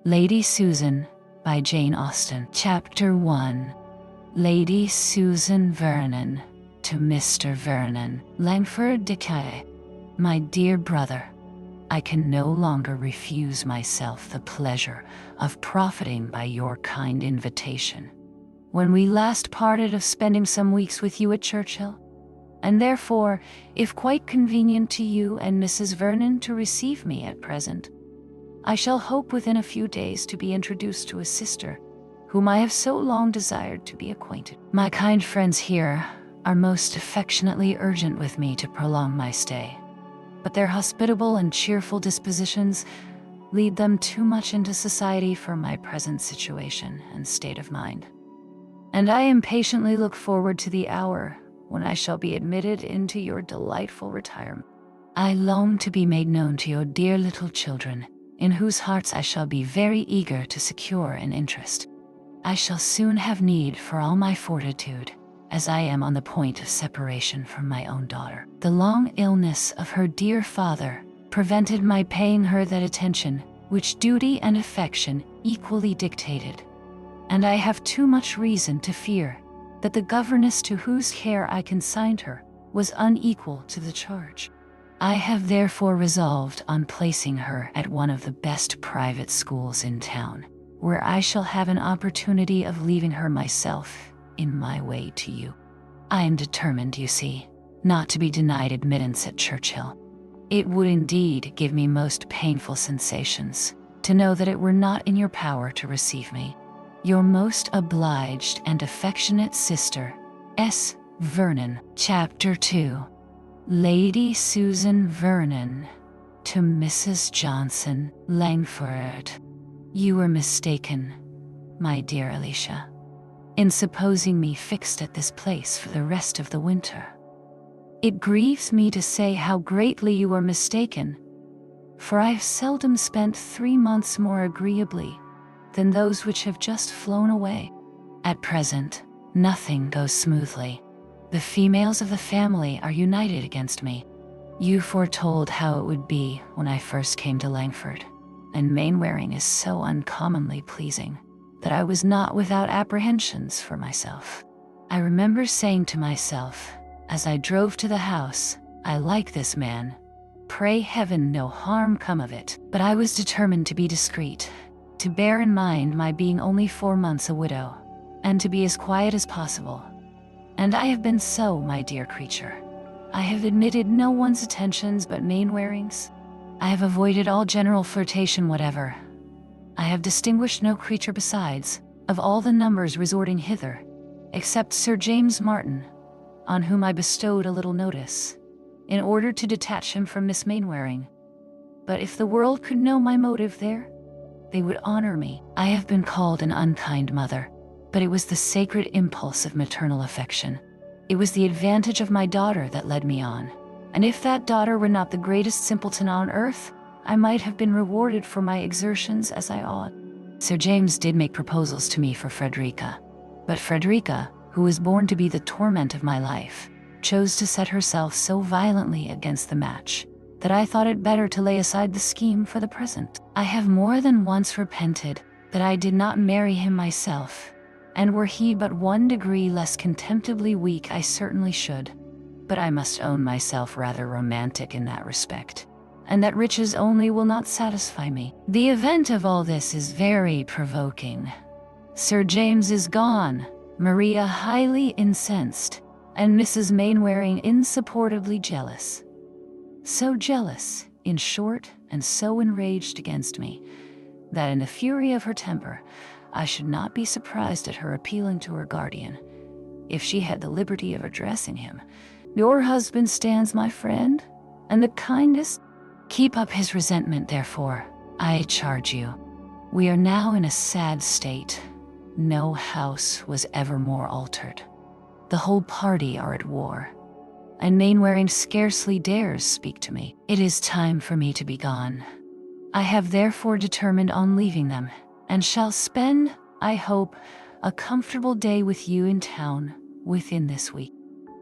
Lady Susan by Jane Austen. Chapter 1. Lady Susan Vernon to Mr. Vernon. Langford Decay. My dear brother, I can no longer refuse myself the pleasure of profiting by your kind invitation. When we last parted of spending some weeks with you at Churchill, and therefore, if quite convenient to you and Mrs. Vernon to receive me at present, I shall hope within a few days to be introduced to a sister, whom I have so long desired to be acquainted. My kind friends here are most affectionately urgent with me to prolong my stay, but their hospitable and cheerful dispositions lead them too much into society for my present situation and state of mind. And I impatiently look forward to the hour when I shall be admitted into your delightful retirement. I long to be made known to your dear little children, in whose hearts I shall be very eager to secure an interest. I shall soon have need for all my fortitude, as I am on the point of separation from my own daughter. The long illness of her dear father prevented my paying her that attention which duty and affection equally dictated, and I have too much reason to fear that the governess to whose care I consigned her was unequal to the charge. I have therefore resolved on placing her at one of the best private schools in town, where I shall have an opportunity of leaving her myself in my way to you. I am determined, you see, not to be denied admittance at Churchill. It would indeed give me most painful sensations to know that it were not in your power to receive me. Your most obliged and affectionate sister, S. Vernon. Chapter 2. Lady Susan Vernon to Mrs. Johnson. Langford. You were mistaken, my dear Alicia, in supposing me fixed at this place for the rest of the winter. It grieves me to say how greatly you were mistaken, for I have seldom spent 3 months more agreeably than those which have just flown away. At present, nothing goes smoothly. The females of the family are united against me. You foretold how it would be when I first came to Langford, and Mainwaring is so uncommonly pleasing that I was not without apprehensions for myself. I remember saying to myself, as I drove to the house, I like this man. Pray heaven no harm come of it. But I was determined to be discreet, to bear in mind my being only 4 months a widow, and to be as quiet as possible. And I have been so, my dear creature. I have admitted no one's attentions but Mainwaring's. I have avoided all general flirtation whatever. I have distinguished no creature besides, of all the numbers resorting hither, except Sir James Martin, on whom I bestowed a little notice, in order to detach him from Miss Mainwaring. But if the world could know my motive there, they would honor me. I have been called an unkind mother, but it was the sacred impulse of maternal affection. It was the advantage of my daughter that led me on, and if that daughter were not the greatest simpleton on earth, I might have been rewarded for my exertions as I ought. Sir James did make proposals to me for Frederica, but Frederica, who was born to be the torment of my life, chose to set herself so violently against the match that I thought it better to lay aside the scheme for the present. I have more than once repented that I did not marry him myself, and were he but 1 degree less contemptibly weak I certainly should. But I must own myself rather romantic in that respect, and that riches only will not satisfy me. The event of all this is very provoking. Sir James is gone, Maria highly incensed, and Mrs. Mainwaring insupportably jealous. So jealous, in short, and so enraged against me, that in the fury of her temper, I should not be surprised at her appealing to her guardian, if she had the liberty of addressing him. Your husband stands my friend, and the kindest. Keep up his resentment, therefore, I charge you. We are now in a sad state. No house was ever more altered. The whole party are at war, and Mainwaring scarcely dares speak to me. It is time for me to be gone. I have therefore determined on leaving them, and shall spend, I hope, a comfortable day with you in town within this week.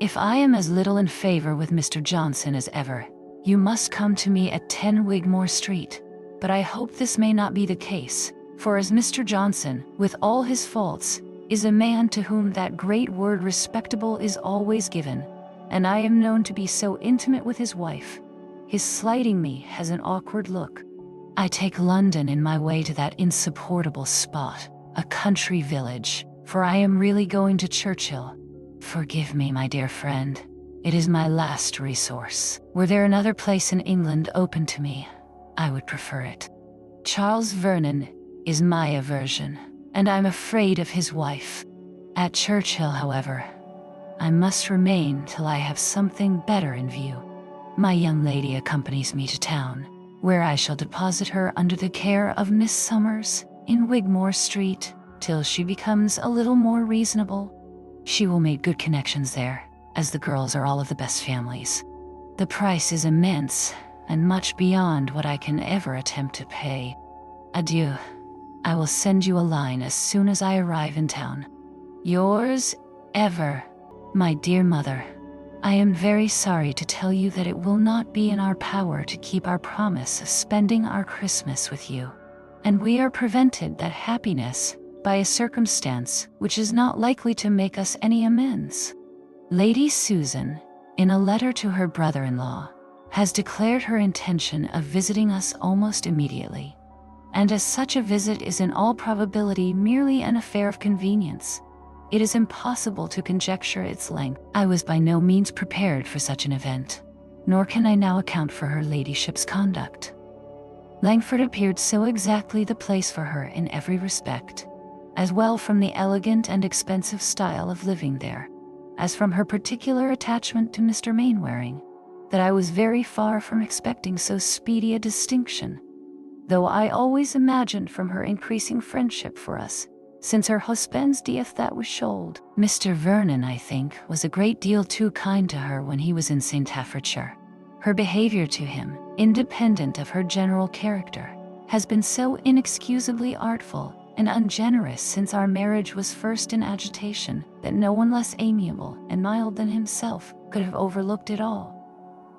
If I am as little in favor with Mr. Johnson as ever, you must come to me at 10 Wigmore Street, but I hope this may not be the case, For as Mr. Johnson, with all his faults, is a man to whom that great word respectable is always given, and I am known to be so intimate with his wife, his slighting me has an awkward look. I take London in my way to that insupportable spot, a country village, for I am really going to Churchill. Forgive me, my dear friend. It is my last resource. Were there another place in England open to me, I would prefer it. Charles Vernon is my aversion, and I'm afraid of his wife. At Churchill, however, I must remain till I have something better in view. My young lady accompanies me to town, where I shall deposit her under the care of Miss Summers in Wigmore Street till she becomes a little more reasonable. She will make good connections there, as the girls are all of the best families. The price is immense, and much beyond what I can ever attempt to pay. Adieu. I will send you a line as soon as I arrive in town. Yours ever, my dear mother. I am very sorry to tell you that it will not be in our power to keep our promise of spending our Christmas with you, and we are prevented that happiness by a circumstance which is not likely to make us any amends. Lady Susan, in a letter to her brother-in-law, has declared her intention of visiting us almost immediately, and as such a visit is in all probability merely an affair of convenience, it is impossible to conjecture its length. I was by no means prepared for such an event, nor can I now account for her ladyship's conduct. Langford appeared so exactly the place for her in every respect, as well from the elegant and expensive style of living there, as from her particular attachment to Mr. Mainwaring, that I was very far from expecting so speedy a distinction, though I always imagined from her increasing friendship for us, since her husband's death that was shouled. Mr. Vernon, I think, was a great deal too kind to her when he was in St. Staffordshire. Her behavior to him, independent of her general character, has been so inexcusably artful and ungenerous since our marriage was first in agitation, that no one less amiable and mild than himself could have overlooked it all.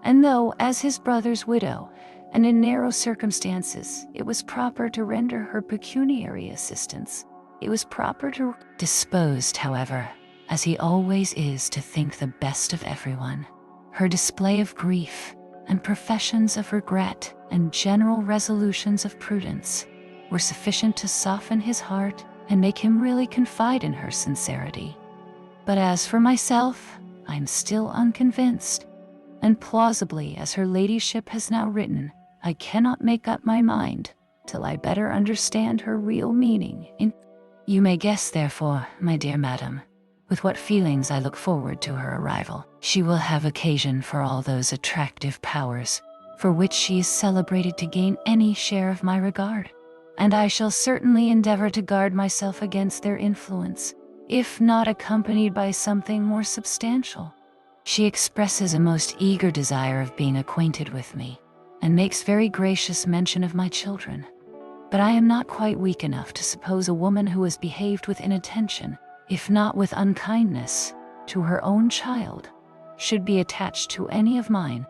And though, as his brother's widow, and in narrow circumstances, it was proper to render her pecuniary assistance, it was proper to disposed, however, as he always is to think the best of everyone. Her display of grief, and professions of regret, and general resolutions of prudence, were sufficient to soften his heart and make him really confide in her sincerity. But as for myself, I am still unconvinced, and plausibly as her ladyship has now written, I cannot make up my mind till I better understand her real meaning. You may guess, therefore, my dear madam, with what feelings I look forward to her arrival. She will have occasion for all those attractive powers for which she is celebrated to gain any share of my regard, and I shall certainly endeavor to guard myself against their influence, if not accompanied by something more substantial. She expresses a most eager desire of being acquainted with me, and makes very gracious mention of my children. But I am not quite weak enough to suppose a woman who has behaved with inattention, if not with unkindness, to her own child, should be attached to any of mine.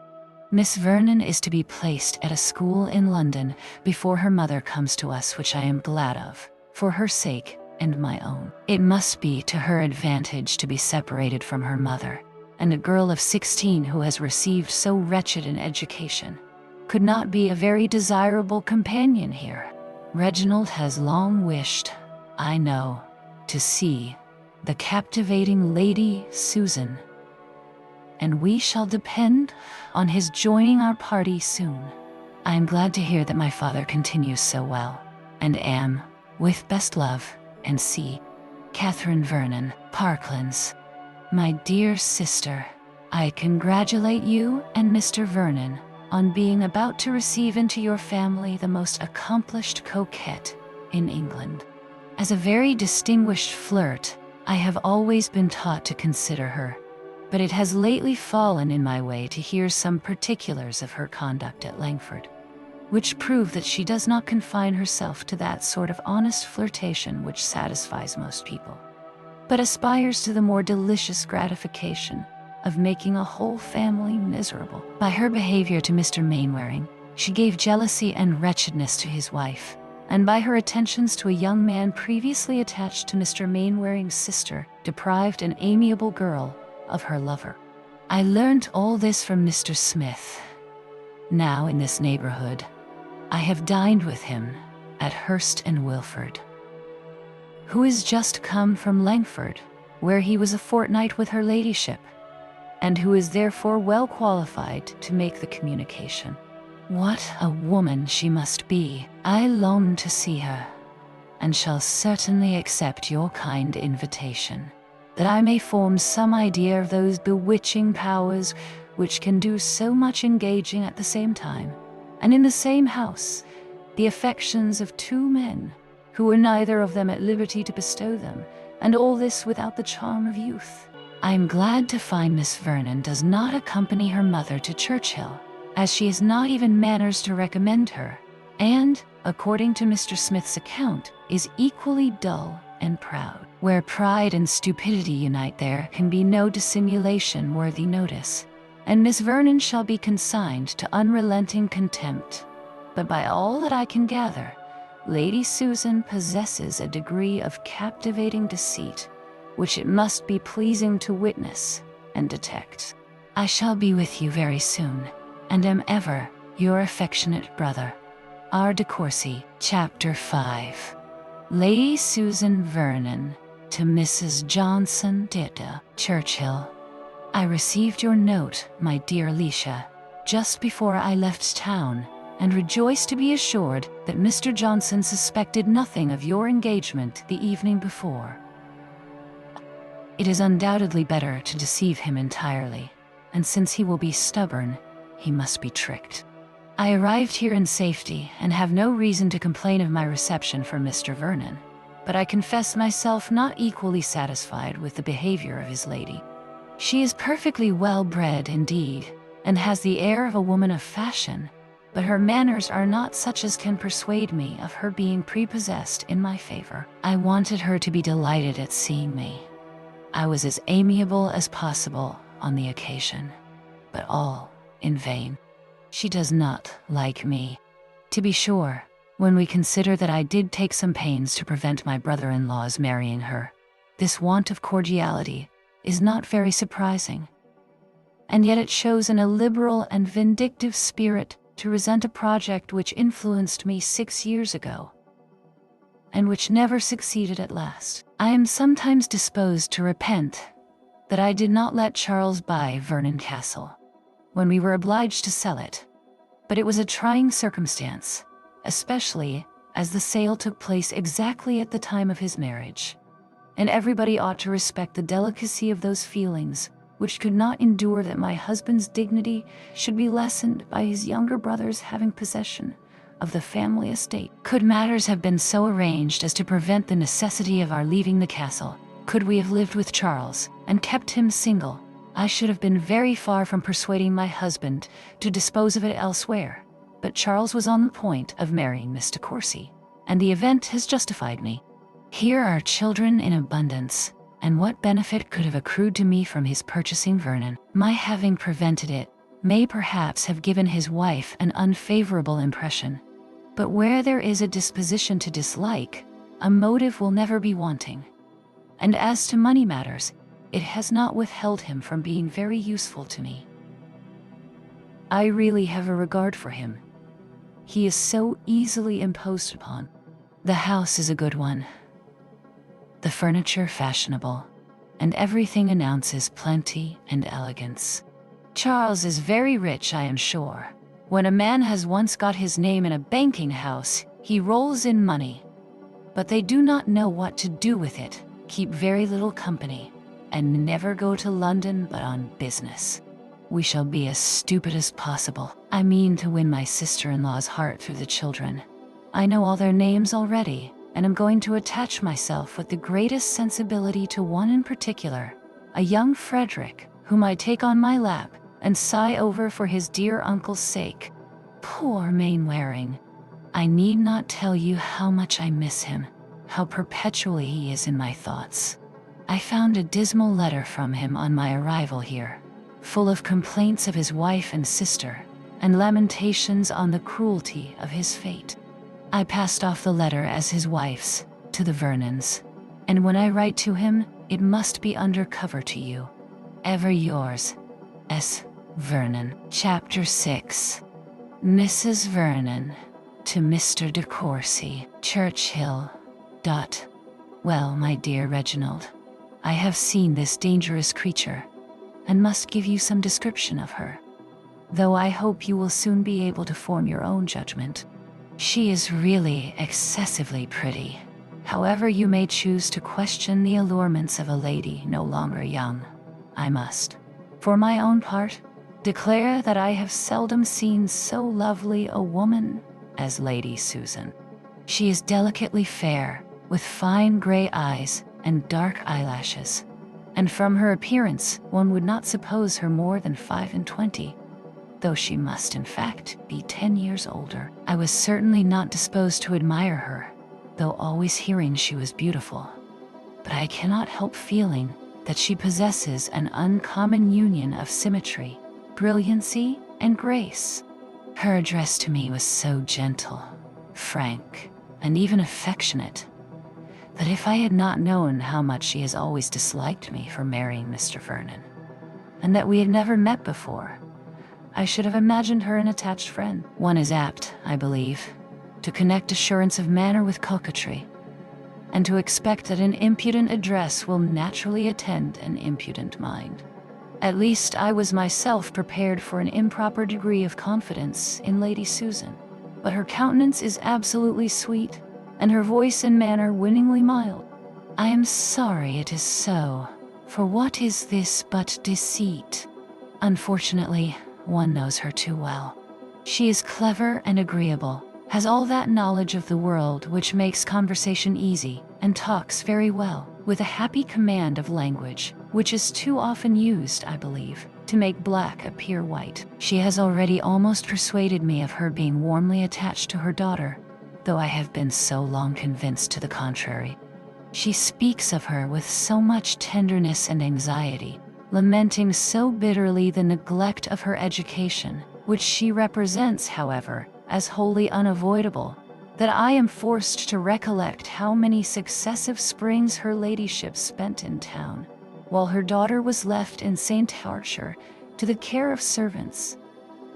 Miss Vernon is to be placed at a school in London before her mother comes to us, which I am glad of, for her sake and my own. It must be to her advantage to be separated from her mother, and a girl of 16 who has received so wretched an education could not be a very desirable companion here. Reginald has long wished, I know, to see the captivating Lady Susan, and we shall depend on his joining our party soon. I am glad to hear that my father continues so well, and am, with best love, and C. Catherine Vernon, Parklands. My dear sister, I congratulate you and Mr. Vernon on being about to receive into your family the most accomplished coquette in England. As a very distinguished flirt, I have always been taught to consider her, but it has lately fallen in my way to hear some particulars of her conduct at Langford, which prove that she does not confine herself to that sort of honest flirtation which satisfies most people, but aspires to the more delicious gratification of making a whole family miserable. By her behavior to Mr. Mainwaring, she gave jealousy and wretchedness to his wife, and by her attentions to a young man previously attached to Mr. Mainwaring's sister, deprived an amiable girl of her lover. I learnt all this from Mr. Smith. Now in this neighborhood, I have dined with him at Hurst and Wilford, who is just come from Langford, where he was a fortnight with her ladyship, and who is therefore well qualified to make the communication. What a woman she must be! I long to see her, and shall certainly accept your kind invitation, that I may form some idea of those bewitching powers which can do so much engaging at the same time, and in the same house, the affections of two men, who were neither of them at liberty to bestow them, and all this without the charm of youth. I am glad to find Miss Vernon does not accompany her mother to Churchill, as she has not even manners to recommend her, and, according to Mr. Smith's account, is equally dull and proud. Where pride and stupidity unite, there can be no dissimulation worthy notice, and Miss Vernon shall be consigned to unrelenting contempt. But by all that I can gather, Lady Susan possesses a degree of captivating deceit, which it must be pleasing to witness and detect. I shall be with you very soon, and am ever your affectionate brother, R. de Courcy. Chapter 5. Lady Susan Vernon to Mrs. Johnson Didda, Churchill. I received your note, my dear Alicia, just before I left town, and rejoice to be assured that Mr. Johnson suspected nothing of your engagement the evening before. It is undoubtedly better to deceive him entirely, and since he will be stubborn, he must be tricked. I arrived here in safety, and have no reason to complain of my reception from Mr. Vernon, but I confess myself not equally satisfied with the behavior of his lady. She is perfectly well bred indeed, and has the air of a woman of fashion, but her manners are not such as can persuade me of her being prepossessed in my favor. I wanted her to be delighted at seeing me. I was as amiable as possible on the occasion, but all in vain. She does not like me. To be sure, when we consider that I did take some pains to prevent my brother-in-law's marrying her, this want of cordiality is not very surprising. And yet it shows an illiberal and vindictive spirit to resent a project which influenced me 6 years ago, and which never succeeded at last. I am sometimes disposed to repent that I did not let Charles buy Vernon Castle, when we were obliged to sell it, but it was a trying circumstance, especially as the sale took place exactly at the time of his marriage, and everybody ought to respect the delicacy of those feelings which could not endure that my husband's dignity should be lessened by his younger brother's having possession of the family estate. Could matters have been so arranged as to prevent the necessity of our leaving the castle, could we have lived with Charles and kept him single, I should have been very far from persuading my husband to dispose of it elsewhere. But Charles was on the point of marrying Miss de Courcy, and the event has justified me. Here are children in abundance, and what benefit could have accrued to me from his purchasing Vernon? My having prevented it may perhaps have given his wife an unfavorable impression, but where there is a disposition to dislike, a motive will never be wanting. And as to money matters, it has not withheld him from being very useful to me. I really have a regard for him. He is so easily imposed upon. The house is a good one, the furniture fashionable, and everything announces plenty and elegance. Charles is very rich, I am sure. When a man has once got his name in a banking house, he rolls in money. But they do not know what to do with it, keep very little company, and never go to London but on business. We shall be as stupid as possible. I mean to win my sister-in-law's heart through the children. I know all their names already, and am going to attach myself with the greatest sensibility to one in particular, a young Frederick, whom I take on my lap and sigh over for his dear uncle's sake. Poor Mainwaring! I need not tell you how much I miss him, how perpetually he is in my thoughts. I found a dismal letter from him on my arrival here, full of complaints of his wife and sister, and lamentations on the cruelty of his fate. I passed off the letter as his wife's, to the Vernons, and when I write to him, it must be under cover to you. Ever yours, S. Vernon. Chapter 6. Mrs. Vernon, to Mr. de Courcy, Churchill. Well, my dear Reginald, I have seen this dangerous creature, and must give you some description of her, though I hope you will soon be able to form your own judgment. She is really excessively pretty. However you may choose to question the allurements of a lady no longer young, I must, for my own part, declare that I have seldom seen so lovely a woman as Lady Susan. She is delicately fair, with fine gray eyes and dark eyelashes, and from her appearance one would not suppose her more than 25, though she must in fact be 10 years older. I was certainly not disposed to admire her, though always hearing she was beautiful, but I cannot help feeling that she possesses an uncommon union of symmetry, brilliancy, and grace. Her address to me was so gentle, frank, and even affectionate, that if I had not known how much she has always disliked me for marrying Mr. Vernon, and that we had never met before, I should have imagined her an attached friend. One is apt, I believe, to connect assurance of manner with coquetry, and to expect that an impudent address will naturally attend an impudent mind. At least I was myself prepared for an improper degree of confidence in Lady Susan, but her countenance is absolutely sweet, and her voice and manner winningly mild. I am sorry it is so, for what is this but deceit? Unfortunately, one knows her too well. She is clever and agreeable, has all that knowledge of the world which makes conversation easy, and talks very well, with a happy command of language, which is too often used, I believe, to make black appear white. She has already almost persuaded me of her being warmly attached to her daughter, though I have been so long convinced to the contrary. She speaks of her with so much tenderness and anxiety, lamenting so bitterly the neglect of her education, which she represents, however, as wholly unavoidable, that I am forced to recollect how many successive springs her ladyship spent in town, while her daughter was left in St. Archer to the care of servants,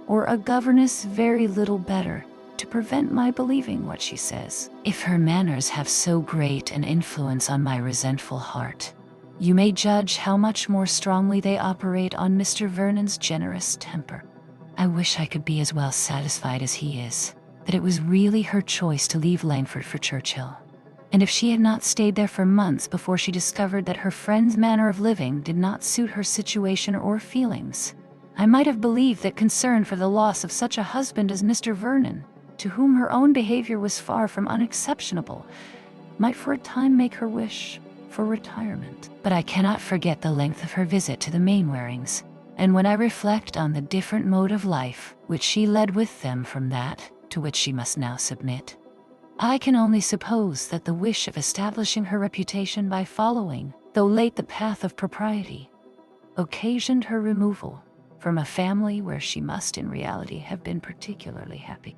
or a governess very little better, to prevent my believing what she says. If her manners have so great an influence on my resentful heart, you may judge how much more strongly they operate on Mr. Vernon's generous temper. I wish I could be as well satisfied as he is, that it was really her choice to leave Langford for Churchill, and if she had not stayed there for months before she discovered that her friend's manner of living did not suit her situation or feelings, I might have believed that concern for the loss of such a husband as Mr. Vernon, to whom her own behavior was far from unexceptionable, might for a time make her wish for retirement. But I cannot forget the length of her visit to the Mainwarings, and when I reflect on the different mode of life which she led with them from that to which she must now submit, I can only suppose that the wish of establishing her reputation by following, though late, the path of propriety, occasioned her removal from a family where she must in reality have been particularly happy.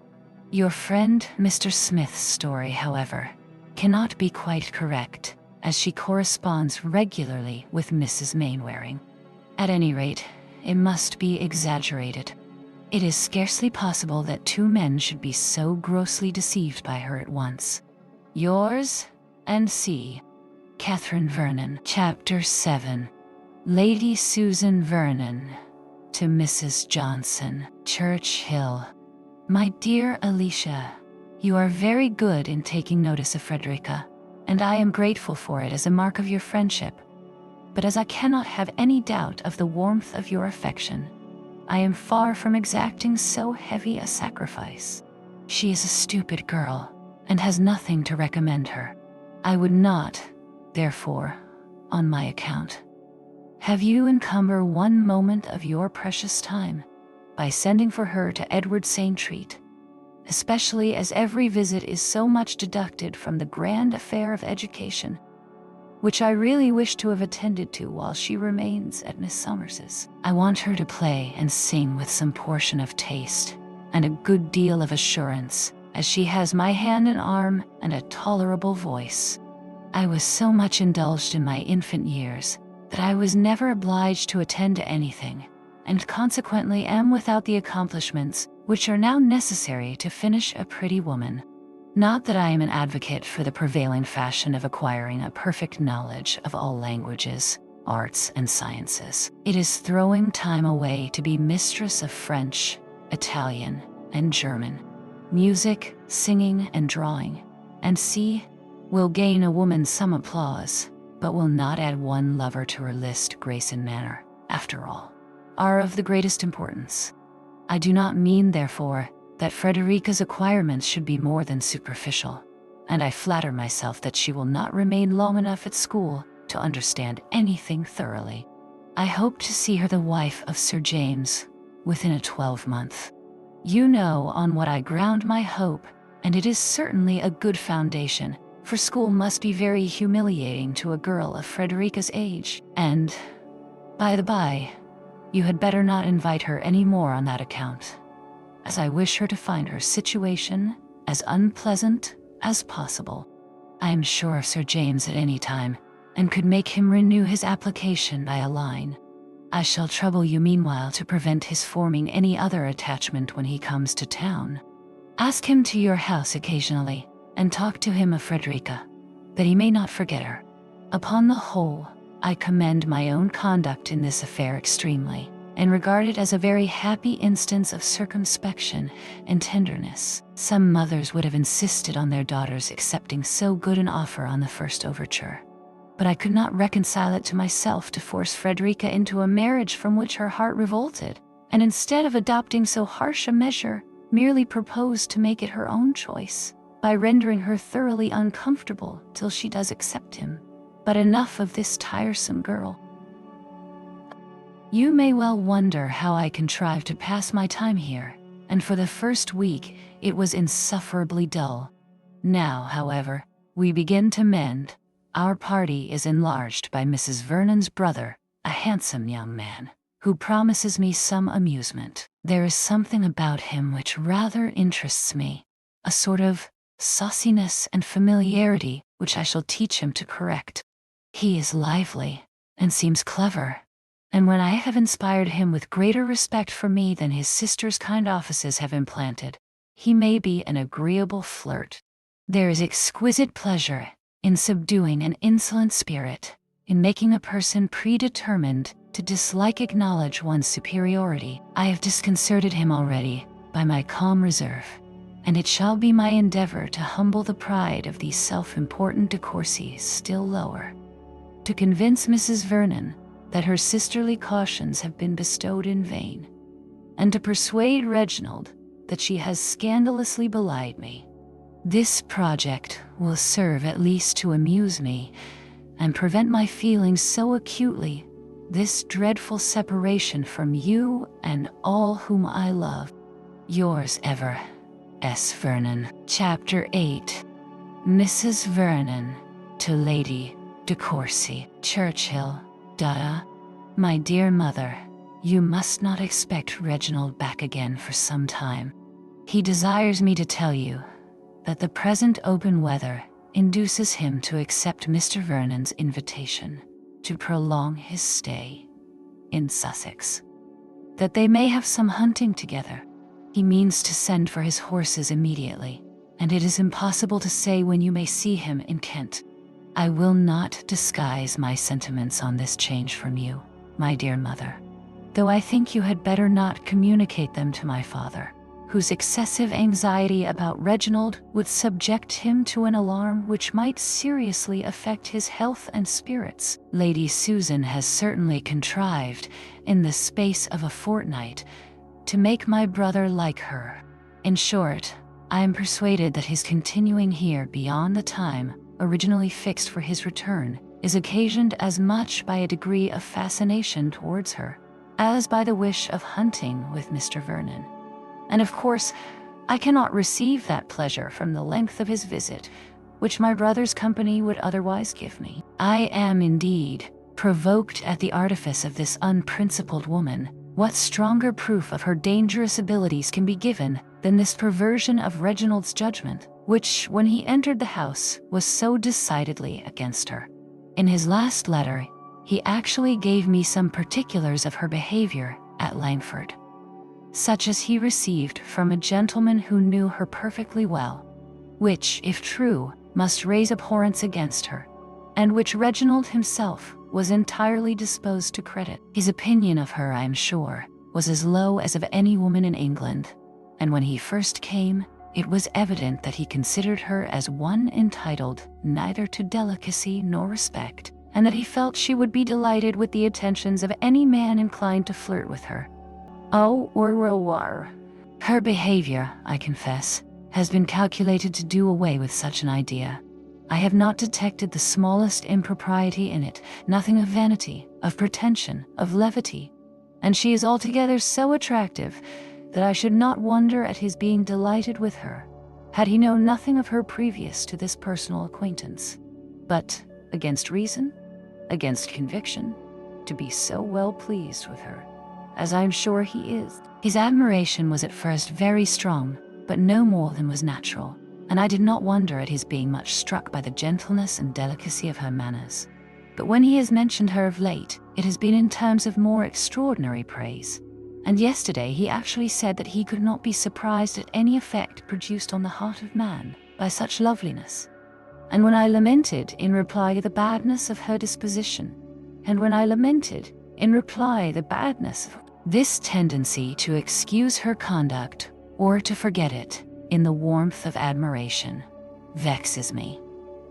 Your friend Mr. Smith's story, however, cannot be quite correct, as she corresponds regularly with Mrs. Mainwaring. At any rate, it must be exaggerated. It is scarcely possible that two men should be so grossly deceived by her at once. Yours, N.C. Catherine Vernon. Chapter 7. Lady Susan Vernon, to Mrs. Johnson, Churchill. My dear Alicia, you are very good in taking notice of Frederica, and I am grateful for it as a mark of your friendship. But as I cannot have any doubt of the warmth of your affection, I am far from exacting so heavy a sacrifice. She is a stupid girl, and has nothing to recommend her. I would not, therefore, on my account, have you encumber one moment of your precious time by sending for her to Edward St. Treat, especially as every visit is so much deducted from the grand affair of education, which I really wish to have attended to while she remains at Miss Somers's. I want her to play and sing with some portion of taste, and a good deal of assurance, as she has my hand and arm and a tolerable voice. I was so much indulged in my infant years that I was never obliged to attend to anything, and consequently am without the accomplishments which are now necessary to finish a pretty woman. Not that I am an advocate for the prevailing fashion of acquiring a perfect knowledge of all languages, arts, and sciences. It is throwing time away to be mistress of French, Italian, and German, music, singing, and drawing, and will gain a woman some applause, but will not add one lover to her list. Grace and manner, after all, are of the greatest importance. I do not mean, therefore, that Frederica's acquirements should be more than superficial, and I flatter myself that she will not remain long enough at school to understand anything thoroughly. I hope to see her the wife of Sir James within a 12-month. You know on what I ground my hope, and it is certainly a good foundation, for school must be very humiliating to a girl of Frederica's age, and, by the by, you had better not invite her any more on that account, as I wish her to find her situation as unpleasant as possible. I am sure of Sir James at any time, and could make him renew his application by a line. I shall trouble you meanwhile to prevent his forming any other attachment when he comes to town. Ask him to your house occasionally, and talk to him of Frederica, that he may not forget her. Upon the whole, I commend my own conduct in this affair extremely, and regard it as a very happy instance of circumspection and tenderness. Some mothers would have insisted on their daughters accepting so good an offer on the first overture, but I could not reconcile it to myself to force Frederica into a marriage from which her heart revolted, and instead of adopting so harsh a measure, merely proposed to make it her own choice, by rendering her thoroughly uncomfortable till she does accept him. But enough of this tiresome girl. You may well wonder how I contrived to pass my time here, and for the first week it was insufferably dull. Now, however, we begin to mend. Our party is enlarged by Mrs. Vernon's brother, a handsome young man, who promises me some amusement. There is something about him which rather interests me, a sort of sauciness and familiarity which I shall teach him to correct. He is lively, and seems clever, and when I have inspired him with greater respect for me than his sister's kind offices have implanted, he may be an agreeable flirt. There is exquisite pleasure in subduing an insolent spirit, in making a person predetermined to dislike acknowledge one's superiority. I have disconcerted him already by my calm reserve, and it shall be my endeavor to humble the pride of these self-important de Courcys still lower, to convince Mrs. Vernon that her sisterly cautions have been bestowed in vain, and to persuade Reginald that she has scandalously belied me. This project will serve at least to amuse me, and prevent my feeling so acutely this dreadful separation from you and all whom I love. Yours ever, S. Vernon. Chapter 8. Mrs. Vernon to Lady de Courcy. Churchill. My dear mother, you must not expect Reginald back again for some time. He desires me to tell you that the present open weather induces him to accept Mr. Vernon's invitation to prolong his stay in Sussex, that they may have some hunting together. He means to send for his horses immediately, and it is impossible to say when you may see him in Kent. I will not disguise my sentiments on this change from you, my dear mother, though I think you had better not communicate them to my father, whose excessive anxiety about Reginald would subject him to an alarm which might seriously affect his health and spirits. Lady Susan has certainly contrived, in the space of a fortnight, to make my brother like her. In short, I am persuaded that his continuing here beyond the time originally fixed for his return is occasioned as much by a degree of fascination towards her, as by the wish of hunting with Mr. Vernon. And of course, I cannot receive that pleasure from the length of his visit, which my brother's company would otherwise give me. I am indeed provoked at the artifice of this unprincipled woman. What stronger proof of her dangerous abilities can be given than this perversion of Reginald's judgment, which, when he entered the house, was so decidedly against her. In his last letter, he actually gave me some particulars of her behavior at Langford, such as he received from a gentleman who knew her perfectly well, which, if true, must raise abhorrence against her, and which Reginald himself was entirely disposed to credit. His opinion of her, I am sure, was as low as of any woman in England, and when he first came, it was evident that he considered her as one entitled neither to delicacy nor respect, and that he felt she would be delighted with the attentions of any man inclined to flirt with her. Oh, or her behavior, I confess, has been calculated to do away with such an idea. I have not detected the smallest impropriety in it, nothing of vanity, of pretension, of levity, and she is altogether so attractive that I should not wonder at his being delighted with her, had he known nothing of her previous to this personal acquaintance. But, against reason, against conviction, to be so well pleased with her, as I am sure he is. His admiration was at first very strong, but no more than was natural, and I did not wonder at his being much struck by the gentleness and delicacy of her manners. But when he has mentioned her of late, it has been in terms of more extraordinary praise, and yesterday he actually said that he could not be surprised at any effect produced on the heart of man by such loveliness. And when I lamented in reply the badness of her disposition, this tendency to excuse her conduct or to forget it in the warmth of admiration vexes me.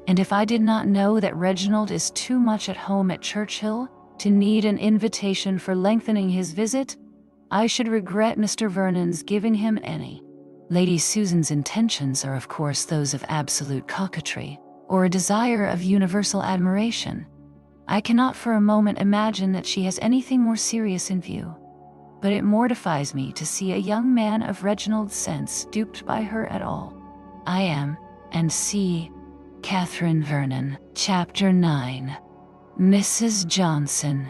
And if I did not know that Reginald is too much at home at Churchill to need an invitation for lengthening his visit, I should regret Mr. Vernon's giving him any. Lady Susan's intentions are of course those of absolute coquetry, or a desire of universal admiration. I cannot for a moment imagine that she has anything more serious in view. But it mortifies me to see a young man of Reginald's sense duped by her at all. I am, and C. Catherine Vernon. Chapter 9. Mrs. Johnson.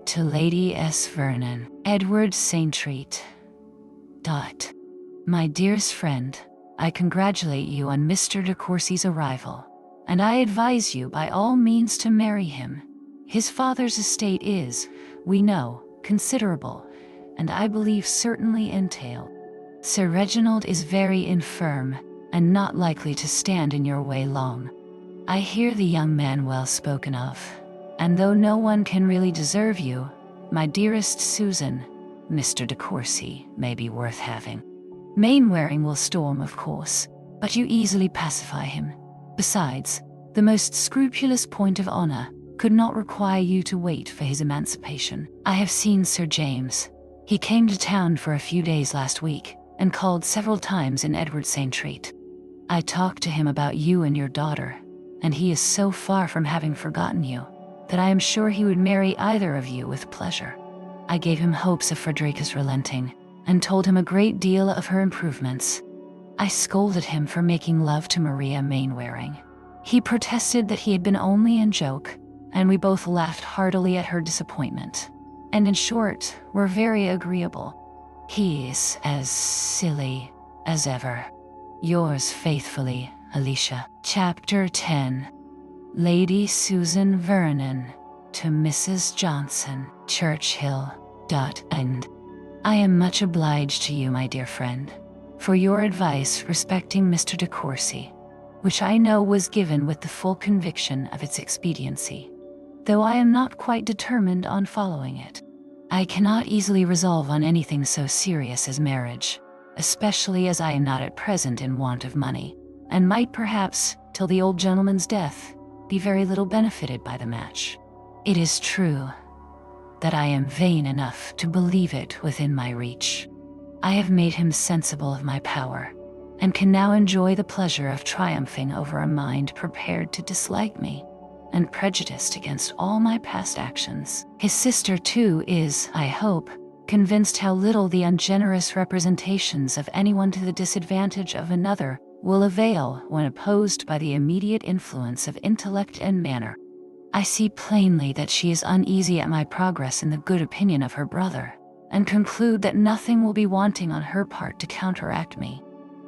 To Lady S. Vernon. Edward St. Treat. My dearest friend, I congratulate you on Mr. de Courcy's arrival, and I advise you by all means to marry him. His father's estate is, we know, considerable, and I believe certainly entailed. Sir Reginald is very infirm, and not likely to stand in your way long. I hear the young man well spoken of, and though no one can really deserve you, my dearest Susan, Mr. de Courcy may be worth having. Mainwaring will storm, of course, but you easily pacify him. Besides, the most scrupulous point of honor could not require you to wait for his emancipation. I have seen Sir James. He came to town for a few days last week, and called several times in Edward St. Treat. I talked to him about you and your daughter, and he is so far from having forgotten you, that I am sure he would marry either of you with pleasure. I gave him hopes of Frederica's relenting, and told him a great deal of her improvements. I scolded him for making love to Maria Mainwaring. He protested that he had been only in joke, and we both laughed heartily at her disappointment, and in short, were very agreeable. He's as silly as ever. Yours faithfully, Alicia. Chapter 10. Lady Susan Vernon to Mrs. Johnson. Churchill. And I am much obliged to you, my dear friend, for your advice respecting Mr. de Courcy, which I know was given with the full conviction of its expediency, though I am not quite determined on following it. I cannot easily resolve on anything so serious as marriage, especially as I am not at present in want of money, and might perhaps, till the old gentleman's death, be very little benefited by the match. It is true that I am vain enough to believe it within my reach. I have made him sensible of my power, and can now enjoy the pleasure of triumphing over a mind prepared to dislike me, and prejudiced against all my past actions. His sister, too, is, I hope, convinced how little the ungenerous representations of anyone to the disadvantage of another will avail when opposed by the immediate influence of intellect and manner. I see plainly that she is uneasy at my progress in the good opinion of her brother, and conclude that nothing will be wanting on her part to counteract me.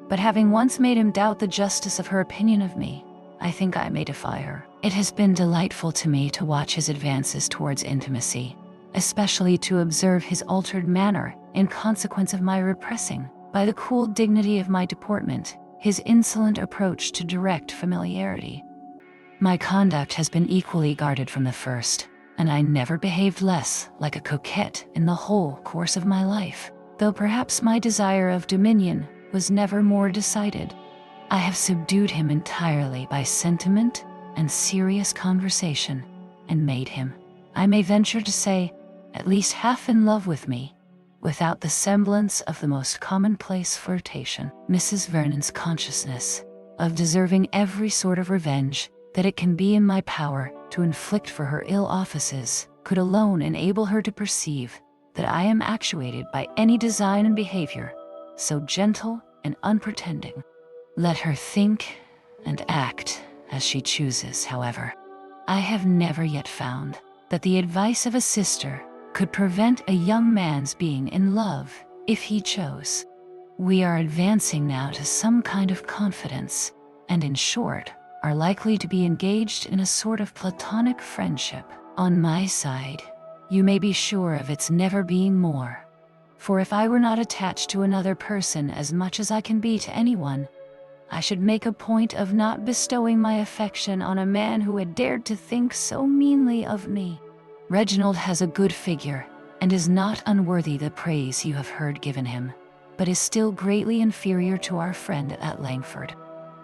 But having once made him doubt the justice of her opinion of me, I think I may defy her. It has been delightful to me to watch his advances towards intimacy, especially to observe his altered manner in consequence of my repressing, by the cool dignity of my deportment, his insolent approach to direct familiarity. My conduct has been equally guarded from the first, and I never behaved less like a coquette in the whole course of my life, though perhaps my desire of dominion was never more decided. I have subdued him entirely by sentiment and serious conversation, and made him, I may venture to say, at least half in love with me, without the semblance of the most commonplace flirtation. Mrs. Vernon's consciousness of deserving every sort of revenge that it can be in my power to inflict for her ill offices could alone enable her to perceive that I am actuated by any design and behavior so gentle and unpretending. Let her think and act as she chooses, however. I have never yet found that the advice of a sister could prevent a young man's being in love if he chose. We are advancing now to some kind of confidence, and in short, are likely to be engaged in a sort of platonic friendship. On my side, you may be sure of its never being more. For if I were not attached to another person as much as I can be to anyone, I should make a point of not bestowing my affection on a man who had dared to think so meanly of me. Reginald has a good figure, and is not unworthy the praise you have heard given him, but is still greatly inferior to our friend at Langford.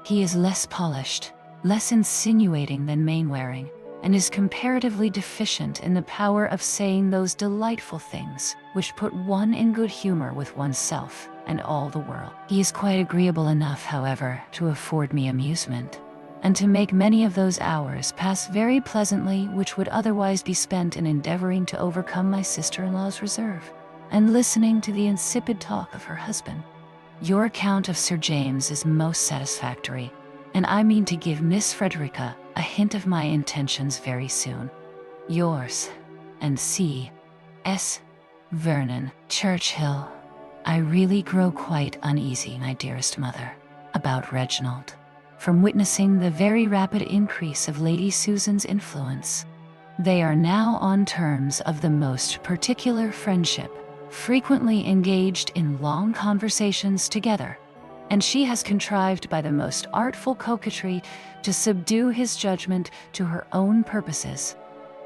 He is less polished, less insinuating than Mainwaring, and is comparatively deficient in the power of saying those delightful things which put one in good humor with oneself and all the world. He is quite agreeable enough, however, to afford me amusement, and to make many of those hours pass very pleasantly which would otherwise be spent in endeavoring to overcome my sister-in-law's reserve, and listening to the insipid talk of her husband. Your account of Sir James is most satisfactory, and I mean to give Miss Frederica a hint of my intentions very soon. Yours, and C. S. Vernon. Churchill. I really grow quite uneasy, my dearest mother, about Reginald, from witnessing the very rapid increase of Lady Susan's influence. They are now on terms of the most particular friendship, frequently engaged in long conversations together, and she has contrived by the most artful coquetry to subdue his judgment to her own purposes.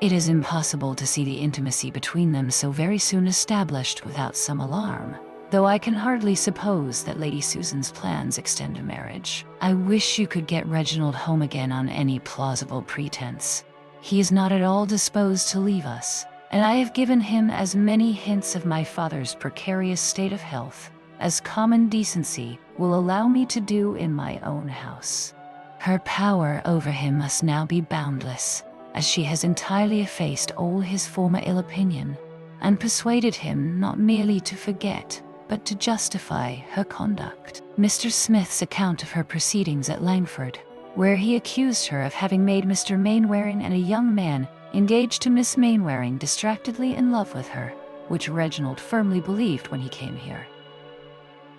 It is impossible to see the intimacy between them so very soon established without some alarm, though I can hardly suppose that Lady Susan's plans extend to marriage. I wish you could get Reginald home again on any plausible pretense. He is not at all disposed to leave us, and I have given him as many hints of my father's precarious state of health as common decency will allow me to do in my own house. Her power over him must now be boundless, as she has entirely effaced all his former ill opinion, and persuaded him not merely to forget, but to justify her conduct. Mr. Smith's account of her proceedings at Langford, where he accused her of having made Mr. Mainwaring and a young man engaged to Miss Mainwaring distractedly in love with her, which Reginald firmly believed when he came here,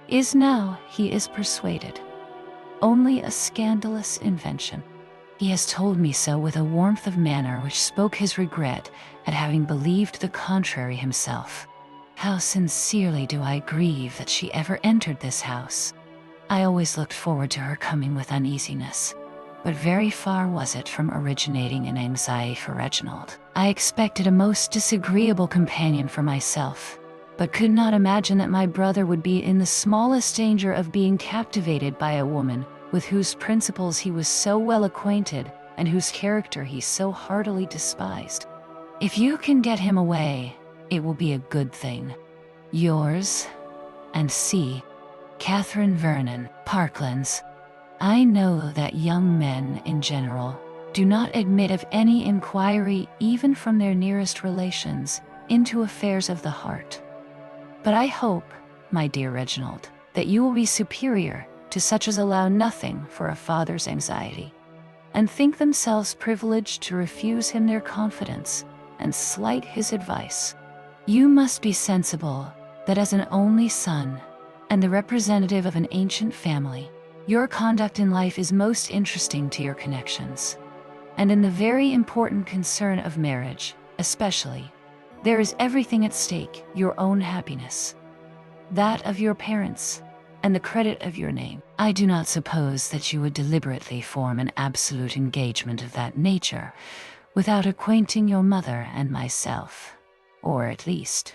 is now, he is persuaded, only a scandalous invention. He has told me so with a warmth of manner which spoke his regret at having believed the contrary himself. How sincerely do I grieve that she ever entered this house. I always looked forward to her coming with uneasiness, but very far was it from originating in anxiety for Reginald. I expected a most disagreeable companion for myself, but could not imagine that my brother would be in the smallest danger of being captivated by a woman with whose principles he was so well acquainted and whose character he so heartily despised. If you can get him away, it will be a good thing. Yours, and C. Catherine Vernon. Parklands. I know that young men, in general, do not admit of any inquiry, even from their nearest relations, into affairs of the heart. But I hope, my dear Reginald, that you will be superior to such as allow nothing for a father's anxiety, and think themselves privileged to refuse him their confidence and slight his advice. You must be sensible that as an only son and the representative of an ancient family, your conduct in life is most interesting to your connections. And in the very important concern of marriage, especially, there is everything at stake: your own happiness, that of your parents, and the credit of your name. I do not suppose that you would deliberately form an absolute engagement of that nature without acquainting your mother and myself, or at least,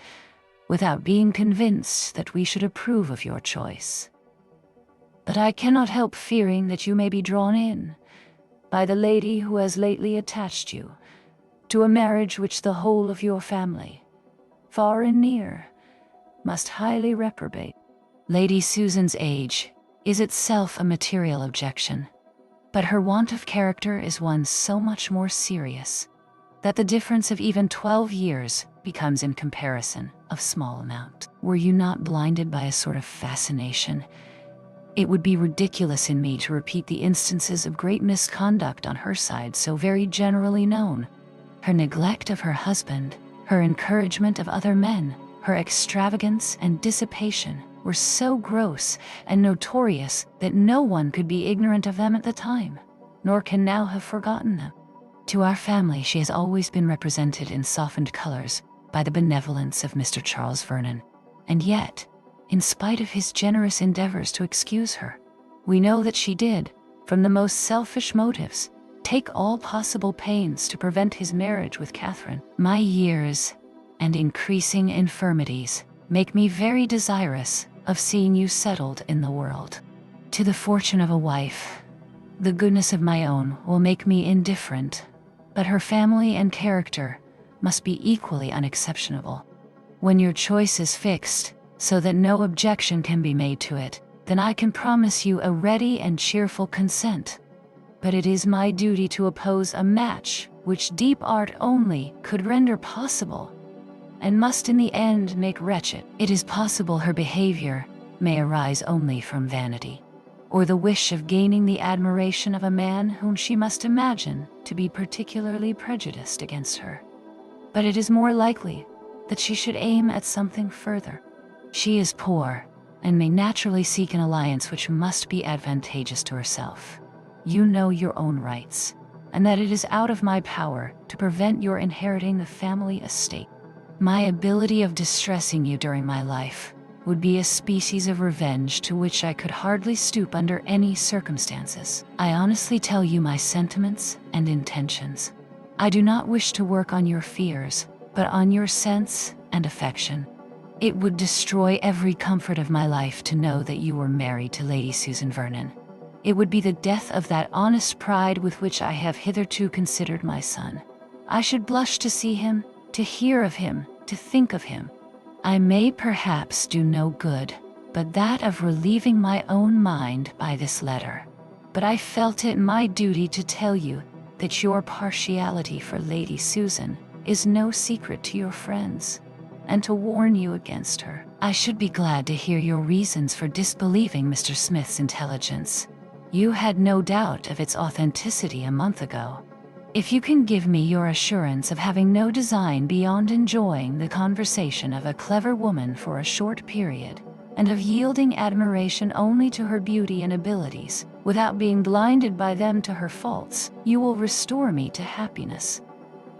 without being convinced that we should approve of your choice. But I cannot help fearing that you may be drawn in, by the lady who has lately attached you, to a marriage which the whole of your family, far and near, must highly reprobate. Lady Susan's age is itself a material objection, but her want of character is one so much more serious that the difference of even 12 years becomes in comparison of small amount. Were you not blinded by a sort of fascination, it would be ridiculous in me to repeat the instances of great misconduct on her side so very generally known. Her neglect of her husband, her encouragement of other men, her extravagance and dissipation were so gross and notorious that no one could be ignorant of them at the time, nor can now have forgotten them. To our family she has always been represented in softened colors by the benevolence of Mr. Charles Vernon, and yet, in spite of his generous endeavors to excuse her, we know that she did, from the most selfish motives, take all possible pains to prevent his marriage with Catherine. My years and increasing infirmities make me very desirous of seeing you settled in the world. To the fortune of a wife, the goodness of my own will make me indifferent, but her family and character must be equally unexceptionable. When your choice is fixed, so that no objection can be made to it, then I can promise you a ready and cheerful consent. But it is my duty to oppose a match which deep art only could render possible, and must in the end make wretched. It is possible her behavior may arise only from vanity, or the wish of gaining the admiration of a man whom she must imagine to be particularly prejudiced against her. But it is more likely that she should aim at something further. She is poor, and may naturally seek an alliance which must be advantageous to herself. You know your own rights, and that it is out of my power to prevent your inheriting the family estate. My ability of distressing you during my life would be a species of revenge to which I could hardly stoop under any circumstances. I honestly tell you my sentiments and intentions. I do not wish to work on your fears, but on your sense and affection. It would destroy every comfort of my life to know that you were married to Lady Susan Vernon. It would be the death of that honest pride with which I have hitherto considered my son. I should blush to see him, to hear of him, to think of him. I may perhaps do no good, but that of relieving my own mind by this letter. But I felt it my duty to tell you that your partiality for Lady Susan is no secret to your friends, and to warn you against her. I should be glad to hear your reasons for disbelieving Mr. Smith's intelligence. You had no doubt of its authenticity a month ago. If you can give me your assurance of having no design beyond enjoying the conversation of a clever woman for a short period, and of yielding admiration only to her beauty and abilities, without being blinded by them to her faults, you will restore me to happiness.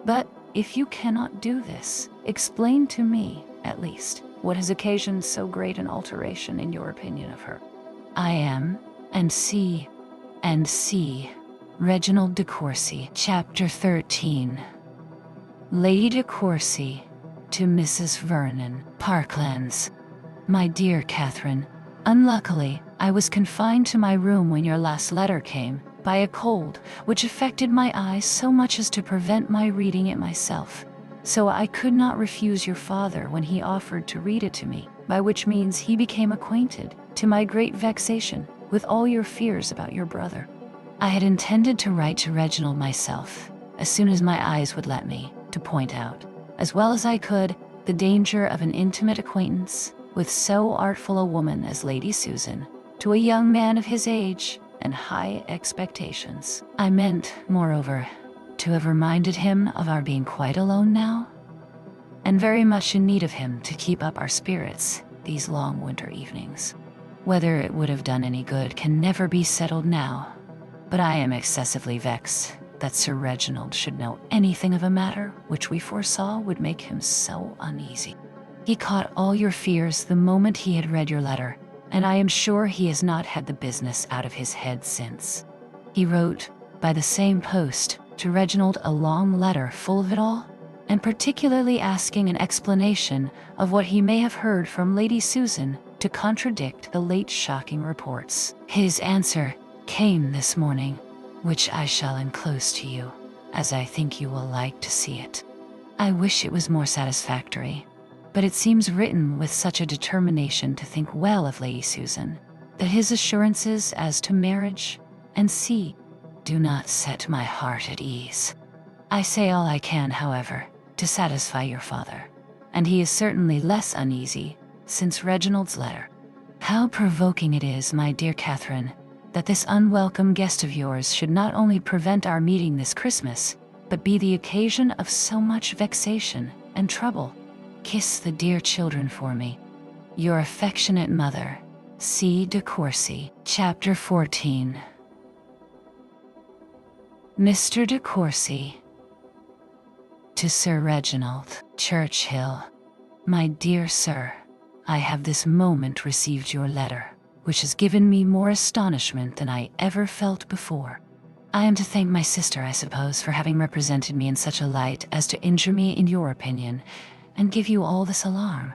But if you cannot do this, explain to me, at least, what has occasioned so great an alteration in your opinion of her. I am, and see, Reginald de Courcy. Chapter 13. Lady de Courcy to Mrs. Vernon. Parklands. My dear Catherine, unluckily, I was confined to my room when your last letter came, by a cold, which affected my eyes so much as to prevent my reading it myself. So I could not refuse your father when he offered to read it to me, by which means he became acquainted, to my great vexation, with all your fears about your brother. I had intended to write to Reginald myself, as soon as my eyes would let me, to point out, as well as I could, the danger of an intimate acquaintance with so artful a woman as Lady Susan, to a young man of his age and high expectations. I meant, moreover, to have reminded him of our being quite alone now. and very much in need of him to keep up our spirits these long winter evenings. Whether it would have done any good can never be settled now, but I am excessively vexed that Sir Reginald should know anything of a matter which we foresaw would make him so uneasy. He caught all your fears the moment he had read your letter, and I am sure he has not had the business out of his head since. He wrote, by the same post, to Reginald a long letter full of it all, and particularly asking an explanation of what he may have heard from Lady Susan to contradict the late shocking reports. His answer came this morning, which I shall enclose to you, as I think you will like to see it. I wish it was more satisfactory, but it seems written with such a determination to think well of Lady Susan, that his assurances as to marriage and do not set my heart at ease. I say all I can, however, to satisfy your father, and he is certainly less uneasy since Reginald's letter. How provoking it is, my dear Catherine, that this unwelcome guest of yours should not only prevent our meeting this Christmas, but be the occasion of so much vexation and trouble. Kiss the dear children for me. Your affectionate mother, C. de Courcy. Chapter 14. Mr. de Courcy. To Sir Reginald, Churchill. My dear sir, I have this moment received your letter, which has given me more astonishment than I ever felt before. I am to thank my sister, I suppose, for having represented me in such a light as to injure me in your opinion, and give you all this alarm.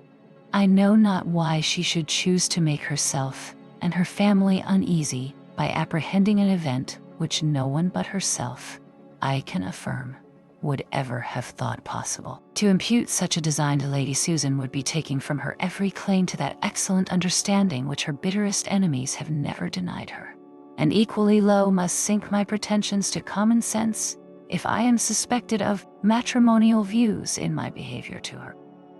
I know not why she should choose to make herself and her family uneasy by apprehending an event which no one but herself, I can affirm, would ever have thought possible. To impute such a design to Lady Susan would be taking from her every claim to that excellent understanding which her bitterest enemies have never denied her. And equally low must sink my pretensions to common sense if I am suspected of matrimonial views in my behavior to her.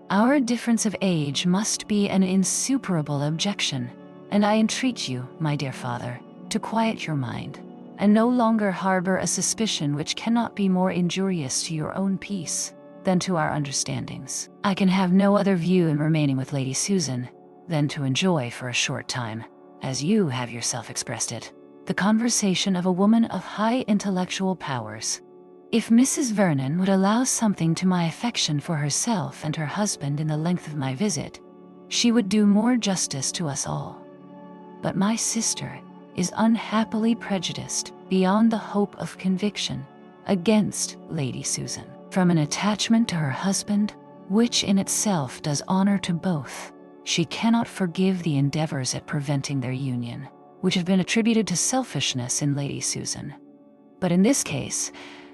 Our difference of age must be an insuperable objection, and I entreat you, my dear father, to quiet your mind, and no longer harbor a suspicion which cannot be more injurious to your own peace than to our understandings. I can have no other view in remaining with Lady Susan than to enjoy for a short time, as you have yourself expressed it, the conversation of a woman of high intellectual powers. If Mrs. Vernon would allow something to my affection for herself and her husband in the length of my visit, she would do more justice to us all. But my sister is unhappily prejudiced beyond the hope of conviction against Lady Susan, from an attachment to her husband, which in itself does honor to both. She cannot forgive the endeavors at preventing their union, which have been attributed to selfishness in Lady Susan. But in this case,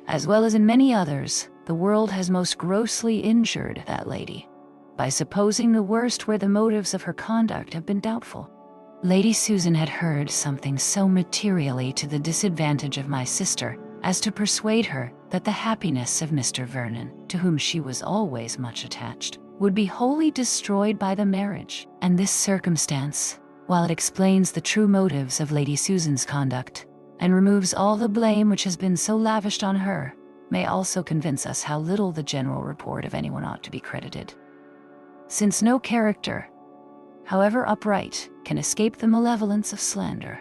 as well as in many others, the world has most grossly injured that lady, by supposing the worst where the motives of her conduct have been doubtful. Lady Susan had heard something so materially to the disadvantage of my sister as to persuade her that the happiness of Mr. Vernon, to whom she was always much attached, would be wholly destroyed by the marriage. And this circumstance, while it explains the true motives of Lady Susan's conduct, and removes all the blame which has been so lavished on her, may also convince us how little the general report of anyone ought to be credited. Since no character, however upright, can escape the malevolence of slander.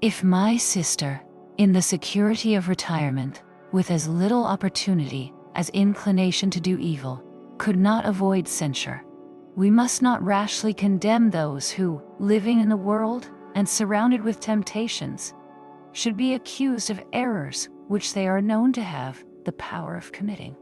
If my sister, in the security of retirement, with as little opportunity as inclination to do evil, could not avoid censure, we must not rashly condemn those who, living in the world and surrounded with temptations, should be accused of errors which they are known to have the power of committing.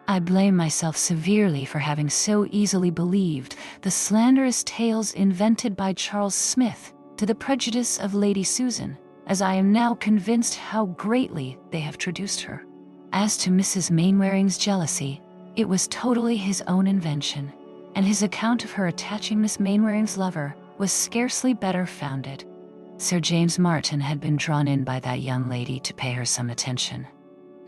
I blame myself severely for having so easily believed the slanderous tales invented by Charles Smith to the prejudice of Lady Susan, as I am now convinced how greatly they have traduced her. As to Mrs. Mainwaring's jealousy, it was totally his own invention, and his account of her attaching Miss Mainwaring's lover was scarcely better founded. Sir James Martin had been drawn in by that young lady to pay her some attention,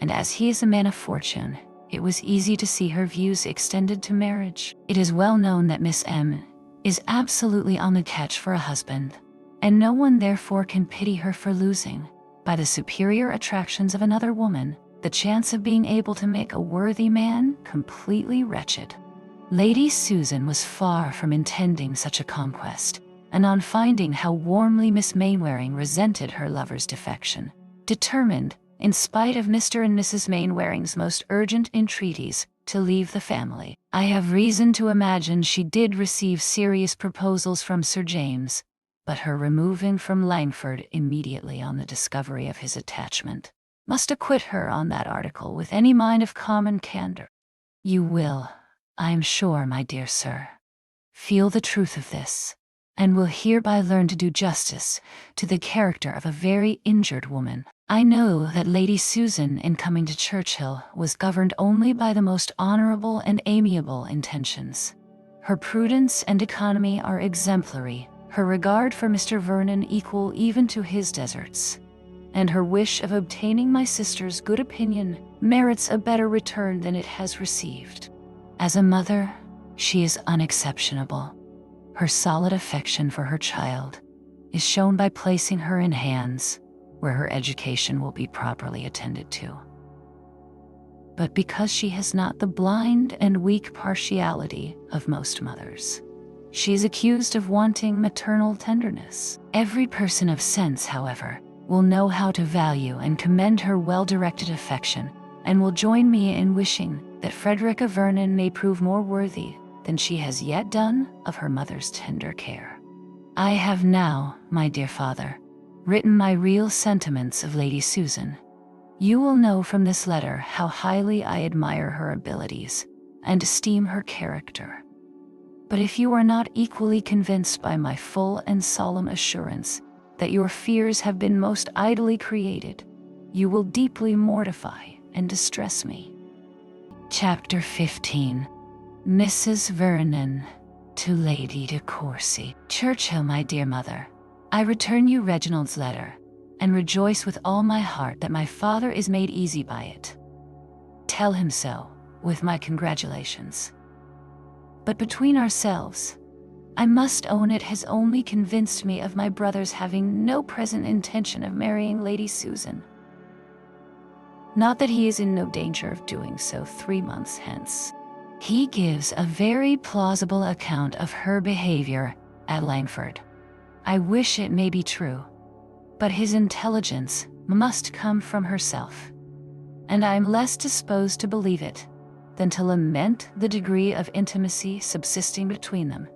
and as he is a man of fortune, it was easy to see her views extended to marriage. It is well known that Miss M. is absolutely on the catch for a husband, and no one therefore can pity her for losing, by the superior attractions of another woman, the chance of being able to make a worthy man completely wretched. Lady Susan was far from intending such a conquest, and on finding how warmly Miss Mainwaring resented her lover's defection, determined, in spite of Mr. and Mrs. Mainwaring's most urgent entreaties, to leave the family. I have reason to imagine she did receive serious proposals from Sir James, but her removing from Langford immediately on the discovery of his attachment must acquit her on that article with any mind of common candor. You will, I am sure, my dear sir, feel the truth of this, and will hereby learn to do justice to the character of a very injured woman. I know that Lady Susan, in coming to Churchill, was governed only by the most honorable and amiable intentions. Her prudence and economy are exemplary, her regard for Mr. Vernon equal even to his deserts, and her wish of obtaining my sister's good opinion merits a better return than it has received. As a mother, she is unexceptionable. Her solid affection for her child is shown by placing her in hands where her education will be properly attended to. But because she has not the blind and weak partiality of most mothers, she is accused of wanting maternal tenderness. Every person of sense, however, will know how to value and commend her well-directed affection, and will join me in wishing that Frederica Vernon may prove more worthy than she has yet done of her mother's tender care. I have now, my dear father, written my real sentiments of Lady Susan. You will know from this letter how highly I admire her abilities and esteem her character. But if you are not equally convinced by my full and solemn assurance that your fears have been most idly created, you will deeply mortify and distress me. Chapter 15. Mrs. Vernon to Lady de Courcy. Churchill, my dear mother, I return you Reginald's letter, and rejoice with all my heart that my father is made easy by it. Tell him so, with my congratulations. But between ourselves, I must own it has only convinced me of my brother's having no present intention of marrying Lady Susan. Not that he is in no danger of doing so 3 months hence. He gives a very plausible account of her behavior at Langford. I wish it may be true, but his intelligence must come from herself, and I am less disposed to believe it than to lament the degree of intimacy subsisting between them,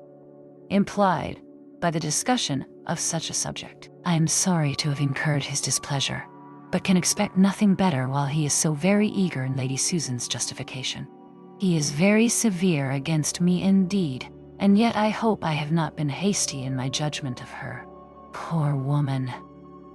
implied by the discussion of such a subject. I am sorry to have incurred his displeasure, but can expect nothing better while he is so very eager in Lady Susan's justification. He is very severe against me indeed, and yet I hope I have not been hasty in my judgment of her. Poor woman!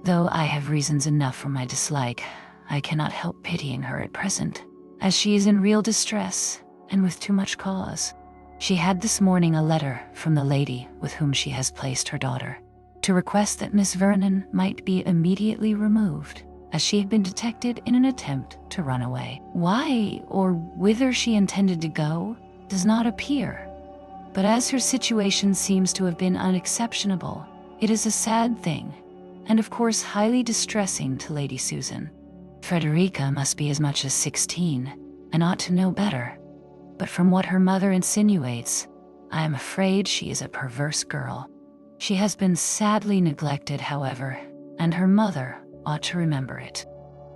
Though I have reasons enough for my dislike, I cannot help pitying her at present, as she is in real distress, and with too much cause. She had this morning a letter from the lady with whom she has placed her daughter, to request that Miss Vernon might be immediately removed, as she had been detected in an attempt to run away. Why or whither she intended to go does not appear, but as her situation seems to have been unexceptionable, it is a sad thing, and of course highly distressing to Lady Susan. Frederica must be as much as 16, and ought to know better, but from what her mother insinuates, I am afraid she is a perverse girl. She has been sadly neglected, however, and her mother ought to remember it.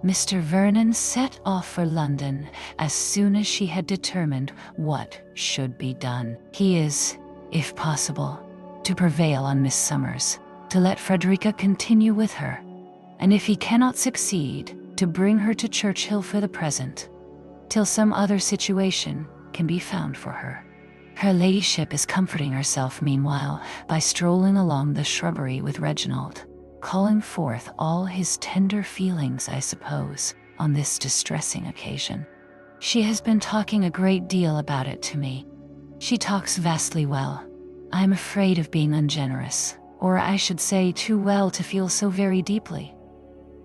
Mr. Vernon set off for London as soon as she had determined what should be done. He is, if possible, to prevail on Miss Summers to let Frederica continue with her, and if he cannot succeed, to bring her to Churchill for the present, till some other situation can be found for her. Her ladyship is comforting herself meanwhile by strolling along the shrubbery with Reginald, calling forth all his tender feelings, I suppose, on this distressing occasion. She has been talking a great deal about it to me. She talks vastly well. I am afraid of being ungenerous, or I should say too well to feel so very deeply.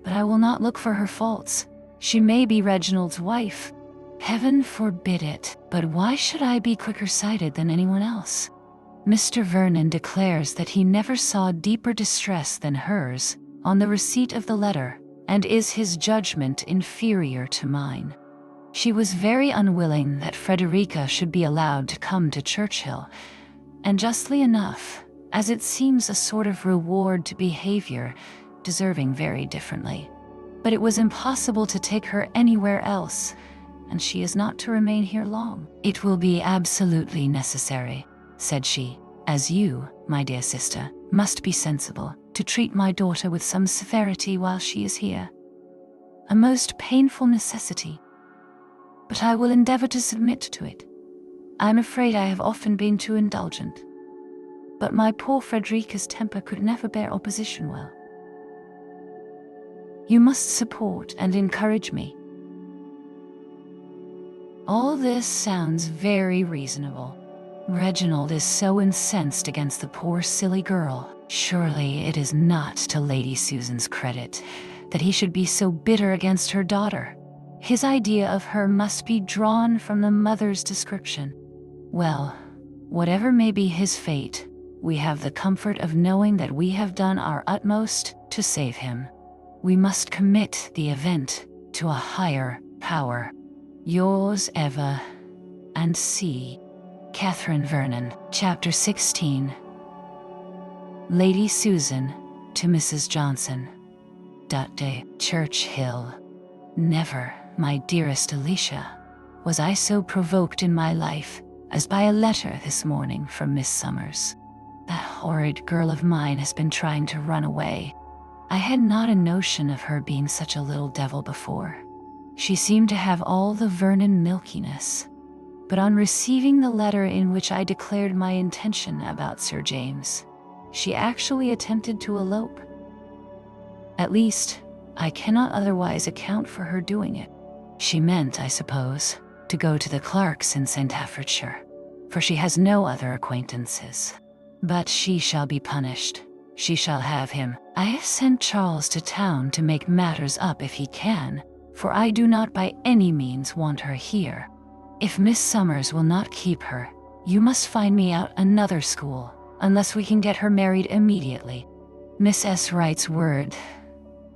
But I will not look for her faults. She may be Reginald's wife. Heaven forbid it, but why should I be quicker-sighted than anyone else? Mr. Vernon declares that he never saw deeper distress than hers on the receipt of the letter, And is his judgment inferior to mine? She was very unwilling that Frederica should be allowed to come to Churchill, and justly enough, as it seems a sort of reward to behavior deserving very differently. But it was impossible to take her anywhere else, and she is not to remain here long. It will be absolutely necessary, said she, as you, my dear sister, must be sensible, to treat my daughter with some severity while she is here. A most painful necessity, but I will endeavor to submit to it. I am afraid I have often been too indulgent, but my poor Frederica's temper could never bear opposition well. You must support and encourage me. All this sounds very reasonable. Reginald is so incensed against the poor silly girl. Surely it is not to Lady Susan's credit that he should be so bitter against her daughter. His idea of her must be drawn from the mother's description. Well, whatever may be his fate, we have the comfort of knowing that we have done our utmost to save him. We must commit the event to a higher power. Yours ever, and C. Catherine Vernon. Chapter 16. Lady Susan to Mrs. Johnson. De Churchill. Never, my dearest Alicia, was I so provoked in my life as by a letter this morning from Miss Summers. That horrid girl of mine has been trying to run away. I had not a notion of her being such a little devil before. She seemed to have all the Vernon milkiness. But on receiving the letter in which I declared my intention about Sir James, she actually attempted to elope. At least, I cannot otherwise account for her doing it. She meant, I suppose, to go to the Clarks in St. Staffordshire, for she has no other acquaintances. But she shall be punished. She shall have him. I have sent Charles to town to make matters up if he can, for I do not by any means want her here. If Miss Summers will not keep her, you must find me out another school, unless we can get her married immediately. Miss S. writes word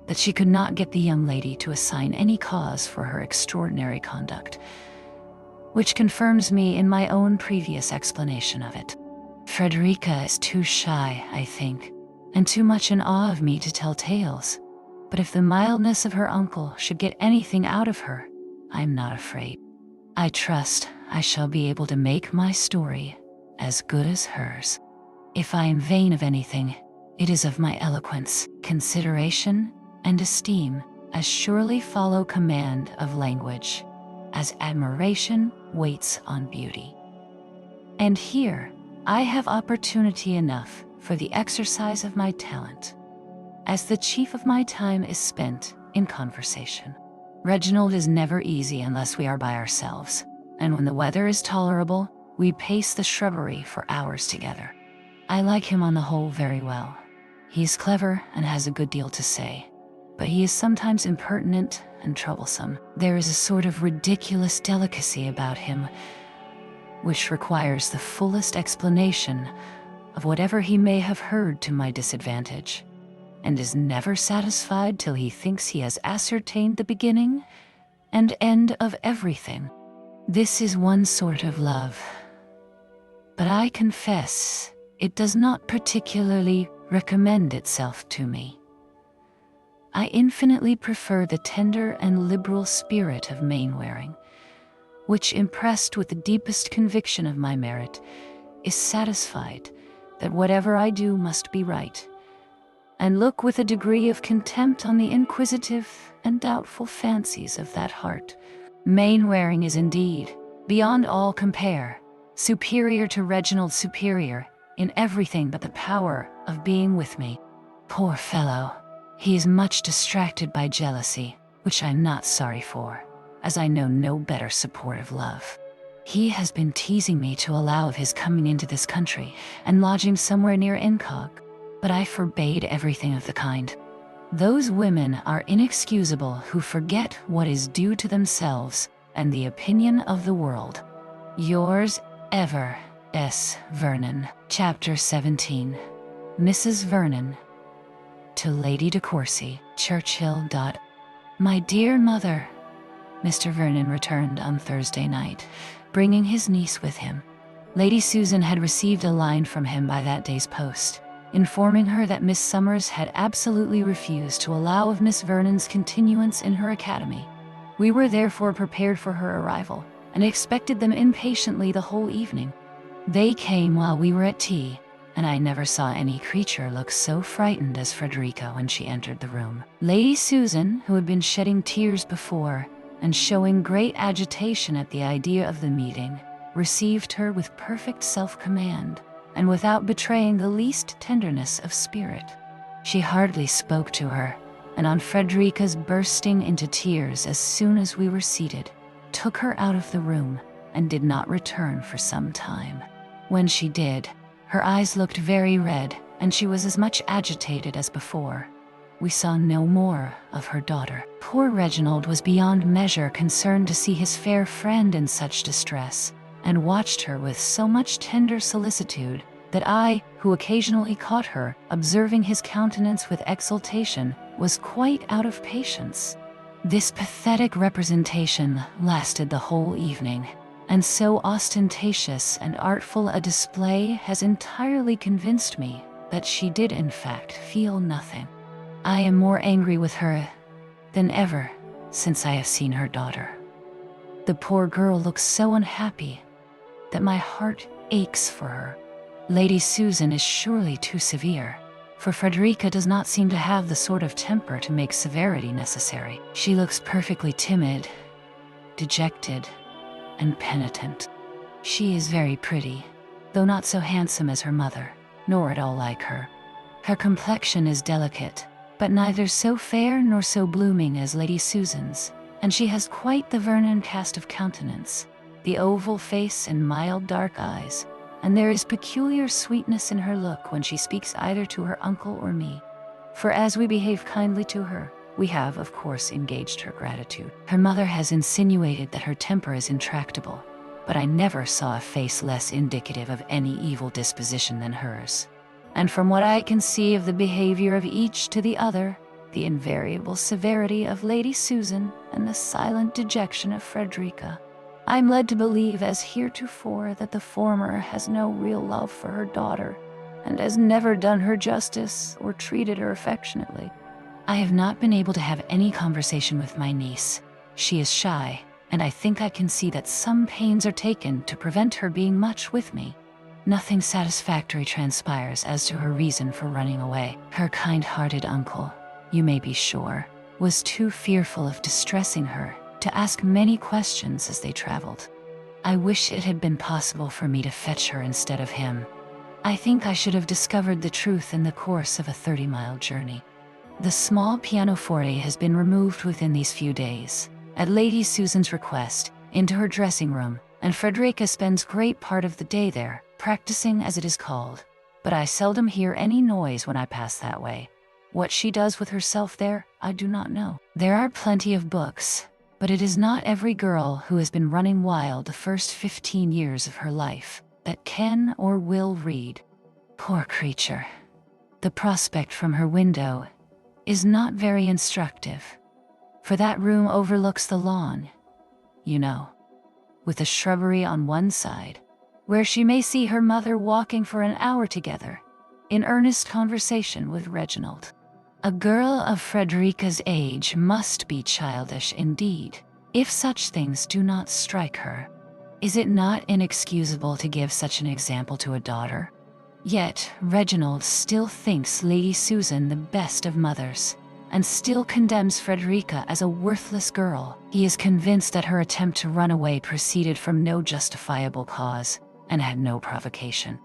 that she could not get the young lady to assign any cause for her extraordinary conduct, which confirms me in my own previous explanation of it. Frederica is too shy, I think, and too much in awe of me to tell tales. But if the mildness of her uncle should get anything out of her, I am not afraid. I trust I shall be able to make my story as good as hers. If I am vain of anything, it is of my eloquence. Consideration and esteem as surely follow command of language, as admiration waits on beauty. And here I have opportunity enough for the exercise of my talent, as the chief of my time is spent in conversation. Reginald is never easy unless we are by ourselves, and when the weather is tolerable, we pace the shrubbery for hours together. I like him on the whole very well. He is clever and has a good deal to say, but he is sometimes impertinent and troublesome. There is a sort of ridiculous delicacy about him, which requires the fullest explanation of whatever he may have heard to my disadvantage, and is never satisfied till he thinks he has ascertained the beginning and end of everything. This is one sort of love, but I confess it does not particularly recommend itself to me. I infinitely prefer the tender and liberal spirit of Mainwaring, which, impressed with the deepest conviction of my merit, is satisfied that whatever I do must be right, and look with a degree of contempt on the inquisitive and doubtful fancies of that heart. Mainwaring is indeed, beyond all compare, superior to Reginald, superior in everything but the power of being with me. Poor fellow, he is much distracted by jealousy, which I'm not sorry for, as I know no better support of love. He has been teasing me to allow of his coming into this country and lodging somewhere near Incog, but I forbade everything of the kind. Those women are inexcusable who forget what is due to themselves and the opinion of the world. Yours ever, S. Vernon. Chapter 17. Mrs. Vernon To Lady de Courcy, Churchill. My dear mother, Mr. Vernon returned on Thursday night, bringing his niece with him. Lady Susan had received a line from him by that day's post, informing her that Miss Summers had absolutely refused to allow of Miss Vernon's continuance in her academy. We were therefore prepared for her arrival, and expected them impatiently the whole evening. They came while we were at tea, and I never saw any creature look so frightened as Frederica when she entered the room. Lady Susan, who had been shedding tears before, and showing great agitation at the idea of the meeting, received her with perfect self-command, and without betraying the least tenderness of spirit. She hardly spoke to her, and on Frederica's bursting into tears as soon as we were seated, took her out of the room, and did not return for some time. When she did, her eyes looked very red, and she was as much agitated as before. We saw no more of her daughter. Poor Reginald was beyond measure concerned to see his fair friend in such distress, and watched her with so much tender solicitude that I, who occasionally caught her, observing his countenance with exultation, was quite out of patience. This pathetic representation lasted the whole evening, and so ostentatious and artful a display has entirely convinced me that she did in fact feel nothing. I am more angry with her than ever since I have seen her daughter. The poor girl looks so unhappy that my heart aches for her. Lady Susan is surely too severe, for Frederica does not seem to have the sort of temper to make severity necessary. She looks perfectly timid, dejected, and penitent. She is very pretty, though not so handsome as her mother, nor at all like her. Her complexion is delicate, but neither so fair nor so blooming as Lady Susan's, and she has quite the Vernon cast of countenance, the oval face and mild dark eyes, and there is peculiar sweetness in her look when she speaks either to her uncle or me. For as we behave kindly to her, we have, of course, engaged her gratitude. Her mother has insinuated that her temper is intractable, but I never saw a face less indicative of any evil disposition than hers. And from what I can see of the behavior of each to the other, the invariable severity of Lady Susan and the silent dejection of Frederica, I am led to believe as heretofore that the former has no real love for her daughter, and has never done her justice or treated her affectionately. I have not been able to have any conversation with my niece. She is shy, and I think I can see that some pains are taken to prevent her being much with me. Nothing satisfactory transpires as to her reason for running away. Her kind-hearted uncle, you may be sure, was too fearful of distressing her to ask many questions as they traveled. I wish it had been possible for me to fetch her instead of him. I think I should have discovered the truth in the course of a 30-mile journey. The small pianoforte has been removed within these few days, at Lady Susan's request, into her dressing room, and Frederica spends great part of the day there, practicing as it is called. But I seldom hear any noise when I pass that way. What she does with herself there, I do not know. There are plenty of books, but it is not every girl who has been running wild the first 15 years of her life that can or will read. Poor creature. The prospect from her window is not very instructive, for that room overlooks the lawn, you know, with a shrubbery on one side, where she may see her mother walking for an hour together, in earnest conversation with Reginald. A girl of Frederica's age must be childish indeed, if such things do not strike her. Is it not inexcusable to give such an example to a daughter? Yet Reginald still thinks Lady Susan the best of mothers, and still condemns Frederica as a worthless girl. He is convinced that her attempt to run away proceeded from no justifiable cause, and had no provocation.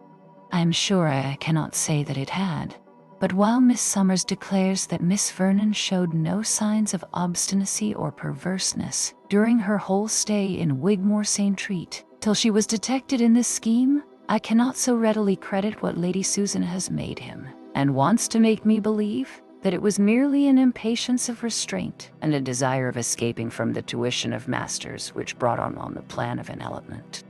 I am sure I cannot say that it had. But while Miss Summers declares that Miss Vernon showed no signs of obstinacy or perverseness during her whole stay in Wigmore St. Treat, till she was detected in this scheme, I cannot so readily credit what Lady Susan has made him, and wants to make me believe that it was merely an impatience of restraint and a desire of escaping from the tuition of masters which brought on the plan of envelopment.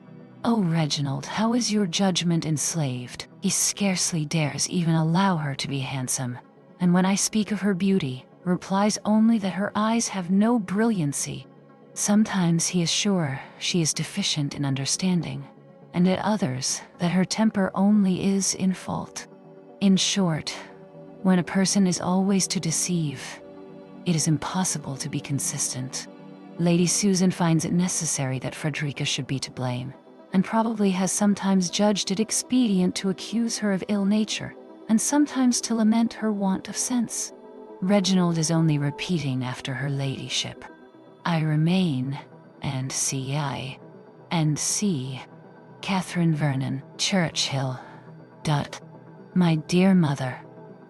Oh, Reginald, how is your judgment enslaved? He scarcely dares even allow her to be handsome, and when I speak of her beauty, replies only that her eyes have no brilliancy. Sometimes he is sure she is deficient in understanding, and at others that her temper only is in fault. In short, when a person is always to deceive, it is impossible to be consistent. Lady Susan finds it necessary that Frederica should be to blame, and probably has sometimes judged it expedient to accuse her of ill nature, and sometimes to lament her want of sense. Reginald is only repeating after her ladyship. I remain, N.C.I. N.C. Catherine Vernon, Churchill. My dear mother,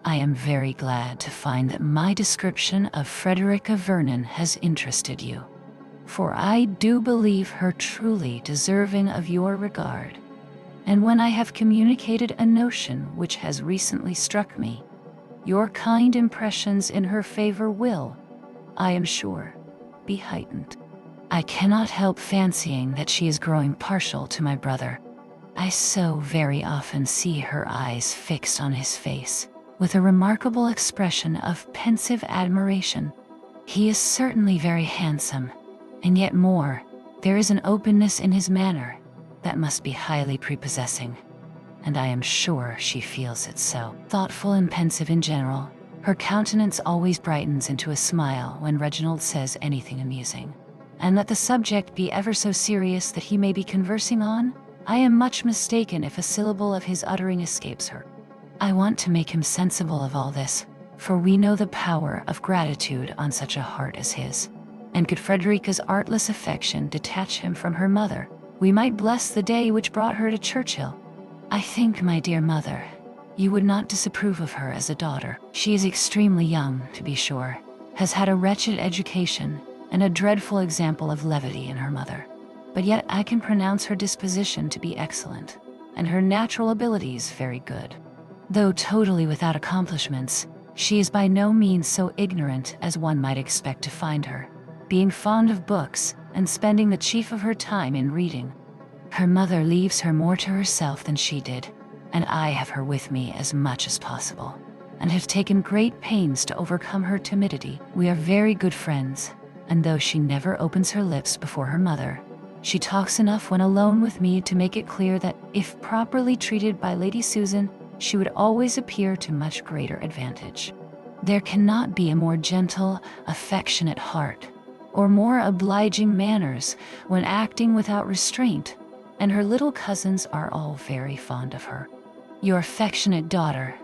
I am very glad to find that my description of Frederica Vernon has interested you, for I do believe her truly deserving of your regard. And when I have communicated a notion which has recently struck me, your kind impressions in her favor will, I am sure, be heightened. I cannot help fancying that she is growing partial to my brother. I so very often see her eyes fixed on his face, with a remarkable expression of pensive admiration. He is certainly very handsome, and yet more, there is an openness in his manner that must be highly prepossessing, and I am sure she feels it so. Thoughtful and pensive in general, her countenance always brightens into a smile when Reginald says anything amusing. And let the subject be ever so serious that he may be conversing on, I am much mistaken if a syllable of his uttering escapes her. I want to make him sensible of all this, for we know the power of gratitude on such a heart as his. And could Frederica's artless affection detach him from her mother, we might bless the day which brought her to Churchill. I think, my dear mother, you would not disapprove of her as a daughter. She is extremely young, to be sure, has had a wretched education, and a dreadful example of levity in her mother. But yet I can pronounce her disposition to be excellent, and her natural abilities very good. Though totally without accomplishments, she is by no means so ignorant as one might expect to find her, being fond of books and spending the chief of her time in reading. Her mother leaves her more to herself than she did, and I have her with me as much as possible, and have taken great pains to overcome her timidity. We are very good friends, and though she never opens her lips before her mother, she talks enough when alone with me to make it clear that, if properly treated by Lady Susan, she would always appear to much greater advantage. There cannot be a more gentle, affectionate heart, or more obliging manners when acting without restraint, and her little cousins are all very fond of her. Your affectionate daughter,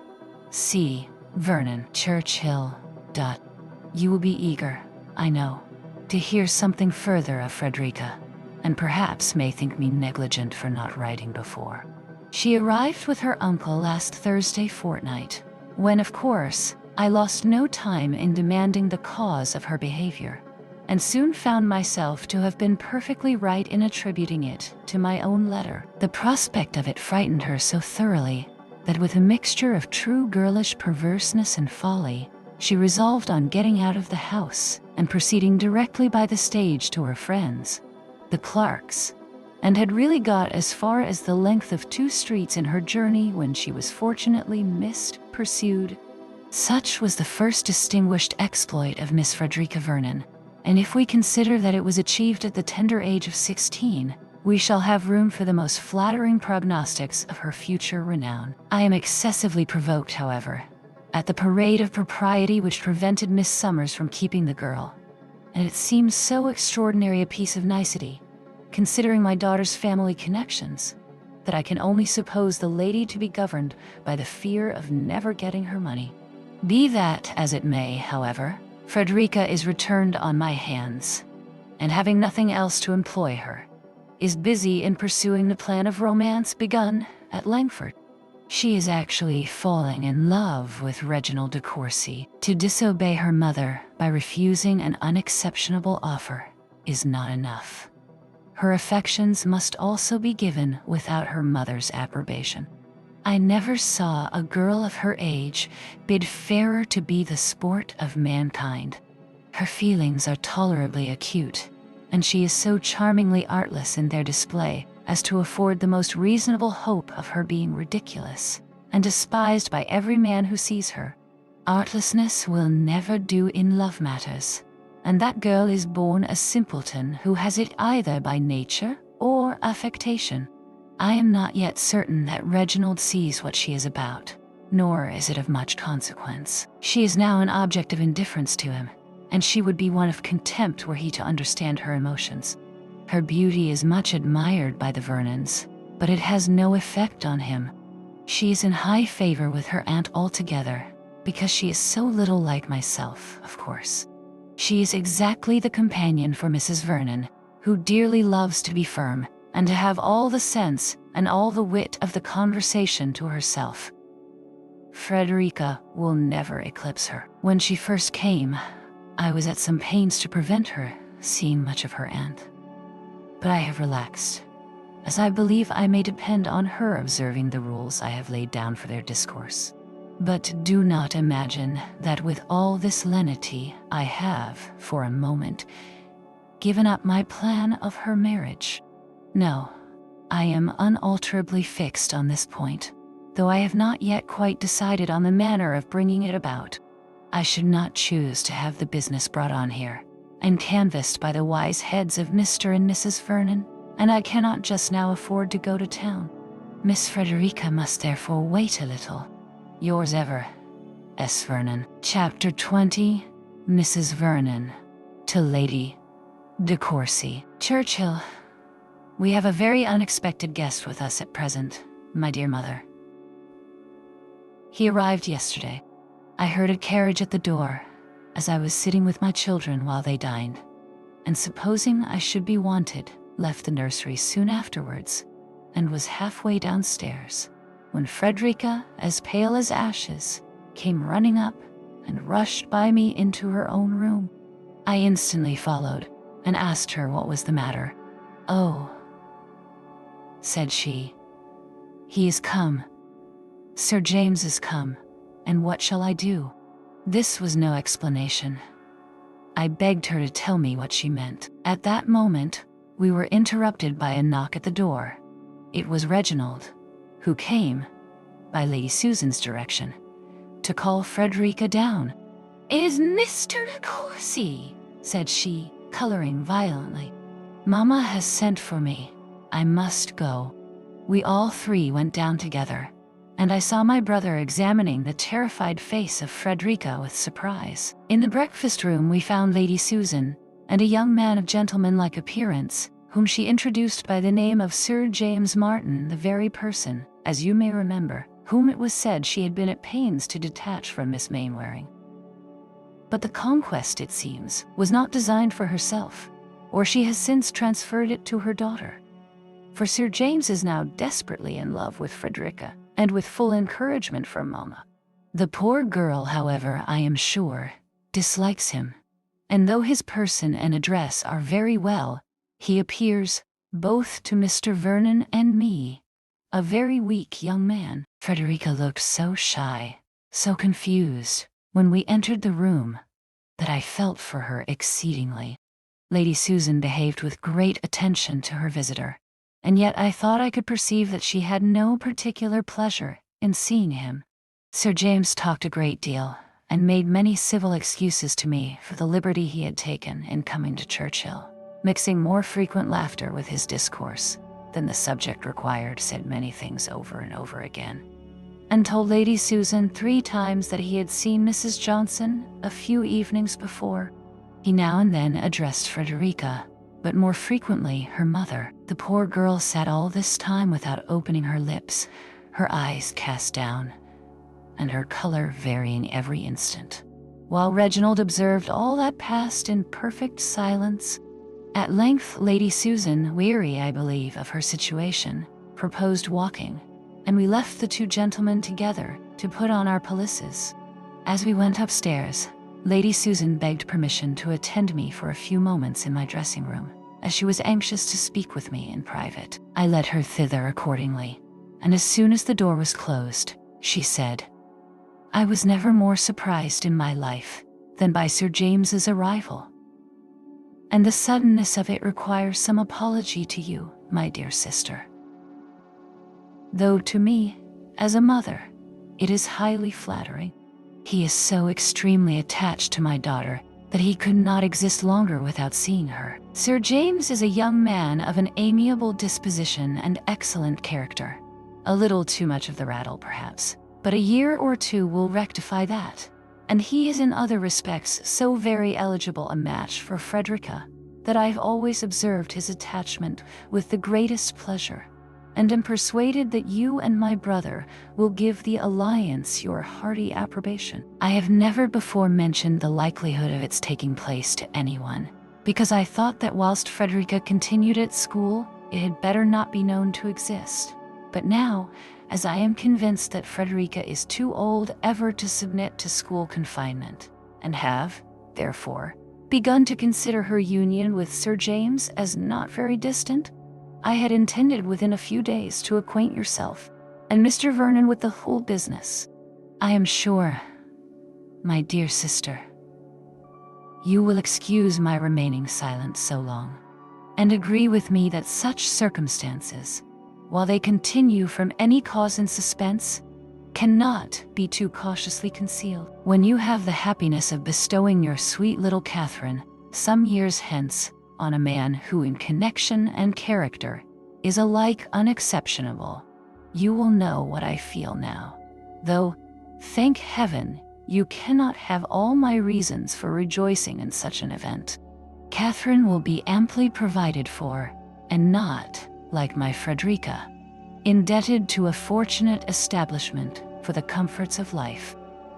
C. Vernon, Churchill. You will be eager, I know, to hear something further of Frederica, and perhaps may think me negligent for not writing before. She arrived with her uncle last Thursday fortnight, when, of course, I lost no time in demanding the cause of her behavior, and soon found myself to have been perfectly right in attributing it to my own letter. The prospect of it frightened her so thoroughly that, with a mixture of true girlish perverseness and folly, she resolved on getting out of the house and proceeding directly by the stage to her friends, the Clarks, and had really got as far as the length of 2 streets in her journey when she was fortunately pursued. Such was the first distinguished exploit of Miss Frederica Vernon, and if we consider that it was achieved at the tender age of 16, we shall have room for the most flattering prognostics of her future renown. I am excessively provoked, however, at the parade of propriety which prevented Miss Summers from keeping the girl, and it seems so extraordinary a piece of nicety, considering my daughter's family connections, that I can only suppose the lady to be governed by the fear of never getting her money. Be that as it may, however, Frederica is returned on my hands, and having nothing else to employ her, is busy in pursuing the plan of romance begun at Langford. She is actually falling in love with Reginald de Courcy. To disobey her mother by refusing an unexceptionable offer is not enough. Her affections must also be given without her mother's approbation. I never saw a girl of her age bid fairer to be the sport of mankind. Her feelings are tolerably acute, and she is so charmingly artless in their display as to afford the most reasonable hope of her being ridiculous and despised by every man who sees her. Artlessness will never do in love matters, and that girl is born a simpleton who has it either by nature or affectation. I am not yet certain that Reginald sees what she is about, nor is it of much consequence. She is now an object of indifference to him, and she would be one of contempt were he to understand her emotions. Her beauty is much admired by the Vernons, but it has no effect on him. She is in high favor with her aunt altogether, because she is so little like myself, of course. She is exactly the companion for Mrs. Vernon, who dearly loves to be firm, and to have all the sense and all the wit of the conversation to herself. Frederica will never eclipse her. When she first came, I was at some pains to prevent her seeing much of her aunt. But I have relaxed, as I believe I may depend on her observing the rules I have laid down for their discourse. But do not imagine that with all this lenity I have, for a moment, given up my plan of her marriage. No, I am unalterably fixed on this point, though I have not yet quite decided on the manner of bringing it about. I should not choose to have the business brought on here, and canvassed by the wise heads of Mr. and Mrs. Vernon, and I cannot just now afford to go to town. Miss Frederica must therefore wait a little. Yours ever, S. Vernon. Chapter 20. Mrs. Vernon. To Lady de Courcy. Churchill. We have a very unexpected guest with us at present, my dear mother. He arrived yesterday. I heard a carriage at the door, as I was sitting with my children while they dined, and supposing I should be wanted, left the nursery soon afterwards, and was halfway downstairs, when Frederica, as pale as ashes, came running up and rushed by me into her own room. I instantly followed, and asked her what was the matter. "Oh," said she, "he is come. Sir James is come, and what shall I do?" This was no explanation. I begged her to tell me what she meant. At that moment, we were interrupted by a knock at the door. It was Reginald, who came, by Lady Susan's direction, to call Frederica down. "It is Mr. de Courcy," said she, coloring violently. "Mamma has sent for me. I must go." We all three went down together, and I saw my brother examining the terrified face of Frederica with surprise. In the breakfast room we found Lady Susan, and a young man of gentlemanlike appearance, whom she introduced by the name of Sir James Martin, the very person, as you may remember, whom it was said she had been at pains to detach from Miss Mainwaring. But the conquest, it seems, was not designed for herself, or she has since transferred it to her daughter. For Sir James is now desperately in love with Frederica, and with full encouragement from Mamma. The poor girl, however, I am sure, dislikes him, and though his person and address are very well, he appears, both to Mr. Vernon and me, a very weak young man. Frederica looked so shy, so confused, when we entered the room, that I felt for her exceedingly. Lady Susan behaved with great attention to her visitor, and yet I thought I could perceive that she had no particular pleasure in seeing him. Sir James talked a great deal, and made many civil excuses to me for the liberty he had taken in coming to Churchill, mixing more frequent laughter with his discourse than the subject required, said many things over and over again, and told Lady Susan 3 times that he had seen Mrs. Johnson a few evenings before. He now and then addressed Frederica, but more frequently her mother. The poor girl sat all this time without opening her lips, her eyes cast down, and her color varying every instant, while Reginald observed all that passed in perfect silence. At length Lady Susan, weary, I believe, of her situation, proposed walking, and we left the 2 gentlemen together to put on our pelisses. As we went upstairs, Lady Susan begged permission to attend me for a few moments in my dressing room, as she was anxious to speak with me in private. I led her thither accordingly, and as soon as the door was closed, she said, "I was never more surprised in my life than by Sir James's arrival, and the suddenness of it requires some apology to you, my dear sister. Though to me, as a mother, it is highly flattering. He is so extremely attached to my daughter that he could not exist longer without seeing her. Sir James is a young man of an amiable disposition and excellent character. A little too much of the rattle, perhaps, but a year or two will rectify that. And he is in other respects so very eligible a match for Frederica that I've always observed his attachment with the greatest pleasure, and am persuaded that you and my brother will give the alliance your hearty approbation. I have never before mentioned the likelihood of its taking place to anyone, because I thought that whilst Frederica continued at school, it had better not be known to exist. But now, as I am convinced that Frederica is too old ever to submit to school confinement, and have, therefore, begun to consider her union with Sir James as not very distant, I had intended within a few days to acquaint yourself and Mr. Vernon with the whole business. I am sure, my dear sister, you will excuse my remaining silent so long, and agree with me that such circumstances, while they continue from any cause in suspense, cannot be too cautiously concealed. When you have the happiness of bestowing your sweet little Catherine some years hence on a man who in connection and character is alike unexceptionable, you will know what I feel now, though, thank heaven, you cannot have all my reasons for rejoicing in such an event. Catherine will be amply provided for, and not, like my Frederica, indebted to a fortunate establishment for the comforts of life.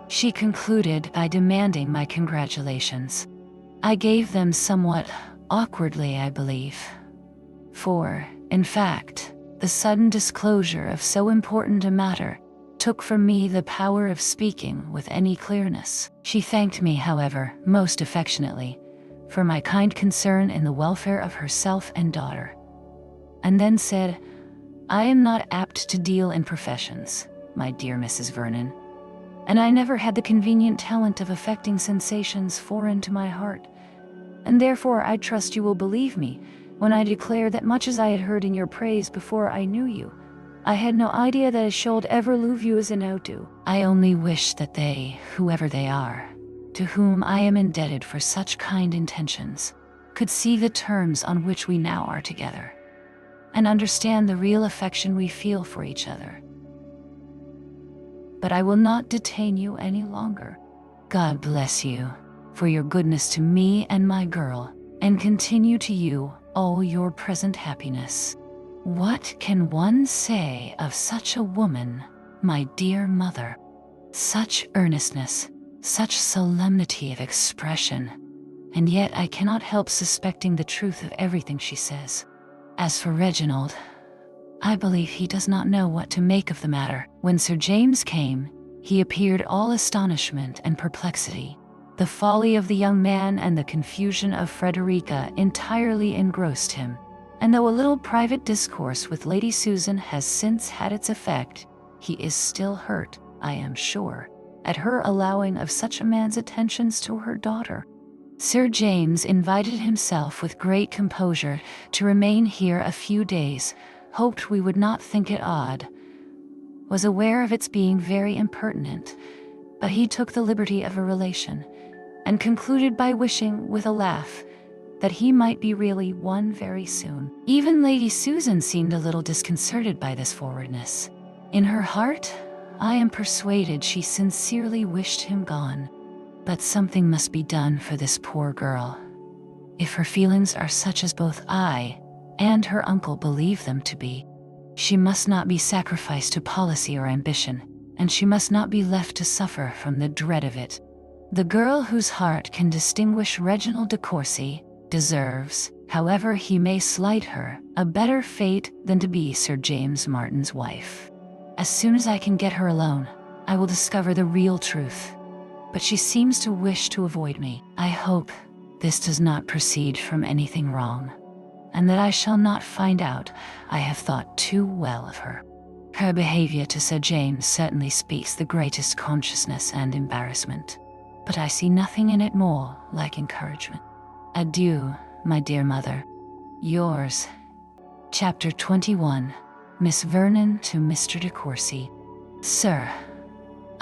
She concluded by demanding my congratulations. I gave them somewhat awkwardly, I believe, for, in fact, the sudden disclosure of so important a matter took from me the power of speaking with any clearness. She thanked me, however, most affectionately for my kind concern in the welfare of herself and daughter, and then said, "I am not apt to deal in professions, my dear Mrs. Vernon, and I never had the convenient talent of affecting sensations foreign to my heart, and therefore I trust you will believe me when I declare that much as I had heard in your praise before I knew you, I had no idea that I should ever love you as I now do. I only wish that they, whoever they are, to whom I am indebted for such kind intentions, could see the terms on which we now are together, and understand the real affection we feel for each other. But I will not detain you any longer. God bless you for your goodness to me and my girl, and continue to you all your present happiness. What can one say of such a woman, my dear mother? Such earnestness, such solemnity of expression, and yet I cannot help suspecting the truth of everything she says. As for Reginald, I believe he does not know what to make of the matter. When Sir James came, he appeared all astonishment and perplexity. The folly of the young man and the confusion of Frederica entirely engrossed him, and though a little private discourse with Lady Susan has since had its effect, he is still hurt, I am sure, at her allowing of such a man's attentions to her daughter. Sir James invited himself with great composure to remain here a few days, hoped we would not think it odd, was aware of its being very impertinent, but he took the liberty of a relation, and concluded by wishing, with a laugh, that he might be really one very soon. Even Lady Susan seemed a little disconcerted by this forwardness. In her heart, I am persuaded she sincerely wished him gone. But something must be done for this poor girl. If her feelings are such as both I and her uncle believe them to be, she must not be sacrificed to policy or ambition, and she must not be left to suffer from the dread of it. The girl whose heart can distinguish Reginald de Courcy deserves, however he may slight her, a better fate than to be Sir James Martin's wife. As soon as I can get her alone, I will discover the real truth. But she seems to wish to avoid me. I hope this does not proceed from anything wrong, and that I shall not find out I have thought too well of her. Her behavior to Sir James certainly speaks the greatest consciousness and embarrassment, but I see nothing in it more like encouragement. Adieu, my dear mother. Yours. Chapter 21. Miss Vernon to Mr. de Courcy. Sir,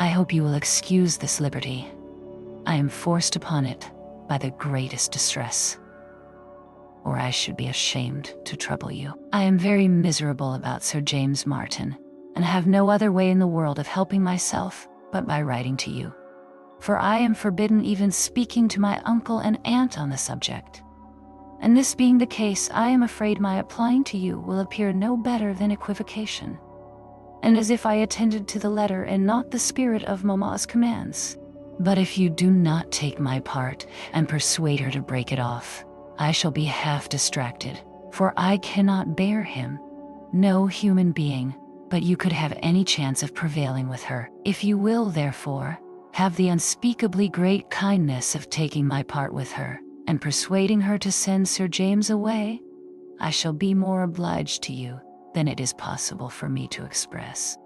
I hope you will excuse this liberty. I am forced upon it by the greatest distress, or I should be ashamed to trouble you. I am very miserable about Sir James Martin, and have no other way in the world of helping myself but by writing to you. For I am forbidden even speaking to my uncle and aunt on the subject. And this being the case, I am afraid my applying to you will appear no better than equivocation, and as if I attended to the letter and not the spirit of Mamma's commands. But if you do not take my part and persuade her to break it off, I shall be half distracted, for I cannot bear him. No human being but you could have any chance of prevailing with her. If you will, therefore, have the unspeakably great kindness of taking my part with her, and persuading her to send Sir James away, I shall be more obliged to you than it is possible for me to express.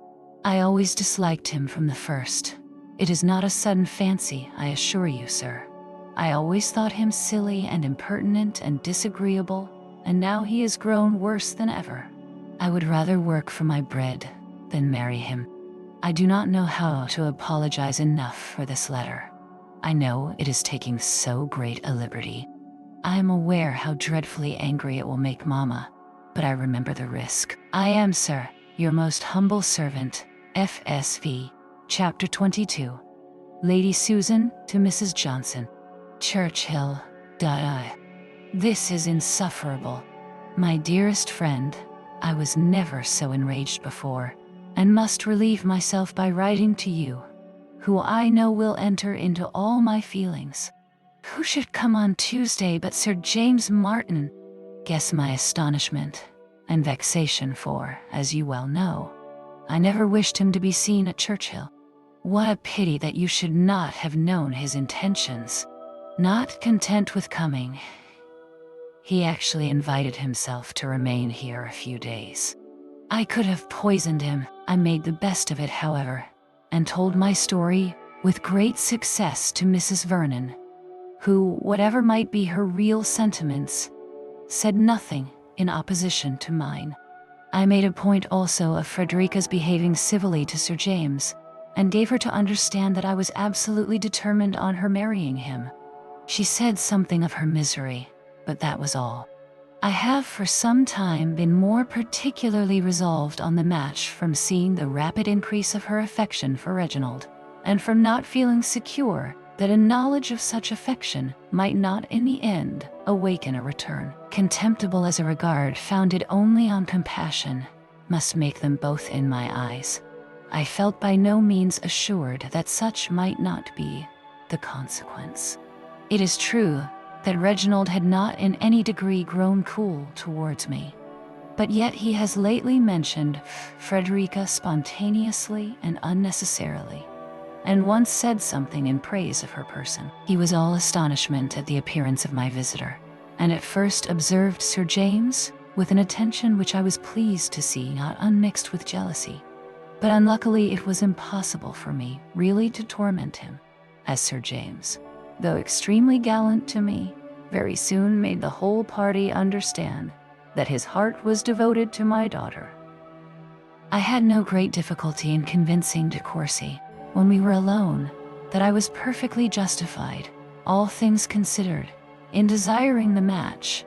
I always disliked him from the first. It is not a sudden fancy, I assure you, sir. I always thought him silly and impertinent and disagreeable, and now he is grown worse than ever. I would rather work for my bread than marry him. I do not know how to apologize enough for this letter. I know it is taking so great a liberty. I am aware how dreadfully angry it will make Mamma, but I remember the risk. I am, sir, your most humble servant, FSV. Chapter 22. Lady Susan to Mrs. Johnson. Churchill. I. This is insufferable. My dearest friend, I was never so enraged before, and must relieve myself by writing to you, who I know will enter into all my feelings. Who should come on Tuesday but Sir James Martin? Guess my astonishment and vexation, for, as you well know, I never wished him to be seen at Churchill. What a pity that you should not have known his intentions. Not content with coming, he actually invited himself to remain here a few days. I could have poisoned him. I made the best of it, however, and told my story with great success to Mrs. Vernon, who, whatever might be her real sentiments, said nothing in opposition to mine. I made a point also of Frederica's behaving civilly to Sir James, and gave her to understand that I was absolutely determined on her marrying him. She said something of her misery, but that was all. I have for some time been more particularly resolved on the match from seeing the rapid increase of her affection for Reginald, and from not feeling secure that a knowledge of such affection might not in the end awaken a return. Contemptible as a regard founded only on compassion must make them both in my eyes. I felt by no means assured that such might not be the consequence. It is true that Reginald had not in any degree grown cool towards me, but yet he has lately mentioned Frederica spontaneously and unnecessarily, and once said something in praise of her person. He was all astonishment at the appearance of my visitor, and at first observed Sir James with an attention which I was pleased to see not unmixed with jealousy. But unluckily it was impossible for me really to torment him, as Sir James, though extremely gallant to me, very soon made the whole party understand that his heart was devoted to my daughter. I had no great difficulty in convincing de Courcy, when we were alone, that I was perfectly justified, all things considered, in desiring the match,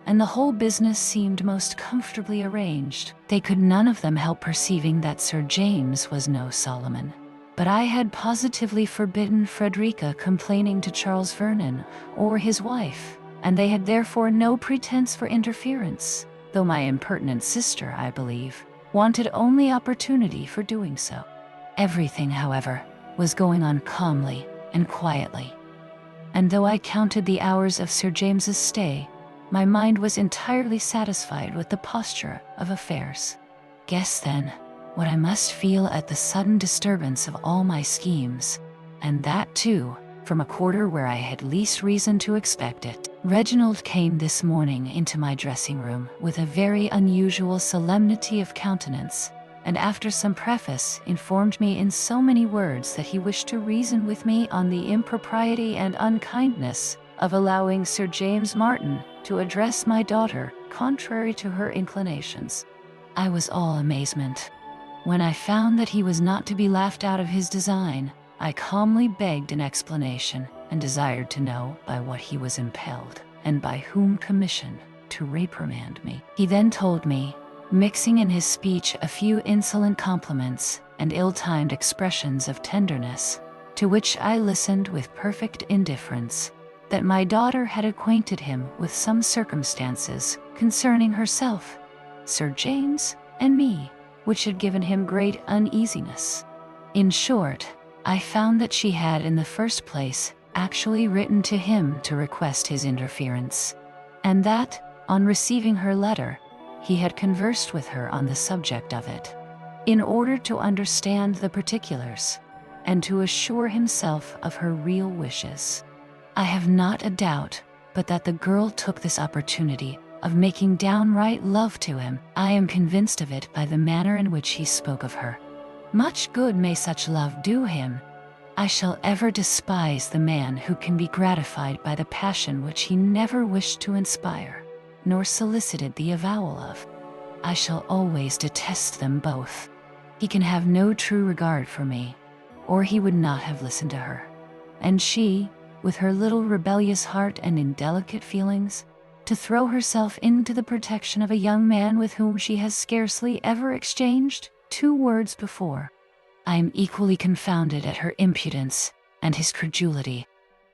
and the whole business seemed most comfortably arranged. They could none of them help perceiving that Sir James was no Solomon, but I had positively forbidden Frederica complaining to Charles Vernon or his wife, and they had therefore no pretense for interference, though my impertinent sister, I believe, wanted only opportunity for doing so. Everything, however, was going on calmly and quietly, and though I counted the hours of Sir James's stay, my mind was entirely satisfied with the posture of affairs. Guess then what I must feel at the sudden disturbance of all my schemes, and that too from a quarter where I had least reason to expect it. Reginald came this morning into my dressing room with a very unusual solemnity of countenance, and after some preface informed me in so many words that he wished to reason with me on the impropriety and unkindness of allowing Sir James Martin to address my daughter contrary to her inclinations. I was all amazement. When I found that he was not to be laughed out of his design, I calmly begged an explanation and desired to know by what he was impelled and by whom commissioned to reprimand me. He then told me, mixing in his speech a few insolent compliments and ill-timed expressions of tenderness, to which I listened with perfect indifference, that my daughter had acquainted him with some circumstances concerning herself, Sir James, and me, which had given him great uneasiness. In short, I found that she had in the first place actually written to him to request his interference, and that, on receiving her letter, he had conversed with her on the subject of it, in order to understand the particulars, and to assure himself of her real wishes. I have not a doubt but that the girl took this opportunity of making downright love to him. I am convinced of it by the manner in which he spoke of her. Much good may such love do him. I shall ever despise the man who can be gratified by the passion which he never wished to inspire, nor solicited the avowal of. I shall always detest them both. He can have no true regard for me, or he would not have listened to her. And she, with her little rebellious heart and indelicate feelings, to throw herself into the protection of a young man with whom she has scarcely ever exchanged 2 words before. I am equally confounded at her impudence and his credulity.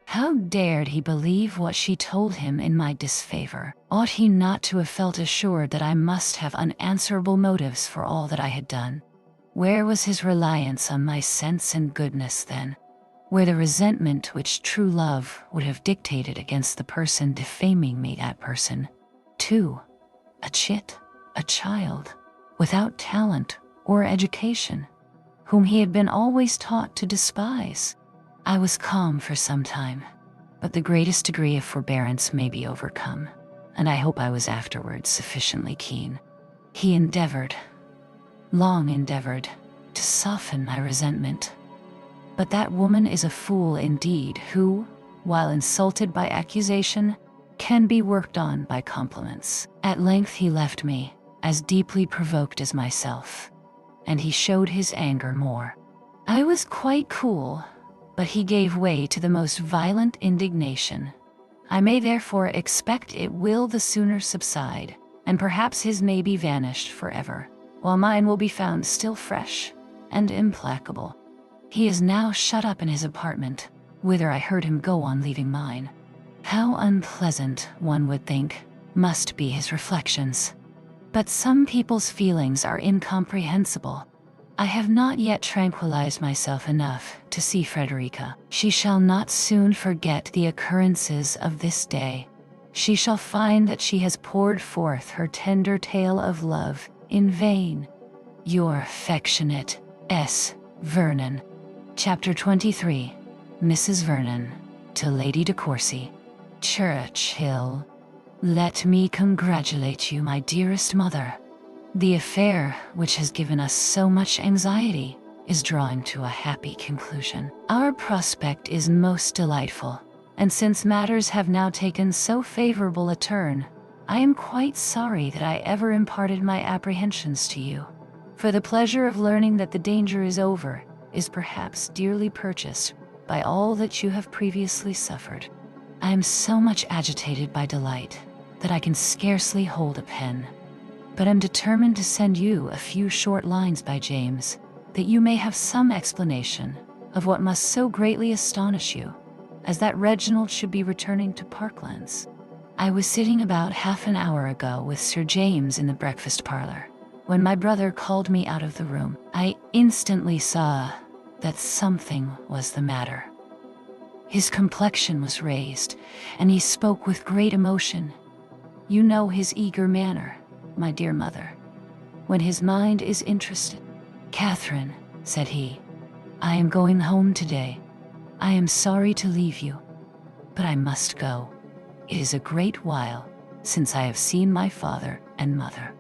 How dared he believe what she told him in my disfavor? Ought he not to have felt assured that I must have unanswerable motives for all that I had done? Where was his reliance on my sense and goodness then? Where the resentment which true love would have dictated against the person defaming me, that person, too, a chit, a child, without talent or education, whom he had been always taught to despise? I was calm for some time, but the greatest degree of forbearance may be overcome, and I hope I was afterwards sufficiently keen. He long endeavored, to soften my resentment. But that woman is a fool indeed who, while insulted by accusation, can be worked on by compliments. At length he left me, as deeply provoked as myself, and he showed his anger more. I was quite cool, but he gave way to the most violent indignation. I may therefore expect it will the sooner subside, and perhaps his may be vanished forever, while mine will be found still fresh and implacable. He is now shut up in his apartment, whither I heard him go on leaving mine. How unpleasant, one would think, must be his reflections. But some people's feelings are incomprehensible. I have not yet tranquilized myself enough to see Frederica. She shall not soon forget the occurrences of this day. She shall find that she has poured forth her tender tale of love in vain. Your affectionate S. Vernon. Chapter 23. Mrs. Vernon, to Lady de Courcy. Churchill. Let me congratulate you, my dearest mother. The affair, which has given us so much anxiety, is drawing to a happy conclusion. Our prospect is most delightful, and since matters have now taken so favorable a turn, I am quite sorry that I ever imparted my apprehensions to you, for the pleasure of learning that the danger is over is perhaps dearly purchased by all that you have previously suffered. I am so much agitated by delight that I can scarcely hold a pen, but am determined to send you a few short lines by James, that you may have some explanation of what must so greatly astonish you, as that Reginald should be returning to Parklands. I was sitting about half an hour ago with Sir James in the breakfast parlor, when my brother called me out of the room. I instantly saw that something was the matter. His complexion was raised, and he spoke with great emotion. You know his eager manner, my dear mother, when his mind is interested. Catherine, said he, I am going home today. I am sorry to leave you, but I must go. It is a great while since I have seen my father and mother.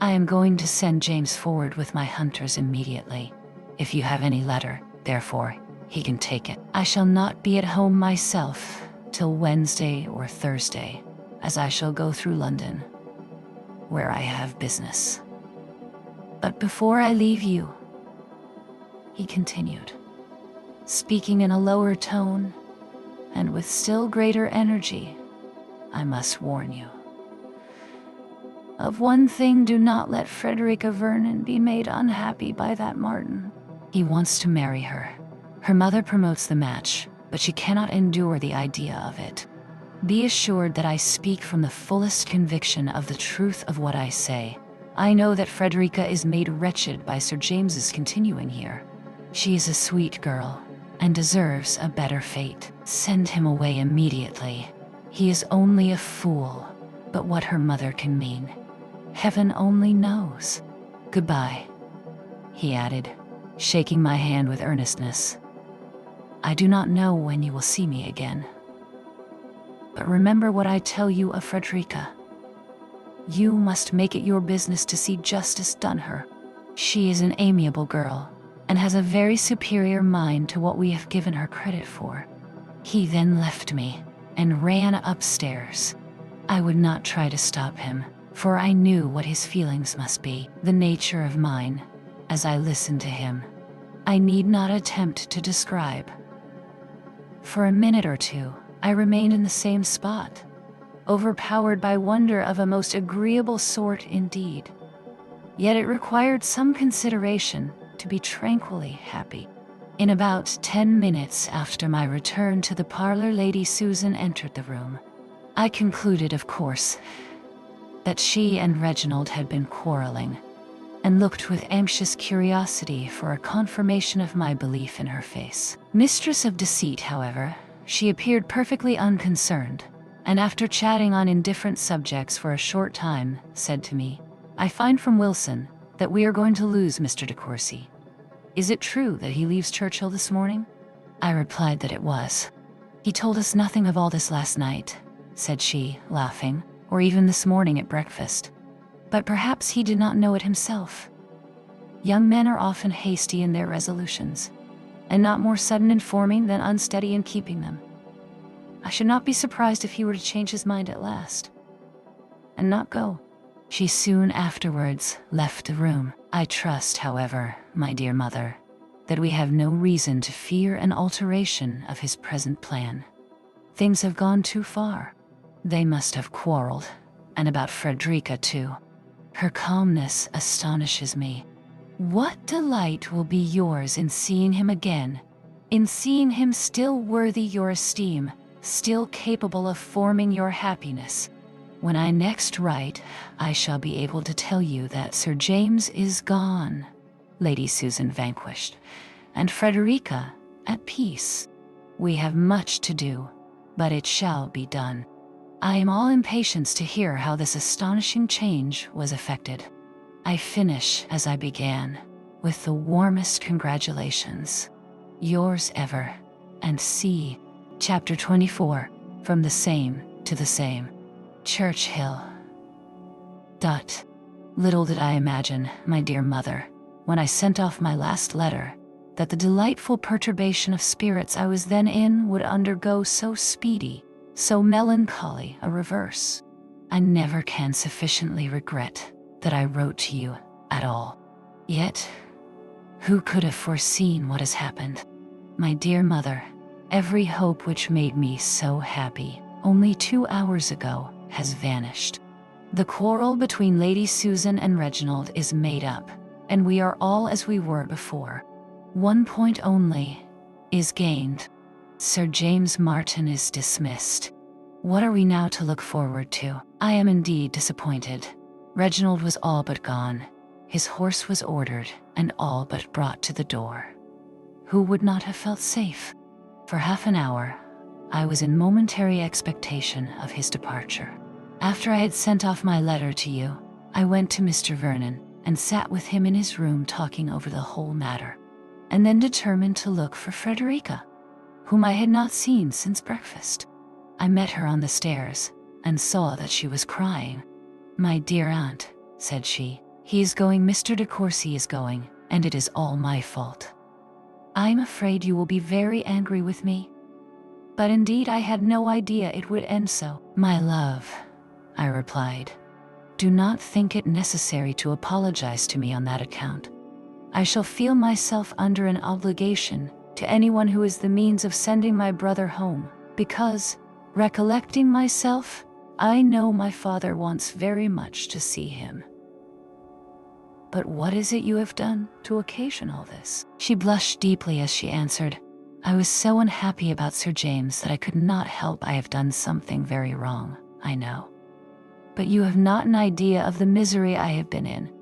I am going to send James forward with my hunters immediately. If you have any letter, therefore, he can take it. I shall not be at home myself till Wednesday or Thursday, as I shall go through London, where I have business. But before I leave you, he continued, speaking in a lower tone and with still greater energy. I must warn you. Of one thing, do not let Frederica Vernon be made unhappy by that Martin. He wants to marry her. Her mother promotes the match, but she cannot endure the idea of it. Be assured that I speak from the fullest conviction of the truth of what I say. I know that Frederica is made wretched by Sir James's continuing here. She is a sweet girl and deserves a better fate. Send him away immediately. He is only a fool, but what her mother can mean, heaven only knows. Goodbye, he added, shaking my hand with earnestness. I do not know when you will see me again. But remember what I tell you of Frederica. You must make it your business to see justice done her. She is an amiable girl, and has a very superior mind to what we have given her credit for. He then left me, and ran upstairs. I would not try to stop him, for I knew what his feelings must be, the nature of mine, as I listened to him. I need not attempt to describe. For a minute or two, I remained in the same spot, overpowered by wonder of a most agreeable sort indeed. Yet it required some consideration to be tranquilly happy. In about 10 minutes after my return to the parlor, Lady Susan entered the room. I concluded, of course, that she and Reginald had been quarreling, and looked with anxious curiosity for a confirmation of my belief in her face. Mistress of deceit, however, she appeared perfectly unconcerned, and after chatting on indifferent subjects for a short time, said to me, I find from Wilson that we are going to lose Mr. de Courcy. Is it true that he leaves Churchill this morning? I replied that it was. He told us nothing of all this last night, said she, laughing, or even this morning at breakfast. But perhaps he did not know it himself. Young men are often hasty in their resolutions, and not more sudden in forming than unsteady in keeping them. I should not be surprised if he were to change his mind at last, and not go. She soon afterwards left the room. I trust, however, my dear mother, that we have no reason to fear an alteration of his present plan. Things have gone too far. They must have quarreled, and about Frederica too. Her calmness astonishes me. What delight will be yours in seeing him again, in seeing him still worthy your esteem, still capable of forming your happiness. When I next write, I shall be able to tell you that Sir James is gone, Lady Susan vanquished, and Frederica at peace. We have much to do, but it shall be done. I am all impatience to hear how this astonishing change was effected. I finish as I began, with the warmest congratulations. Yours ever, and C. Chapter 24, From the Same to the Same. Churchill. Little did I imagine, my dear mother, when I sent off my last letter, that the delightful perturbation of spirits I was then in would undergo so speedy, so melancholy a reverse. I never can sufficiently regret that I wrote to you at all. Yet, who could have foreseen what has happened? My dear mother, every hope which made me so happy only 2 hours ago has vanished. The quarrel between Lady Susan and Reginald is made up, and we are all as we were before. One point only is gained. Sir James Martin is dismissed. What are we now to look forward to? I am indeed disappointed. Reginald was all but gone. His horse was ordered, and all but brought to the door. Who would not have felt safe? For half an hour, I was in momentary expectation of his departure. After I had sent off my letter to you, I went to Mr. Vernon and sat with him in his room talking over the whole matter, and then determined to look for Frederica, whom I had not seen since breakfast. I met her on the stairs and saw that she was crying. My dear aunt, said she, he is going, Mr. de Courcy is going, and it is all my fault. I'm afraid you will be very angry with me, but indeed I had no idea it would end so. My love, I replied, do not think it necessary to apologize to me on that account. I shall feel myself under an obligation to anyone who is the means of sending my brother home, because, recollecting myself, I know my father wants very much to see him. But what is it you have done to occasion all this? She blushed deeply as she answered, I was so unhappy about Sir James that I could not help. I have done something very wrong, I know. But you have not an idea of the misery I have been in.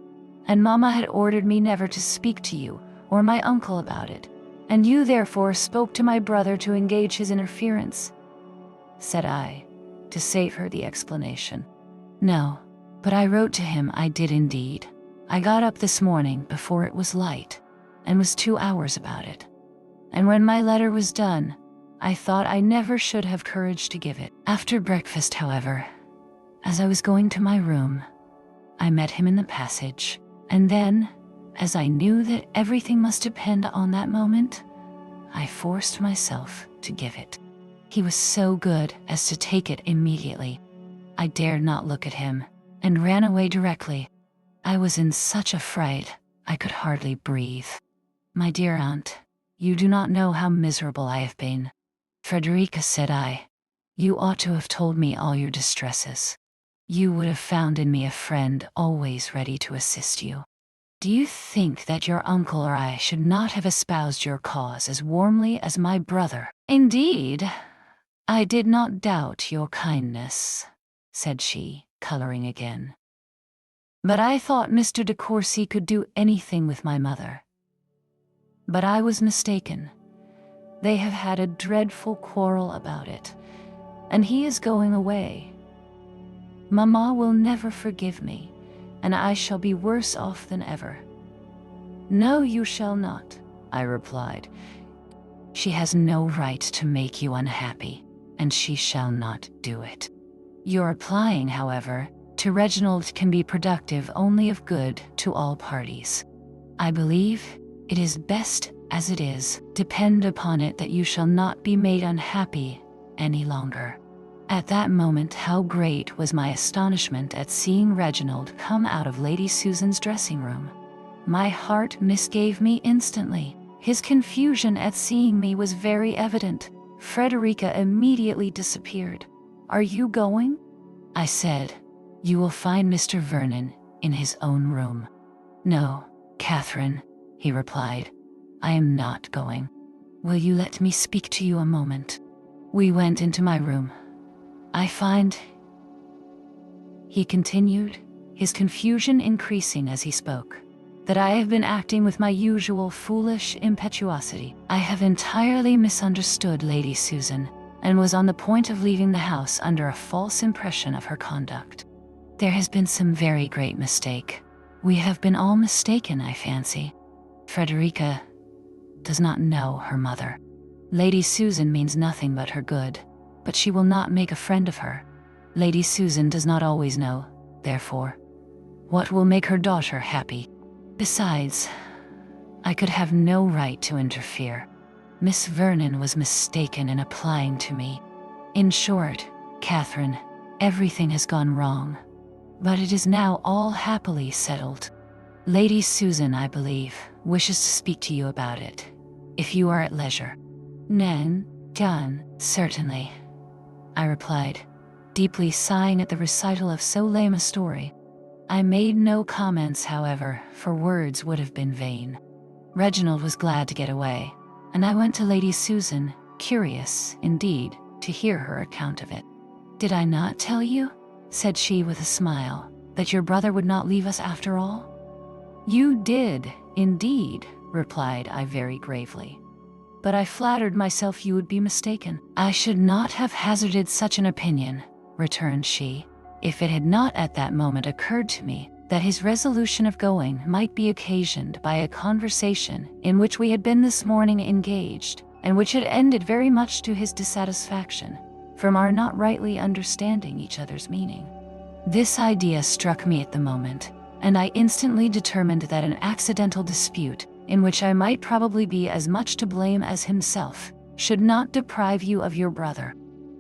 And Mamma had ordered me never to speak to you or my uncle about it, and you therefore spoke to my brother to engage his interference, said I, to save her the explanation. No, but I wrote to him, I did indeed. I got up this morning before it was light, and was 2 hours about it. And when my letter was done, I thought I never should have courage to give it. After breakfast, however, as I was going to my room, I met him in the passage, and then, as I knew that everything must depend on that moment, I forced myself to give it. He was so good as to take it immediately. I dared not look at him, and ran away directly. I was in such a fright, I could hardly breathe. My dear aunt, you do not know how miserable I have been. Frederica, said I, you ought to have told me all your distresses. You would have found in me a friend always ready to assist you. Do you think that your uncle or I should not have espoused your cause as warmly as my brother? Indeed, I did not doubt your kindness, said she, coloring again. But I thought Mr. de Courcy could do anything with my mother. But I was mistaken. They have had a dreadful quarrel about it, and he is going away. Mamma will never forgive me, and I shall be worse off than ever. No, you shall not, I replied. She has no right to make you unhappy, and she shall not do it. Your applying, however, to Reginald can be productive only of good to all parties. I believe it is best as it is. Depend upon it that you shall not be made unhappy any longer. At that moment, how great was my astonishment at seeing Reginald come out of Lady Susan's dressing room. My heart misgave me instantly. His confusion at seeing me was very evident. Frederica immediately disappeared. Are you going? I said. You will find Mr. Vernon in his own room. No, Catherine, he replied. I am not going. Will you let me speak to you a moment? We went into my room. I find, he continued, his confusion increasing as he spoke, that I have been acting with my usual foolish impetuosity. I have entirely misunderstood Lady Susan, and was on the point of leaving the house under a false impression of her conduct. There has been some very great mistake. We have been all mistaken, I fancy. Frederica does not know her mother. Lady Susan means nothing but her good, but she will not make a friend of her. Lady Susan does not always know, therefore, what will make her daughter happy. Besides, I could have no right to interfere. Miss Vernon was mistaken in applying to me. In short, Catherine, everything has gone wrong, but it is now all happily settled. Lady Susan, I believe, wishes to speak to you about it, if you are at leisure. Nan, John, certainly, I replied, deeply sighing at the recital of so lame a story. I made no comments, however, for words would have been vain. Reginald was glad to get away, and I went to Lady Susan, curious, indeed, to hear her account of it. Did I not tell you, said she with a smile, that your brother would not leave us after all? You did, indeed, replied I very gravely. But I flattered myself you would be mistaken. I should not have hazarded such an opinion, returned she, if it had not at that moment occurred to me that his resolution of going might be occasioned by a conversation in which we had been this morning engaged, and which had ended very much to his dissatisfaction, from our not rightly understanding each other's meaning. This idea struck me at the moment, and I instantly determined that an accidental dispute, in which I might probably be as much to blame as himself, should not deprive you of your brother.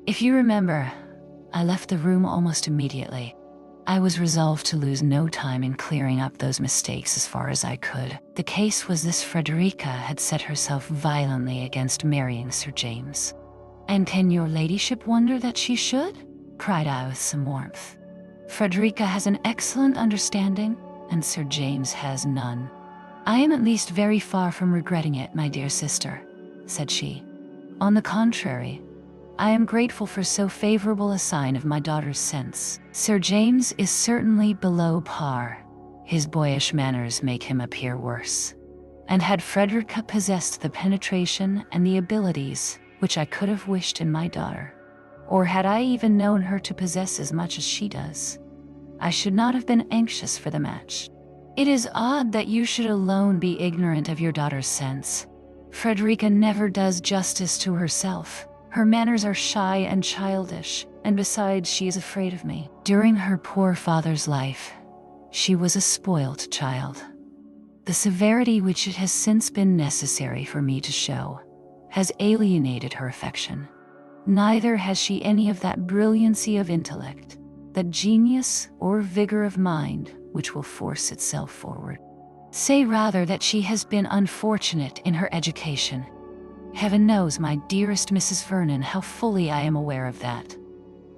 If you remember, I left the room almost immediately. I was resolved to lose no time in clearing up those mistakes as far as I could. The case was this: Frederica had set herself violently against marrying Sir James. "And can your ladyship wonder that she should?" cried I with some warmth. "Frederica has an excellent understanding, and Sir James has none." "I am at least very far from regretting it, my dear sister," said she. "On the contrary, I am grateful for so favorable a sign of my daughter's sense. Sir James is certainly below par. His boyish manners make him appear worse. And had Frederica possessed the penetration and the abilities which I could have wished in my daughter, or had I even known her to possess as much as she does, I should not have been anxious for the match. It is odd that you should alone be ignorant of your daughter's sense. Frederica never does justice to herself. Her manners are shy and childish, and besides, she is afraid of me. During her poor father's life, she was a spoilt child. The severity which it has since been necessary for me to show has alienated her affection. Neither has she any of that brilliancy of intellect, that genius or vigor of mind which will force itself forward. Say rather that she has been unfortunate in her education. Heaven knows, my dearest Mrs. Vernon, how fully I am aware of that.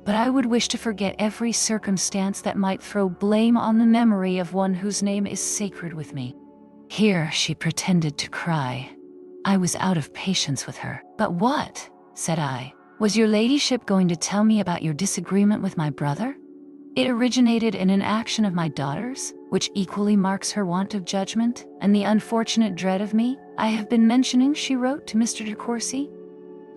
But I would wish to forget every circumstance that might throw blame on the memory of one whose name is sacred with me." Here she pretended to cry. I was out of patience with her. "But what," said I, "was your ladyship going to tell me about your disagreement with my brother? It originated in an action of my daughter's, which equally marks her want of judgment, and the unfortunate dread of me I have been mentioning she wrote to Mr. de Courcy?"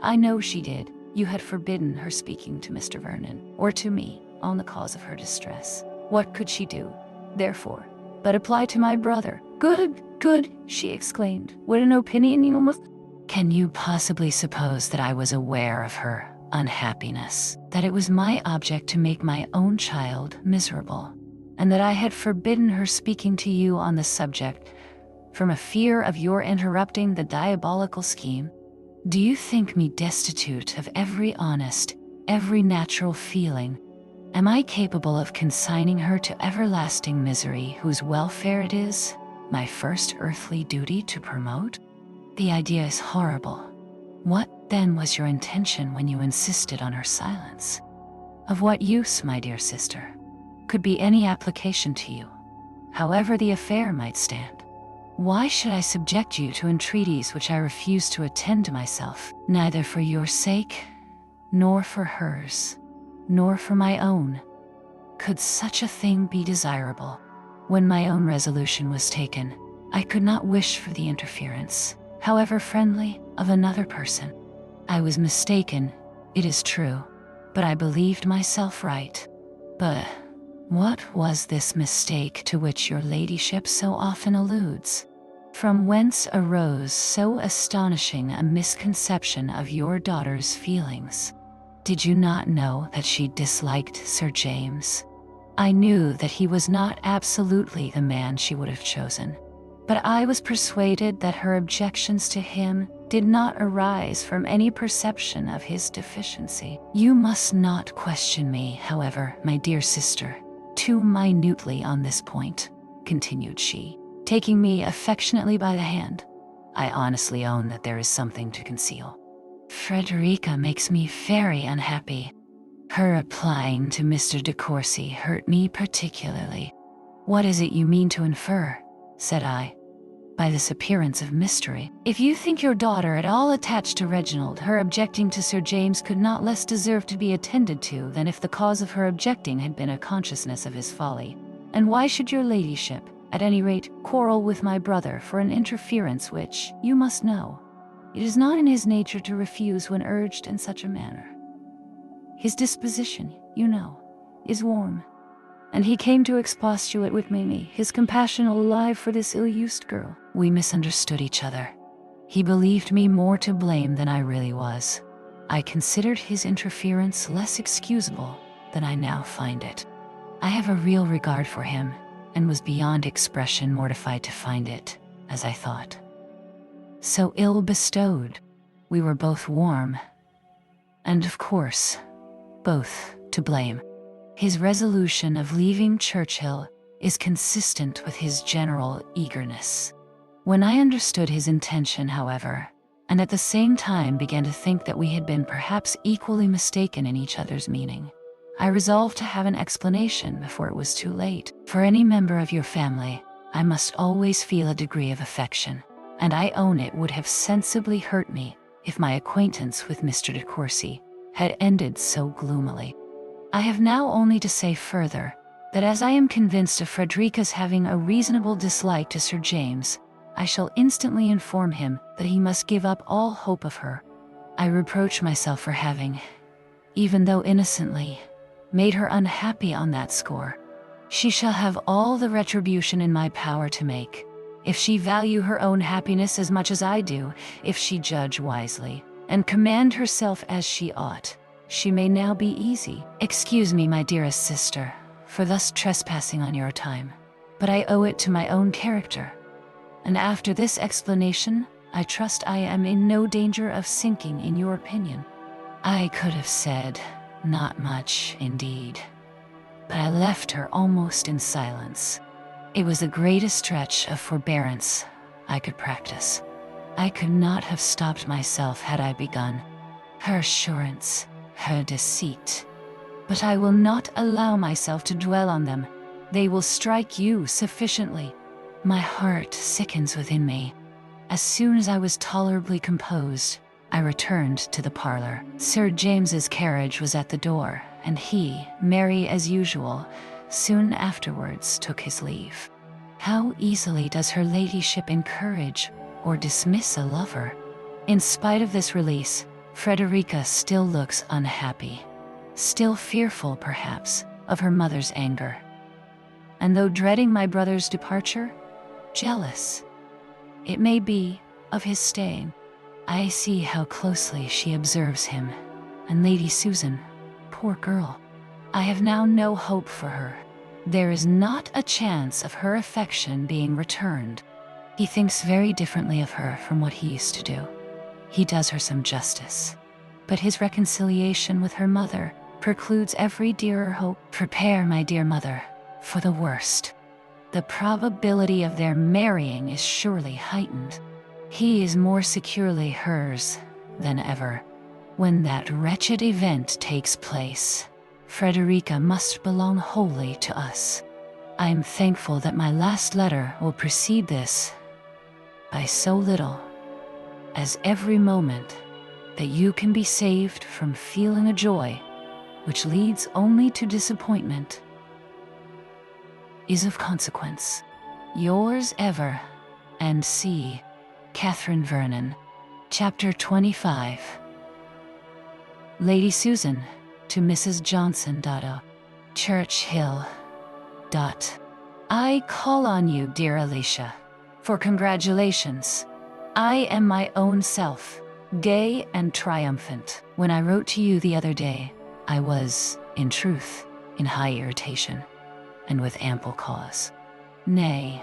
"I know she did. You had forbidden her speaking to Mr. Vernon, or to me, on the cause of her distress. What could she do, therefore, but apply to my brother?" Good, she exclaimed. "What an opinion you must—" "Can you possibly suppose that I was aware of her unhappiness, that it was my object to make my own child miserable, and that I had forbidden her speaking to you on the subject from a fear of your interrupting the diabolical scheme? Do you think me destitute of every honest, every natural feeling? Am I capable of consigning her to everlasting misery whose welfare it is my first earthly duty to promote? The idea is horrible. What, then, was your intention when you insisted on her silence? Of what use, my dear sister, could be any application to you, however the affair might stand? Why should I subject you to entreaties which I refuse to attend to myself, neither for your sake, nor for hers, nor for my own? Could such a thing be desirable? When my own resolution was taken, I could not wish for the interference, however friendly, of another person. I was mistaken, it is true, but I believed myself right. But what was this mistake to which your ladyship so often alludes? From whence arose so astonishing a misconception of your daughter's feelings? Did you not know that she disliked Sir James? I knew that he was not absolutely the man she would have chosen, but I was persuaded that her objections to him did not arise from any perception of his deficiency. You must not question me, however, my dear sister, too minutely on this point," continued she, taking me affectionately by the hand. "I honestly own that there is something to conceal. Frederica makes me very unhappy. Her applying to Mr. de Courcy hurt me particularly." "What is it you mean to infer," said I, "by this appearance of mystery? If you think your daughter at all attached to Reginald, her objecting to Sir James could not less deserve to be attended to than if the cause of her objecting had been a consciousness of his folly. And why should your ladyship, at any rate, quarrel with my brother for an interference which, you must know, it is not in his nature to refuse when urged in such a manner? His disposition, you know, is warm, and he came to expostulate with me, his compassion alive for this ill-used girl." We misunderstood each other. He believed me more to blame than I really was. I considered his interference less excusable than I now find it. I have a real regard for him, and was beyond expression mortified to find it, as I thought, so ill bestowed. We were both warm, and of course, both to blame. His resolution of leaving Churchill is consistent with his general eagerness. When I understood his intention, however, and at the same time began to think that we had been perhaps equally mistaken in each other's meaning, I resolved to have an explanation before it was too late. For any member of your family, I must always feel a degree of affection, and I own it would have sensibly hurt me if my acquaintance with Mr. de Courcy had ended so gloomily. I have now only to say further, that as I am convinced of Frederica's having a reasonable dislike to Sir James, I shall instantly inform him that he must give up all hope of her. I reproach myself for having, even though innocently, made her unhappy on that score. She shall have all the retribution in my power to make, if she value her own happiness as much as I do, if she judge wisely, and command herself as she ought. She may now be easy. Excuse me, my dearest sister, for thus trespassing on your time, but I owe it to my own character. And after this explanation, I trust I am in no danger of sinking in your opinion. I could have said, not much, indeed, but I left her almost in silence. It was the greatest stretch of forbearance I could practice. I could not have stopped myself had I begun. Her assurance, her deceit. But I will not allow myself to dwell on them. They will strike you sufficiently. My heart sickens within me. As soon as I was tolerably composed, I returned to the parlor. Sir James's carriage was at the door, and he, merry as usual, soon afterwards took his leave. How easily does her ladyship encourage or dismiss a lover! In spite of this release, Frederica still looks unhappy, still fearful, perhaps, of her mother's anger. And though dreading my brother's departure, jealous, it may be, of his staying. I see how closely she observes him, and Lady Susan, poor girl, I have now no hope for her. There is not a chance of her affection being returned. He thinks very differently of her from what he used to do. He does her some justice, but his reconciliation with her mother precludes every dearer hope. Prepare, my dear mother, for the worst. The probability of their marrying is surely heightened. He is more securely hers than ever. When that wretched event takes place, Frederica must belong wholly to us. I am thankful that my last letter will precede this by so little as every moment that you can be saved from feeling a joy which leads only to disappointment is of consequence. Yours ever, and C. Catherine Vernon. Chapter 25. Lady Susan to Mrs. Johnson. Churchill. I call on you, dear Alicia, for congratulations. I am my own self, gay and triumphant. When I wrote to you the other day, I was, in truth, in high irritation, and with ample cause. Nay,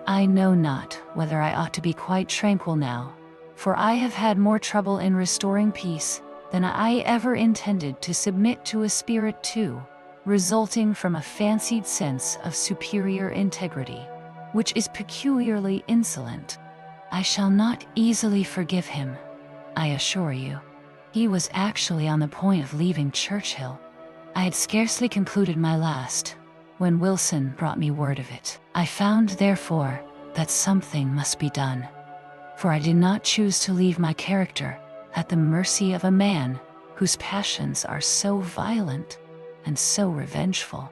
I know not whether I ought to be quite tranquil now, for I have had more trouble in restoring peace than I ever intended to submit to a spirit too, resulting from a fancied sense of superior integrity, which is peculiarly insolent. I shall not easily forgive him, I assure you. He was actually on the point of leaving Churchill. I had scarcely concluded my last, when Wilson brought me word of it. I found, therefore, that something must be done, for I did not choose to leave my character at the mercy of a man whose passions are so violent and so revengeful.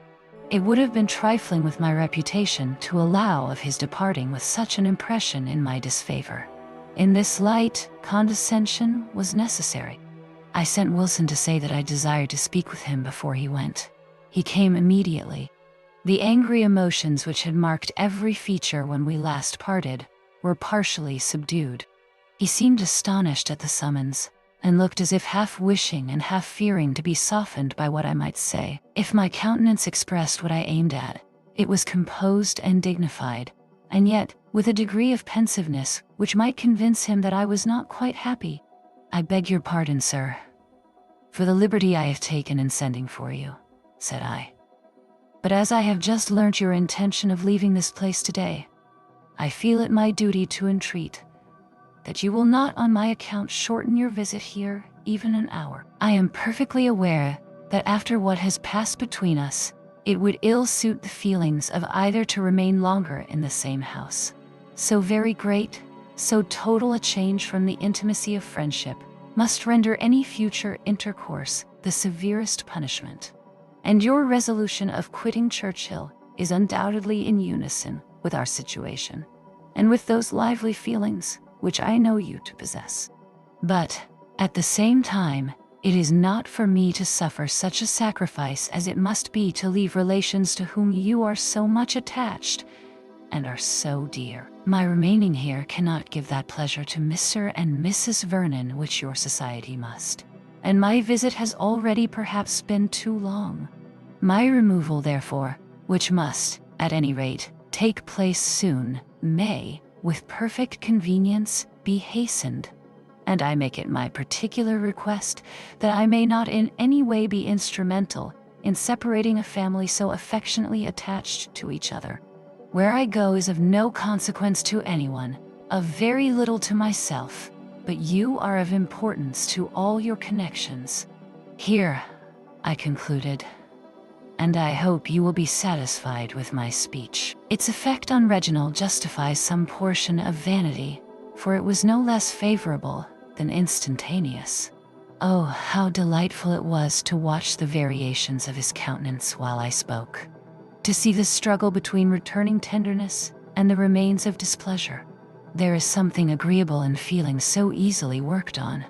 It would have been trifling with my reputation to allow of his departing with such an impression in my disfavor. In this light, condescension was necessary. I sent Wilson to say that I desired to speak with him before he went. He came immediately. The angry emotions which had marked every feature when we last parted were partially subdued. He seemed astonished at the summons, and looked as if half wishing and half fearing to be softened by what I might say. If my countenance expressed what I aimed at, it was composed and dignified, and yet with a degree of pensiveness which might convince him that I was not quite happy. I beg your pardon, sir, for the liberty I have taken in sending for you, said I. But as I have just learnt your intention of leaving this place today, I feel it my duty to entreat that you will not on my account shorten your visit here even an hour. I am perfectly aware that after what has passed between us, it would ill suit the feelings of either to remain longer in the same house. So very great, so total a change from the intimacy of friendship must render any future intercourse the severest punishment. And your resolution of quitting Churchill is undoubtedly in unison with our situation, and with those lively feelings which I know you to possess. But, at the same time, it is not for me to suffer such a sacrifice as it must be to leave relations to whom you are so much attached and are so dear. My remaining here cannot give that pleasure to Mr. and Mrs. Vernon which your society must, and my visit has already perhaps been too long. My removal, therefore, which must, at any rate, take place soon, may, with perfect convenience, be hastened, and I make it my particular request that I may not in any way be instrumental in separating a family so affectionately attached to each other. Where I go is of no consequence to anyone, of very little to myself, but you are of importance to all your connections. Here, I concluded, and I hope you will be satisfied with my speech. Its effect on Reginald justifies some portion of vanity, for it was no less favorable than instantaneous. Oh, how delightful it was to watch the variations of his countenance while I spoke, to see the struggle between returning tenderness and the remains of displeasure. There is something agreeable in feelings so easily worked on.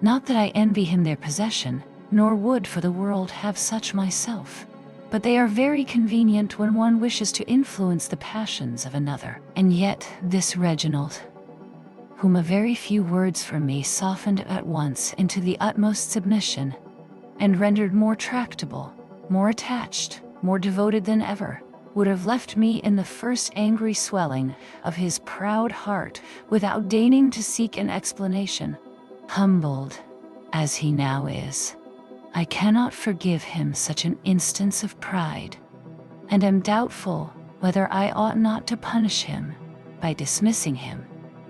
Not that I envy him their possession, nor would for the world have such myself, but they are very convenient when one wishes to influence the passions of another. And yet this Reginald, whom a very few words from me softened at once into the utmost submission, and rendered more tractable, more attached, more devoted than ever, would have left me in the first angry swelling of his proud heart without deigning to seek an explanation. Humbled as he now is, I cannot forgive him such an instance of pride, and am doubtful whether I ought not to punish him by dismissing him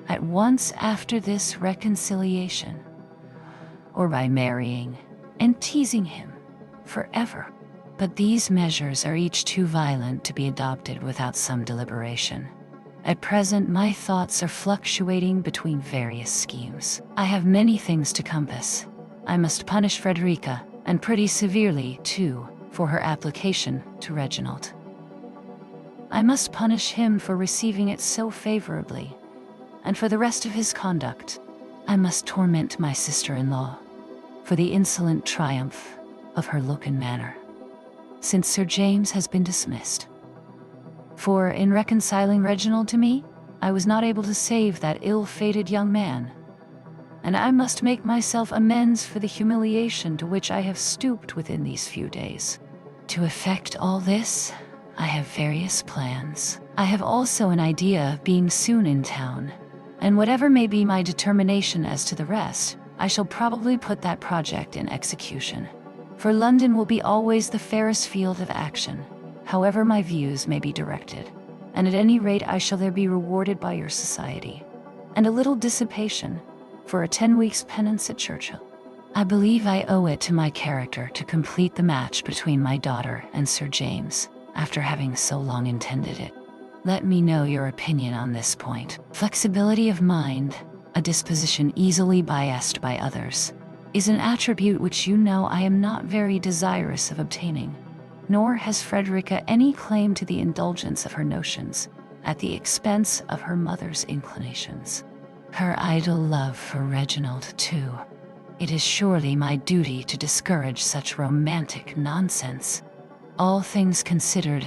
at once after this reconciliation, or by marrying and teasing him forever. But these measures are each too violent to be adopted without some deliberation. At present my thoughts are fluctuating between various schemes. I have many things to compass. I must punish Frederica, and pretty severely, too, for her application to Reginald. I must punish him for receiving it so favorably, and for the rest of his conduct. I must torment my sister-in-law for the insolent triumph of her look and manner, since Sir James has been dismissed. For in reconciling Reginald to me, I was not able to save that ill-fated young man, and I must make myself amends for the humiliation to which I have stooped within these few days. To effect all this, I have various plans. I have also an idea of being soon in town, and whatever may be my determination as to the rest, I shall probably put that project in execution. For London will be always the fairest field of action, however my views may be directed, and at any rate I shall there be rewarded by your society, and a little dissipation, for a 10 weeks' penance at Churchill. I believe I owe it to my character to complete the match between my daughter and Sir James, after having so long intended it. Let me know your opinion on this point. Flexibility of mind, a disposition easily biased by others, is an attribute which you know I am not very desirous of obtaining, nor has Frederica any claim to the indulgence of her notions, at the expense of her mother's inclinations. Her idle love for Reginald, too. It is surely my duty to discourage such romantic nonsense. All things considered,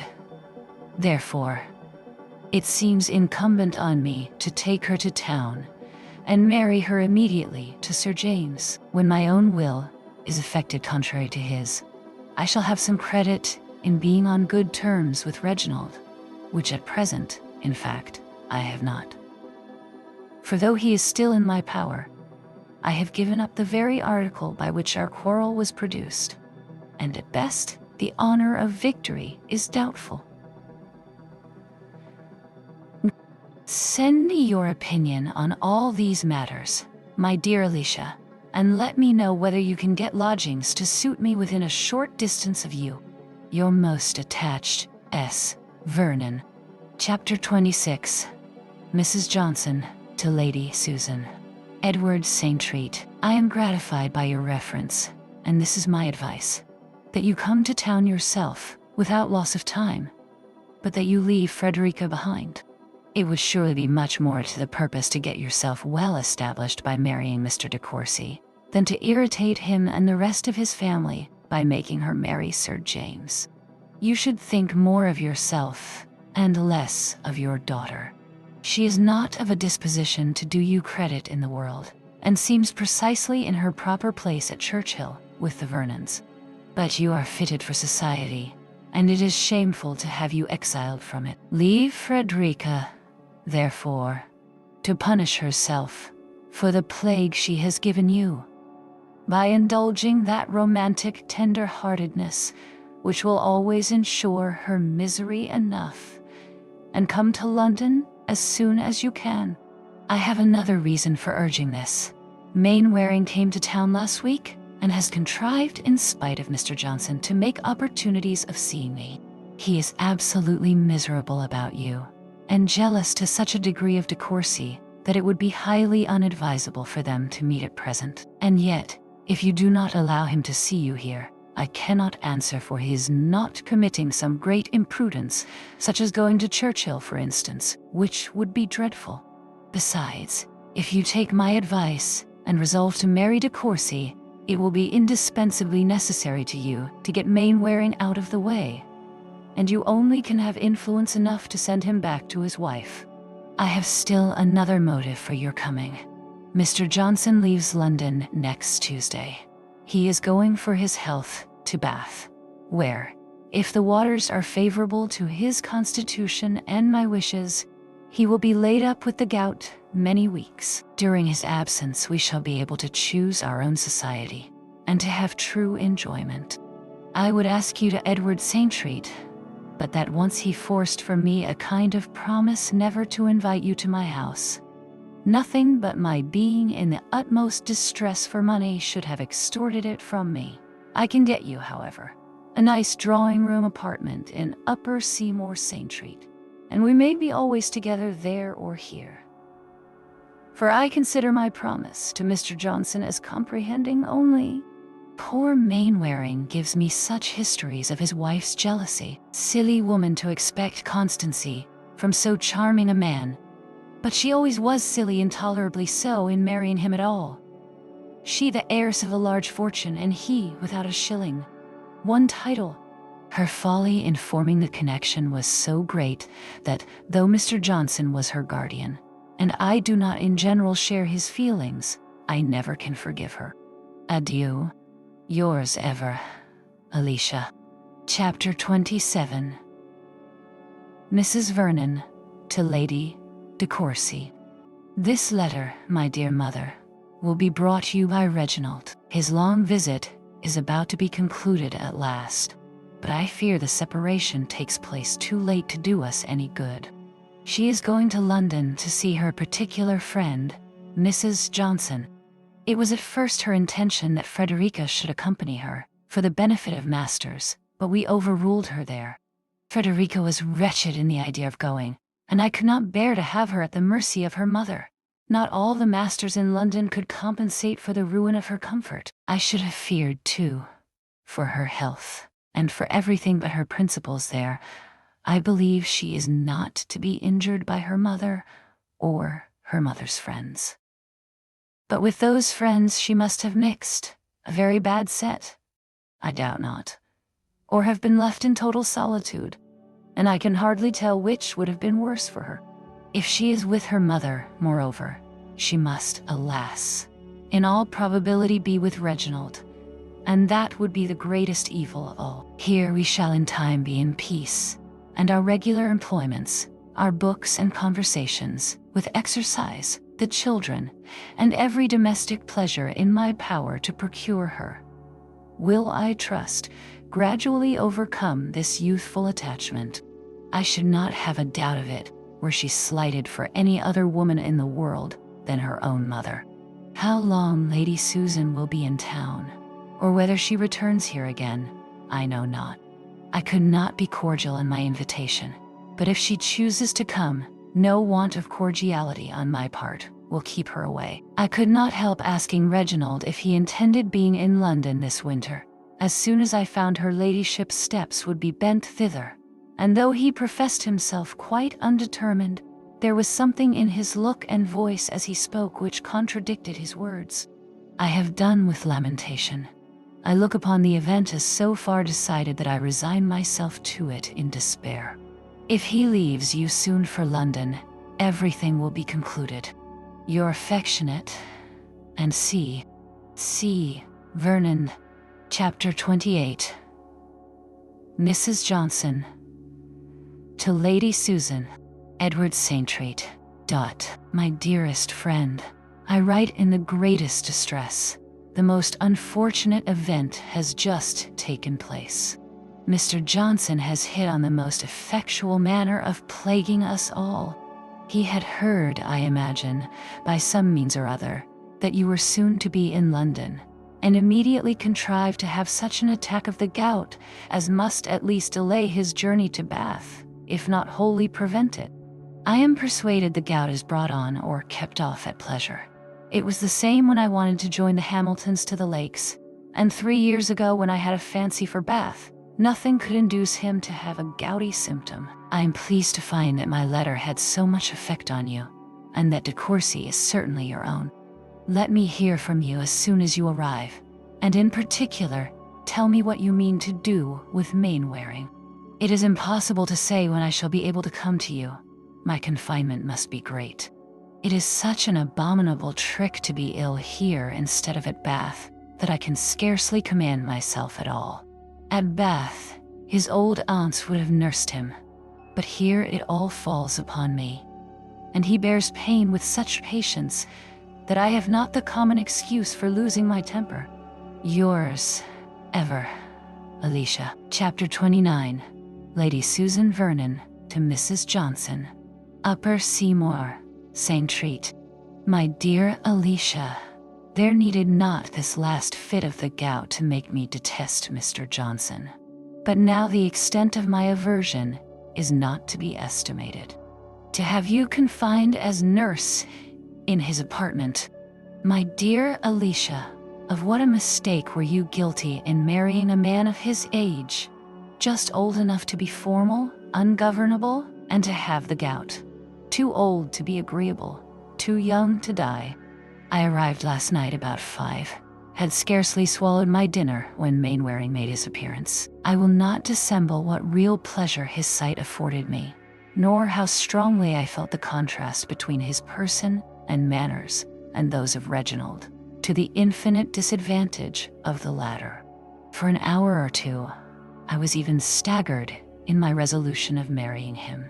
therefore, it seems incumbent on me to take her to town and marry her immediately to Sir James. When my own will is effected contrary to his, I shall have some credit in being on good terms with Reginald, which at present, in fact, I have not. For though he is still in my power, I have given up the very article by which our quarrel was produced, and at best, the honor of victory is doubtful. Send me your opinion on all these matters, my dear Alicia, and let me know whether you can get lodgings to suit me within a short distance of you. Your most attached, S. Vernon. Chapter 26. Mrs. Johnson to Lady Susan. Edward St. Treat. I am gratified by your reference, and this is my advice. That you come to town yourself, without loss of time, but that you leave Frederica behind. It would surely be much more to the purpose to get yourself well established by marrying Mr. de Courcy, than to irritate him and the rest of his family by making her marry Sir James. You should think more of yourself, and less of your daughter. She is not of a disposition to do you credit in the world, and seems precisely in her proper place at Churchill with the Vernons. But you are fitted for society, and it is shameful to have you exiled from it. Leave Frederica, therefore, to punish herself for the plague she has given you, by indulging that romantic tender-heartedness which will always ensure her misery enough, and come to London as soon as you can. I have another reason for urging this. Mainwaring came to town last week, and has contrived, in spite of Mr. Johnson, to make opportunities of seeing me. He is absolutely miserable about you, and jealous to such a degree of de Courcy that it would be highly unadvisable for them to meet at present. And yet, if you do not allow him to see you here, I cannot answer for his not committing some great imprudence, such as going to Churchill, for instance, which would be dreadful. Besides, if you take my advice and resolve to marry de Courcy, it will be indispensably necessary to you to get Mainwaring out of the way, and you only can have influence enough to send him back to his wife. I have still another motive for your coming. Mr. Johnson leaves London next Tuesday. He is going for his health to Bath, where, if the waters are favorable to his constitution and my wishes, he will be laid up with the gout many weeks. During his absence, we shall be able to choose our own society, and to have true enjoyment. I would ask you to Edward St. Treat, but that once he forced from me a kind of promise never to invite you to my house. Nothing but my being in the utmost distress for money should have extorted it from me. I can get you, however, a nice drawing-room apartment in Upper Seymour St. Treat, and we may be always together there or here. For I consider my promise to Mr. Johnson as comprehending only. Poor Mainwaring gives me such histories of his wife's jealousy. Silly woman to expect constancy from so charming a man. But she always was silly, intolerably so, in marrying him at all. She the heiress of a large fortune, and he without a shilling. One title. Her folly in forming the connection was so great that, though Mr. Johnson was her guardian, and I do not in general share his feelings, I never can forgive her. Adieu. Yours ever, Alicia. Chapter 27. Mrs. Vernon to Lady de Courcy. This letter, my dear mother, will be brought you by Reginald. His long visit is about to be concluded at last, but I fear the separation takes place too late to do us any good. She is going to London to see her particular friend, Mrs. Johnson. It was at first her intention that Frederica should accompany her, for the benefit of masters, but we overruled her there. Frederica was wretched in the idea of going, and I could not bear to have her at the mercy of her mother. Not all the masters in London could compensate for the ruin of her comfort. I should have feared, too, for her health, and for everything but her principles there. I believe she is not to be injured by her mother or her mother's friends. But with those friends she must have mixed, a very bad set, I doubt not, or have been left in total solitude, and I can hardly tell which would have been worse for her. If she is with her mother, moreover, she must, alas, in all probability be with Reginald, and that would be the greatest evil of all. Here we shall in time be in peace, and our regular employments, our books and conversations, with exercise, the children, and every domestic pleasure in my power to procure her, will, I trust, gradually overcome this youthful attachment. I should not have a doubt of it, were she slighted for any other woman in the world than her own mother. How long Lady Susan will be in town, or whether she returns here again, I know not. I could not be cordial in my invitation, but if she chooses to come, no want of cordiality on my part will keep her away. I could not help asking Reginald if he intended being in London this winter, as soon as I found her ladyship's steps would be bent thither, and though he professed himself quite undetermined, there was something in his look and voice as he spoke which contradicted his words. I have done with lamentation. I look upon the event as so far decided that I resign myself to it in despair. If he leaves you soon for London, everything will be concluded. Your affectionate and C. Vernon. Chapter 28. Mrs. Johnson. To Lady Susan. Edward Saintreat. My dearest friend, I write in the greatest distress. The most unfortunate event has just taken place. Mr. Johnson has hit on the most effectual manner of plaguing us all. He had heard, I imagine, by some means or other, that you were soon to be in London, and immediately contrived to have such an attack of the gout as must at least delay his journey to Bath, if not wholly prevent it. I am persuaded the gout is brought on or kept off at pleasure. It was the same when I wanted to join the Hamiltons to the Lakes, and 3 years ago when I had a fancy for Bath, nothing could induce him to have a gouty symptom. I am pleased to find that my letter had so much effect on you, and that De Courcy is certainly your own. Let me hear from you as soon as you arrive, and in particular, tell me what you mean to do with Mainwaring. It is impossible to say when I shall be able to come to you. My confinement must be great. It is such an abominable trick to be ill here instead of at Bath, that I can scarcely command myself at all. At Bath, his old aunts would have nursed him, but here it all falls upon me, and he bears pain with such patience that I have not the common excuse for losing my temper. Yours, ever, Alicia. Chapter 29. Lady Susan Vernon to Mrs. Johnson. Upper Seymour, Saintreat. My dear Alicia, there needed not this last fit of the gout to make me detest Mr. Johnson. But now the extent of my aversion is not to be estimated. To have you confined as nurse in his apartment, my dear Alicia, of what a mistake were you guilty in marrying a man of his age, just old enough to be formal, ungovernable, and to have the gout. Too old to be agreeable, too young to die. I arrived last night about 5, had scarcely swallowed my dinner when Mainwaring made his appearance. I will not dissemble what real pleasure his sight afforded me, nor how strongly I felt the contrast between his person and manners and those of Reginald, to the infinite disadvantage of the latter. For an hour or two, I was even staggered in my resolution of marrying him.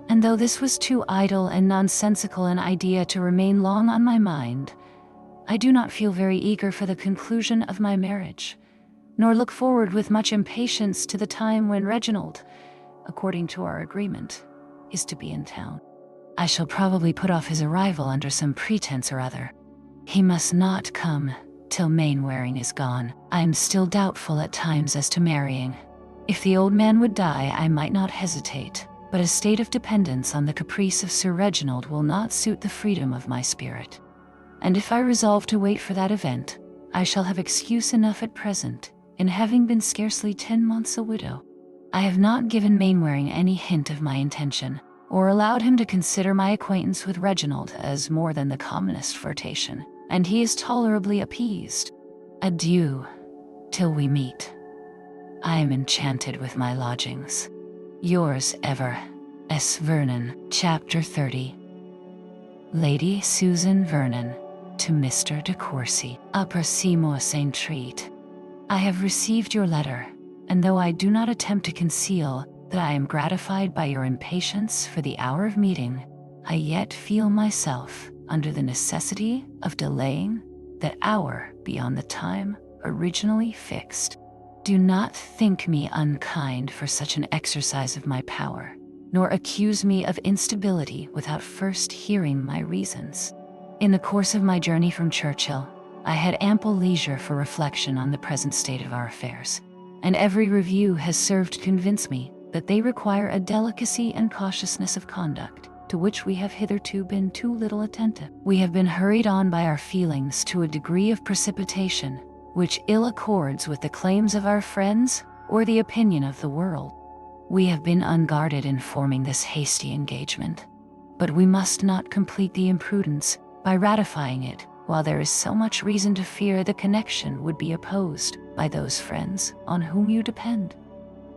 And though this was too idle and nonsensical an idea to remain long on my mind, I do not feel very eager for the conclusion of my marriage, nor look forward with much impatience to the time when Reginald, according to our agreement, is to be in town. I shall probably put off his arrival under some pretense or other. He must not come till Mainwaring is gone. I am still doubtful at times as to marrying. If the old man would die, I might not hesitate, but a state of dependence on the caprice of Sir Reginald will not suit the freedom of my spirit. And if I resolve to wait for that event, I shall have excuse enough at present, in having been scarcely 10 months a widow. I have not given Mainwaring any hint of my intention, or allowed him to consider my acquaintance with Reginald as more than the commonest flirtation, and he is tolerably appeased. Adieu, till we meet. I am enchanted with my lodgings. Yours ever, S. Vernon. Chapter 30. Lady Susan Vernon to Mr. De Courcy. Upper Seymour Saintreat. I have received your letter, and though I do not attempt to conceal that I am gratified by your impatience for the hour of meeting, I yet feel myself under the necessity of delaying that hour beyond the time originally fixed. Do not think me unkind for such an exercise of my power, nor accuse me of instability without first hearing my reasons. In the course of my journey from Churchill, I had ample leisure for reflection on the present state of our affairs, and every review has served to convince me that they require a delicacy and cautiousness of conduct to which we have hitherto been too little attentive. We have been hurried on by our feelings to a degree of precipitation which ill accords with the claims of our friends or the opinion of the world. We have been unguarded in forming this hasty engagement, but we must not complete the imprudence by ratifying it while there is so much reason to fear the connection would be opposed by those friends on whom you depend.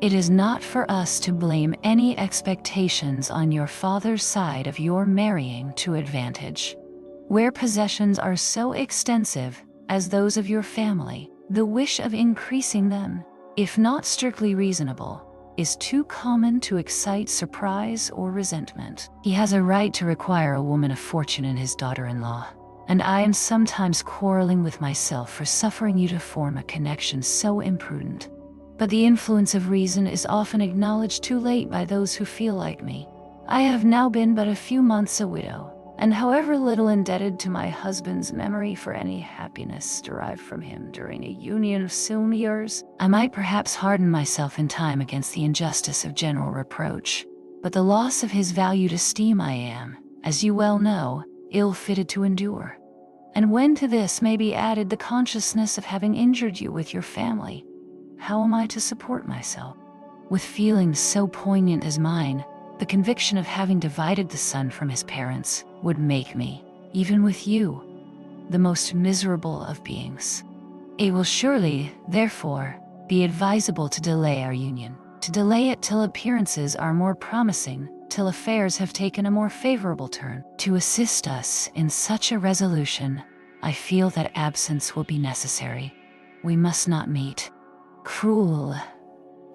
It is not for us to blame any expectations on your father's side of your marrying to advantage. Where possessions are so extensive as those of your family, the wish of increasing them, if not strictly reasonable, is too common to excite surprise or resentment. He has a right to require a woman of fortune in his daughter-in-law, and I am sometimes quarreling with myself for suffering you to form a connection so imprudent. But the influence of reason is often acknowledged too late by those who feel like me. I have now been but a few months a widow, and however little indebted to my husband's memory for any happiness derived from him during a union of some years, I might perhaps harden myself in time against the injustice of general reproach. But the loss of his valued esteem I am, as you well know, ill-fitted to endure. And when to this may be added the consciousness of having injured you with your family, how am I to support myself? With feelings so poignant as mine, the conviction of having divided the son from his parents would make me, even with you, the most miserable of beings. It will surely, therefore, be advisable to delay our union, to delay it till appearances are more promising, till affairs have taken a more favorable turn. To assist us in such a resolution, I feel that absence will be necessary. We must not meet. Cruel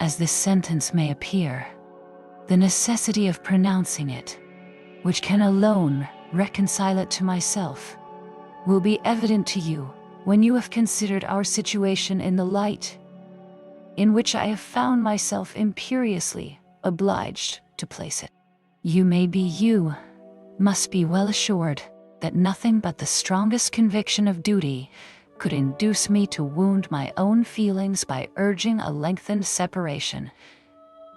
as this sentence may appear, the necessity of pronouncing it, which can alone reconcile it to myself, will be evident to you when you have considered our situation in the light in which I have found myself imperiously obliged to place it. You must be well assured that nothing but the strongest conviction of duty could induce me to wound my own feelings by urging a lengthened separation,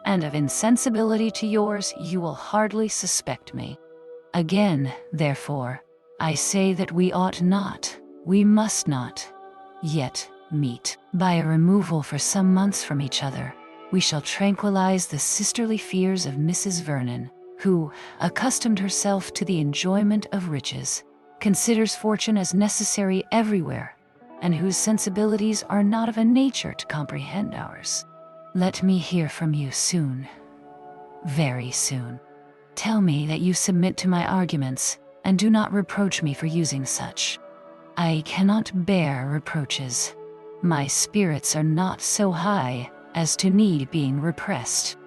and of insensibility to yours you will hardly suspect me. Again, therefore, I say that we must not, yet meet. By a removal for some months from each other, we shall tranquilize the sisterly fears of Mrs. Vernon, who, accustomed herself to the enjoyment of riches, considers fortune as necessary everywhere, and whose sensibilities are not of a nature to comprehend ours. Let me hear from you soon, very soon. Tell me that you submit to my arguments, and do not reproach me for using such. I cannot bear reproaches. My spirits are not so high as to need being repressed.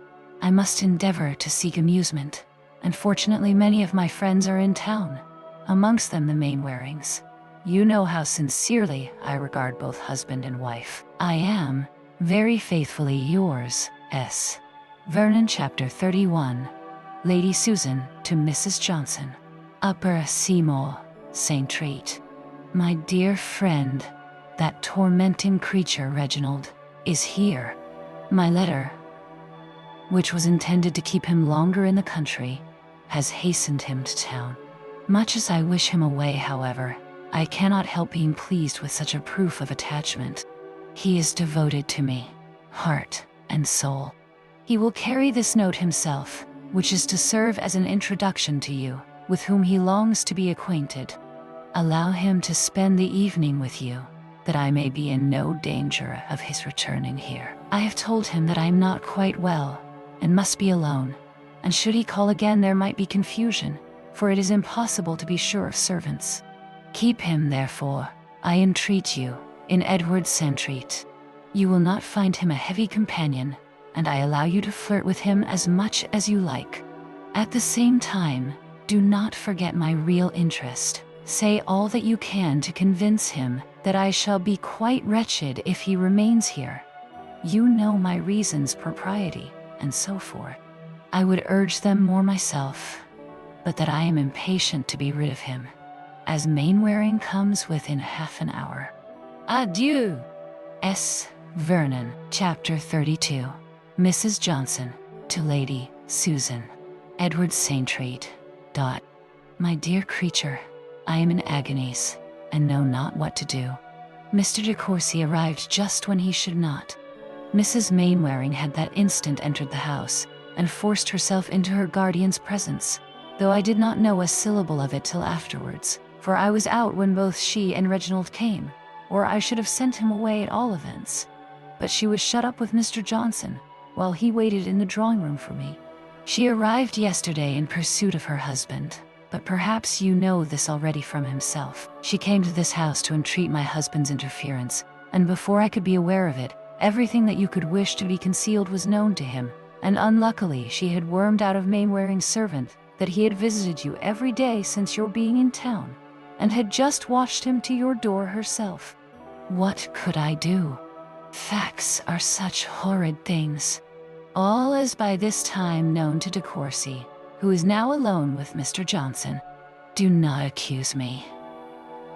I must endeavor to seek amusement, and fortunately many of my friends are in town, amongst them the Mainwarings. You know how sincerely I regard both husband and wife. I am, very faithfully yours, S. Vernon. Chapter 31. Lady Susan to Mrs. Johnson. Upper Seymour, St. Treat. My dear friend, that tormenting creature Reginald is here. My letter, which was intended to keep him longer in the country, has hastened him to town. Much as I wish him away, however, I cannot help being pleased with such a proof of attachment. He is devoted to me, heart and soul. He will carry this note himself, which is to serve as an introduction to you, with whom he longs to be acquainted. Allow him to spend the evening with you, that I may be in no danger of his returning here. I have told him that I am not quite well, and must be alone, and should he call again there might be confusion, for it is impossible to be sure of servants. Keep him, therefore, I entreat you, in Edward St. Treat. You will not find him a heavy companion, and I allow you to flirt with him as much as you like. At the same time, do not forget my real interest, Say all that you can to convince him that I shall be quite wretched if he remains here. You know my reasons, propriety, and so forth. I would urge them more myself, but that I am impatient to be rid of him, as Mainwaring comes within half an hour. Adieu. S. Vernon. Chapter 32. Mrs. Johnson to Lady Susan. Edward Saintreat. My dear creature, I am in agonies, and know not what to do. Mr. de Courcy arrived just when he should not. Mrs. Mainwaring had that instant entered the house, and forced herself into her guardian's presence, though I did not know a syllable of it till afterwards, for I was out when both she and Reginald came, or I should have sent him away at all events. But she was shut up with Mr. Johnson, while he waited in the drawing-room for me. She arrived yesterday in pursuit of her husband, but perhaps you know this already from himself. She came to this house to entreat my husband's interference, and before I could be aware of it, everything that you could wish to be concealed was known to him, and unluckily she had wormed out of Mainwaring's servant that he had visited you every day since your being in town, and had just watched him to your door herself. What could I do? Facts are such horrid things. All is by this time known to de Courcy, who is now alone with Mr. Johnson. Do not accuse me.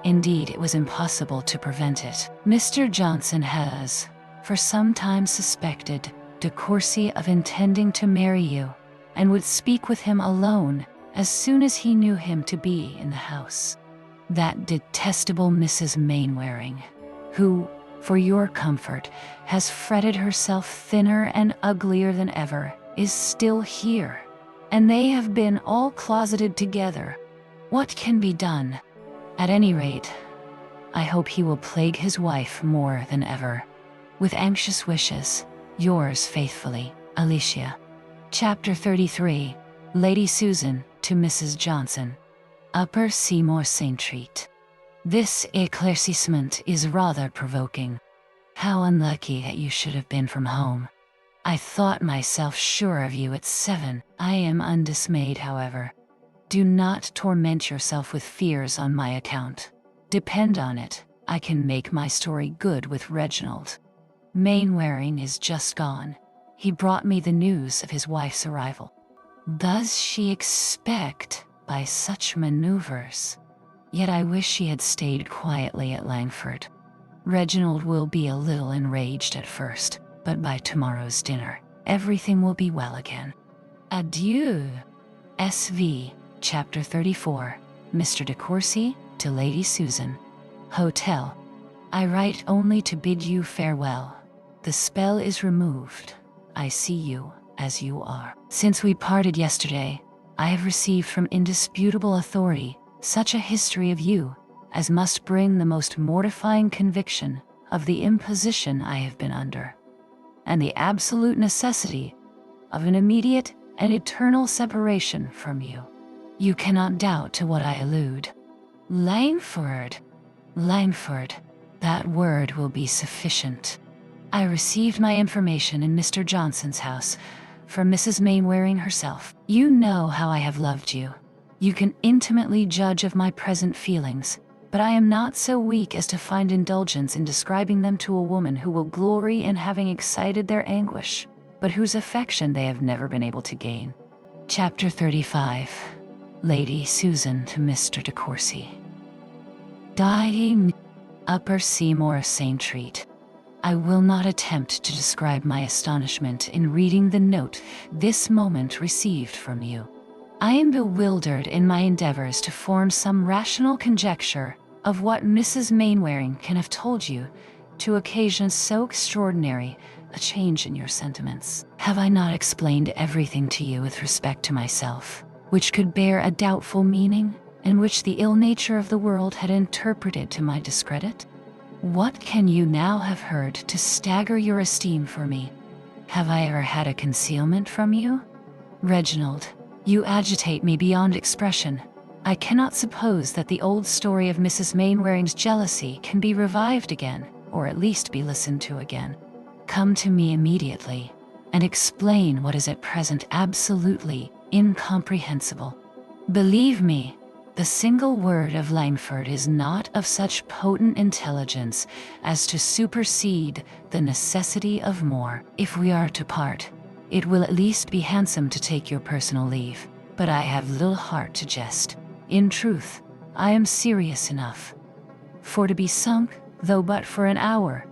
Indeed, it was impossible to prevent it. Mr. Johnson has, for some time, suspected de Courcy of intending to marry you, and would speak with him alone as soon as he knew him to be in the house. That detestable Mrs. Mainwaring, who, for your comfort, has fretted herself thinner and uglier than ever, is still here, and they have been all closeted together. What can be done? At any rate, I hope he will plague his wife more than ever. With anxious wishes, yours faithfully, Alicia. Chapter 33. Lady Susan to Mrs. Johnson. Upper Seymour Saintreat. This éclaircissement is rather provoking. How unlucky that you should have been from home. I thought myself sure of you at 7. I am undismayed, however. Do not torment yourself with fears on my account. Depend on it, I can make my story good with Reginald. Mainwaring is just gone. He brought me the news of his wife's arrival. Does she expect by such maneuvers? Yet I wish she had stayed quietly at Langford. Reginald will be a little enraged at first, but by tomorrow's dinner, everything will be well again. Adieu. S.V. Chapter 34. Mr. de Courcy to Lady Susan. Hotel. I write only to bid you farewell. The spell is removed. I see you as you are. Since we parted yesterday, I have received from indisputable authority such a history of you as must bring the most mortifying conviction of the imposition I have been under, and the absolute necessity of an immediate and eternal separation from you. You cannot doubt to what I allude. Langford. Langford. That word will be sufficient. I received my information in Mr. Johnson's house from Mrs. Mainwaring herself. You know how I have loved you. You can intimately judge of my present feelings, but I am not so weak as to find indulgence in describing them to a woman who will glory in having excited their anguish, but whose affection they have never been able to gain. Chapter 35. Lady Susan to Mr. de Courcy. Dying. Upper Seymour Saintreat. I will not attempt to describe my astonishment in reading the note this moment received from you. I am bewildered in my endeavors to form some rational conjecture of what Mrs. Mainwaring can have told you to occasion so extraordinary a change in your sentiments. Have I not explained everything to you with respect to myself, which could bear a doubtful meaning, and which the ill nature of the world had interpreted to my discredit? What can you now have heard to stagger your esteem for me? Have I ever had a concealment from you? Reginald, you agitate me beyond expression. I cannot suppose that the old story of Mrs. Mainwaring's jealousy can be revived again, or at least be listened to again. Come to me immediately, and explain what is at present absolutely incomprehensible. Believe me, The single word of Langford is not of such potent intelligence as to supersede the necessity of more. If we are to part, it will at least be handsome to take your personal leave, but I have little heart to jest. In truth, I am serious enough. For to be sunk, though but for an hour,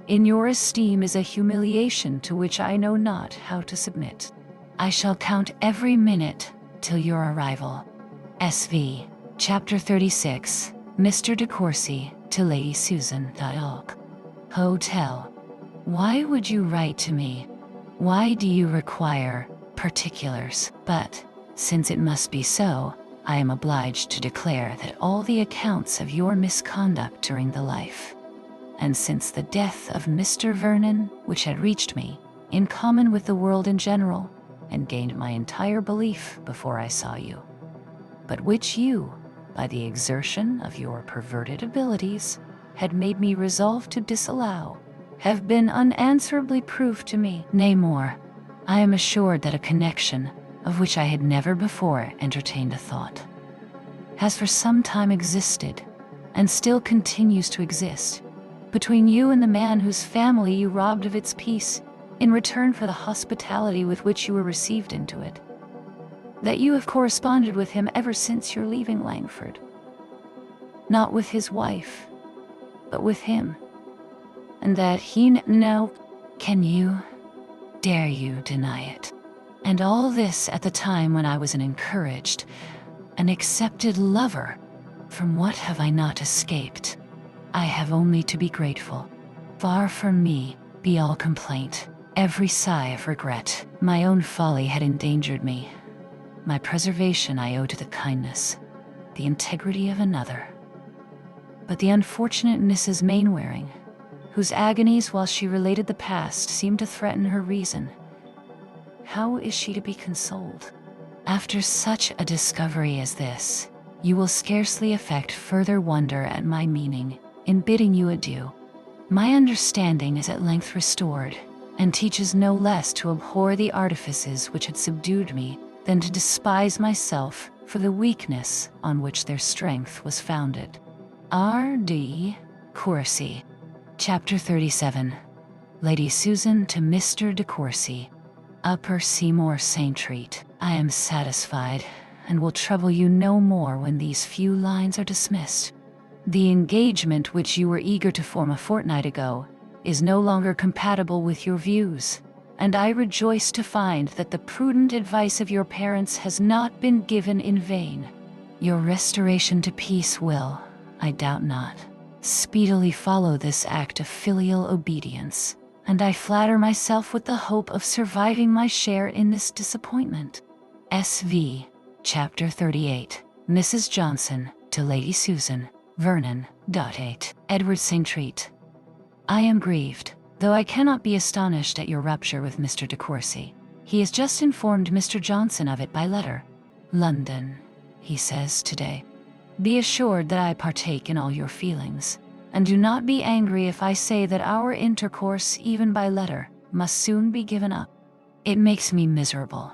in your esteem is a humiliation to which I know not how to submit. I shall count every minute till your arrival. S.V. Chapter 36. Mr. de Courcy to Lady Susan Vernon. Hotel. Why would you write to me? Why do you require particulars? But, since it must be so, I am obliged to declare that all the accounts of your misconduct during the life, and since the death of Mr. Vernon, which had reached me, in common with the world in general, and gained my entire belief before I saw you, but which you, by the exertion of your perverted abilities, had made me resolve to disallow, have been unanswerably proved to me. Nay more, I am assured that a connection, of which I had never before entertained a thought, has for some time existed, and still continues to exist, between you and the man whose family you robbed of its peace in return for the hospitality with which you were received into it. That you have corresponded with him ever since your leaving Langford. Not with his wife, but with him. And that he now, dare you deny it? And all this at the time when I was an encouraged, an accepted lover. From what have I not escaped? I have only to be grateful. Far from me be all complaint, every sigh of regret. My own folly had endangered me. My preservation I owe to the kindness, the integrity of another. But the unfortunate Mrs. Mainwaring, whose agonies while she related the past seemed to threaten her reason, how is she to be consoled? After such a discovery as this, you will scarcely affect further wonder at my meaning in bidding you adieu. My understanding is at length restored, and teaches no less to abhor the artifices which had subdued me than to despise myself for the weakness on which their strength was founded. R.D. Courcy. Chapter 37. Lady Susan to Mr. de Courcy. Upper Seymour St. Treat. I am satisfied, and will trouble you no more when these few lines are dismissed. The engagement which you were eager to form a fortnight ago is no longer compatible with your views, and I rejoice to find that the prudent advice of your parents has not been given in vain. Your restoration to peace will, I doubt not, speedily follow this act of filial obedience, and I flatter myself with the hope of surviving my share in this disappointment. S.V. Chapter 38. Mrs. Johnson to Lady Susan Vernon. 8. Edward St. Treat. I am grieved, though I cannot be astonished at your rupture with Mr. de Courcy. He has just informed Mr. Johnson of it by letter. London, he says today. Be assured that I partake in all your feelings, and do not be angry if I say that our intercourse, even by letter, must soon be given up. It makes me miserable,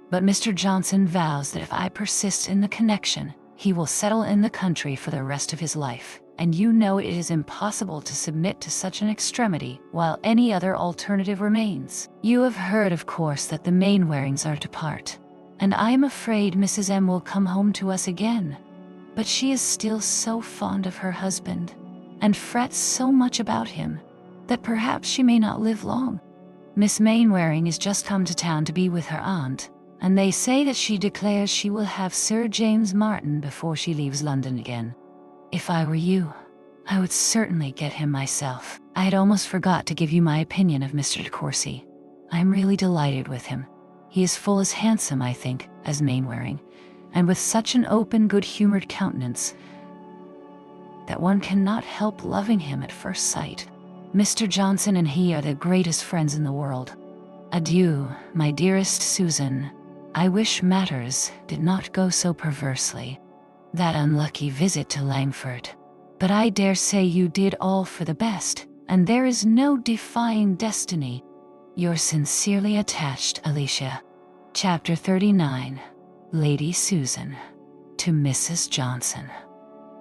but Mr. Johnson vows that if I persist in the connection, he will settle in the country for the rest of his life, and you know it is impossible to submit to such an extremity while any other alternative remains. You have heard, of course, that the Mainwarings are to part, and I am afraid Mrs. M. will come home to us again. But she is still so fond of her husband, and frets so much about him, that perhaps she may not live long. Miss Mainwaring is just come to town to be with her aunt, and they say that she declares she will have Sir James Martin before she leaves London again. If I were you, I would certainly get him myself. I had almost forgot to give you my opinion of Mr. de Courcy. I am really delighted with him. He is full as handsome, I think, as Mainwaring, and with such an open, good-humored countenance that one cannot help loving him at first sight. Mr. Johnson and he are the greatest friends in the world. Adieu, my dearest Susan. I wish matters did not go so perversely. That unlucky visit to Langford. But I dare say you did all for the best, and there is no defying destiny. Your sincerely attached Alicia. Chapter 39. Lady Susan to Mrs. Johnson,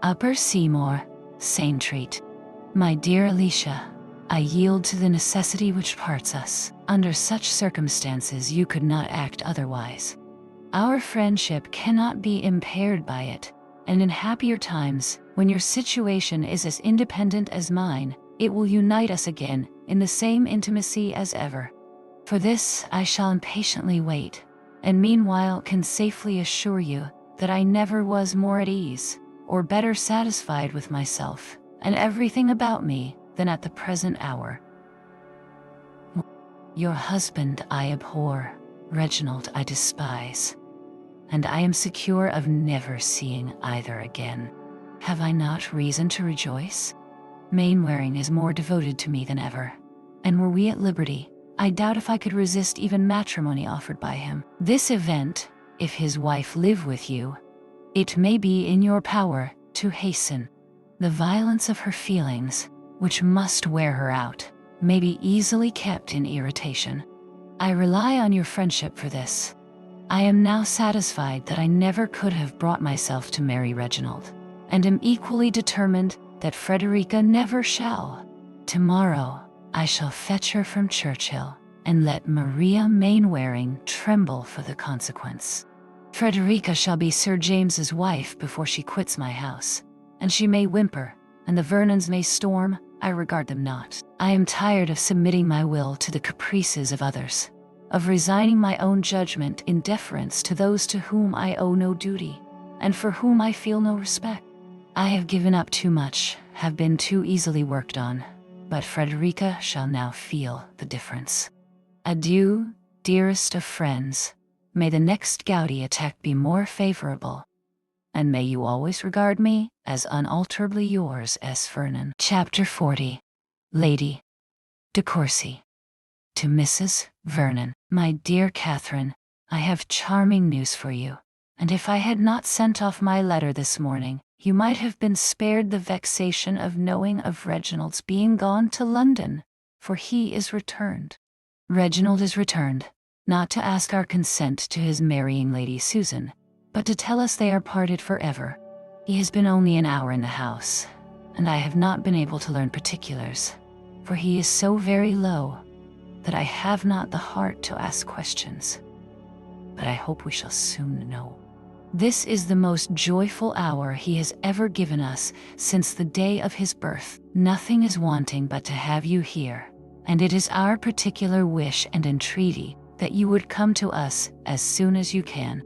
Upper Seymour, Saintreat. My dear Alicia, I yield to the necessity which parts us. Under such circumstances you could not act otherwise. Our friendship cannot be impaired by it, and in happier times, when your situation is as independent as mine, it will unite us again in the same intimacy as ever. For this I shall impatiently wait, and meanwhile can safely assure you that I never was more at ease, or better satisfied with myself, and everything about me, than at the present hour. Your husband I abhor, Reginald I despise, and I am secure of never seeing either again. Have I not reason to rejoice? Mainwaring is more devoted to me than ever, and were we at liberty, I doubt if I could resist even matrimony offered by him. This event, if his wife live with you, it may be in your power to hasten. The violence of her feelings, which must wear her out, may be easily kept in irritation. I rely on your friendship for this. I am now satisfied that I never could have brought myself to marry Reginald, and am equally determined that Frederica never shall. Tomorrow I shall fetch her from Churchill, and let Maria Mainwaring tremble for the consequence. Frederica shall be Sir James's wife before she quits my house, and she may whimper, and the Vernons may storm, I regard them not. I am tired of submitting my will to the caprices of others, of resigning my own judgment in deference to those to whom I owe no duty, and for whom I feel no respect. I have given up too much, have been too easily worked on, but Frederica shall now feel the difference. Adieu, dearest of friends. May the next gouty attack be more favorable, and may you always regard me as unalterably yours, S. Vernon. Chapter 40. Lady de Courcy. To Mrs. Vernon. My dear Catherine, I have charming news for you, and if I had not sent off my letter this morning, you might have been spared the vexation of knowing of Reginald's being gone to London, for he is returned. Reginald is returned, not to ask our consent to his marrying Lady Susan, but to tell us they are parted forever. He has been only an hour in the house, and I have not been able to learn particulars, for he is so very low that I have not the heart to ask questions. But I hope we shall soon know. This is the most joyful hour he has ever given us since the day of his birth. Nothing is wanting but to have you here, and it is our particular wish and entreaty that you would come to us as soon as you can.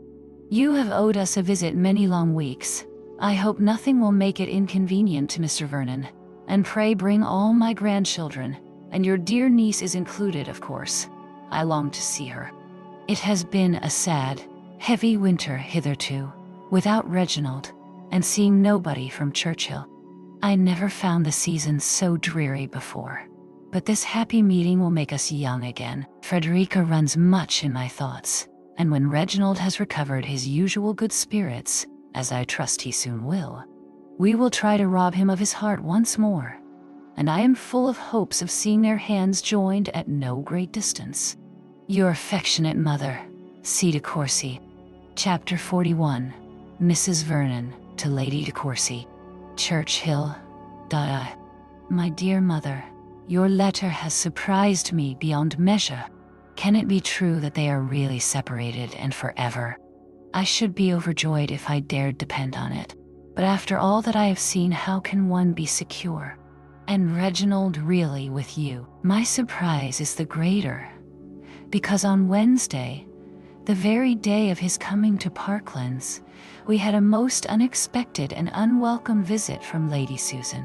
You have owed us a visit many long weeks. I hope nothing will make it inconvenient to Mr. Vernon, and pray bring all my grandchildren, and your dear niece is included, of course. I long to see her. It has been a sad, heavy winter hitherto, without Reginald, and seeing nobody from Churchill. I never found the season so dreary before, but this happy meeting will make us young again. Frederica runs much in my thoughts, and when Reginald has recovered his usual good spirits, as I trust he soon will, we will try to rob him of his heart once more, and I am full of hopes of seeing their hands joined at no great distance. Your affectionate mother, C. de Courcy. Chapter 41. Mrs. Vernon to Lady de Courcy. Churchill. My dear mother, your letter has surprised me beyond measure. Can it be true that they are really separated and forever? I should be overjoyed if I dared depend on it, but after all that I have seen, how can one be secure? And Reginald really with you? My surprise is the greater, because on Wednesday, the very day of his coming to Parklands, we had a most unexpected and unwelcome visit from Lady Susan,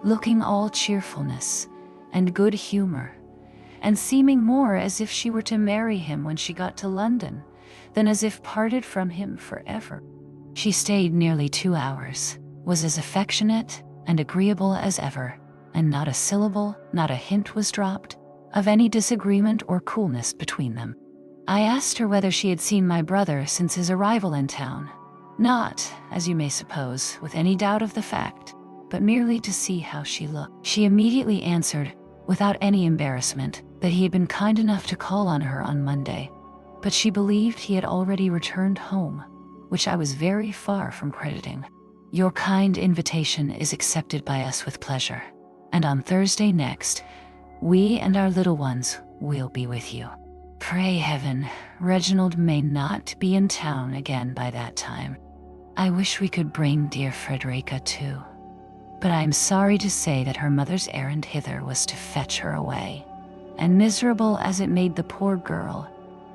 looking all cheerfulness and good humor, and seeming more as if she were to marry him when she got to London, than as if parted from him forever. She stayed nearly 2 hours, was as affectionate and agreeable as ever, and not a syllable, not a hint was dropped, of any disagreement or coolness between them. I asked her whether she had seen my brother since his arrival in town, not, as you may suppose, with any doubt of the fact, but merely to see how she looked. She immediately answered, without any embarrassment, that he had been kind enough to call on her on Monday, but she believed he had already returned home. which I was very far from crediting. Your kind invitation is accepted by us with pleasure, and on Thursday next, we and our little ones will be with you. Pray heaven, Reginald may not be in town again by that time. I wish we could bring dear Frederica too, but I am sorry to say that her mother's errand hither was to fetch her away, and miserable as it made the poor girl,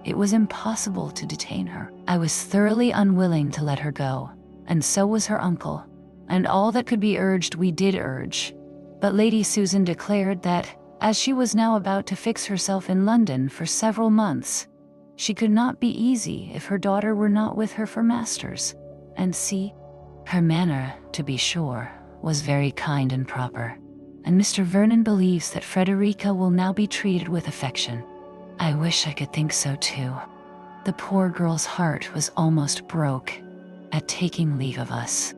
it was impossible to detain her. I was thoroughly unwilling to let her go, and so was her uncle, and all that could be urged we did urge, but Lady Susan declared that, as she was now about to fix herself in London for several months, she could not be easy if her daughter were not with her for masters, and see, her manner, to be sure, was very kind and proper, and Mr. Vernon believes that Frederica will now be treated with affection. I wish I could think so too. The poor girl's heart was almost broke at taking leave of us.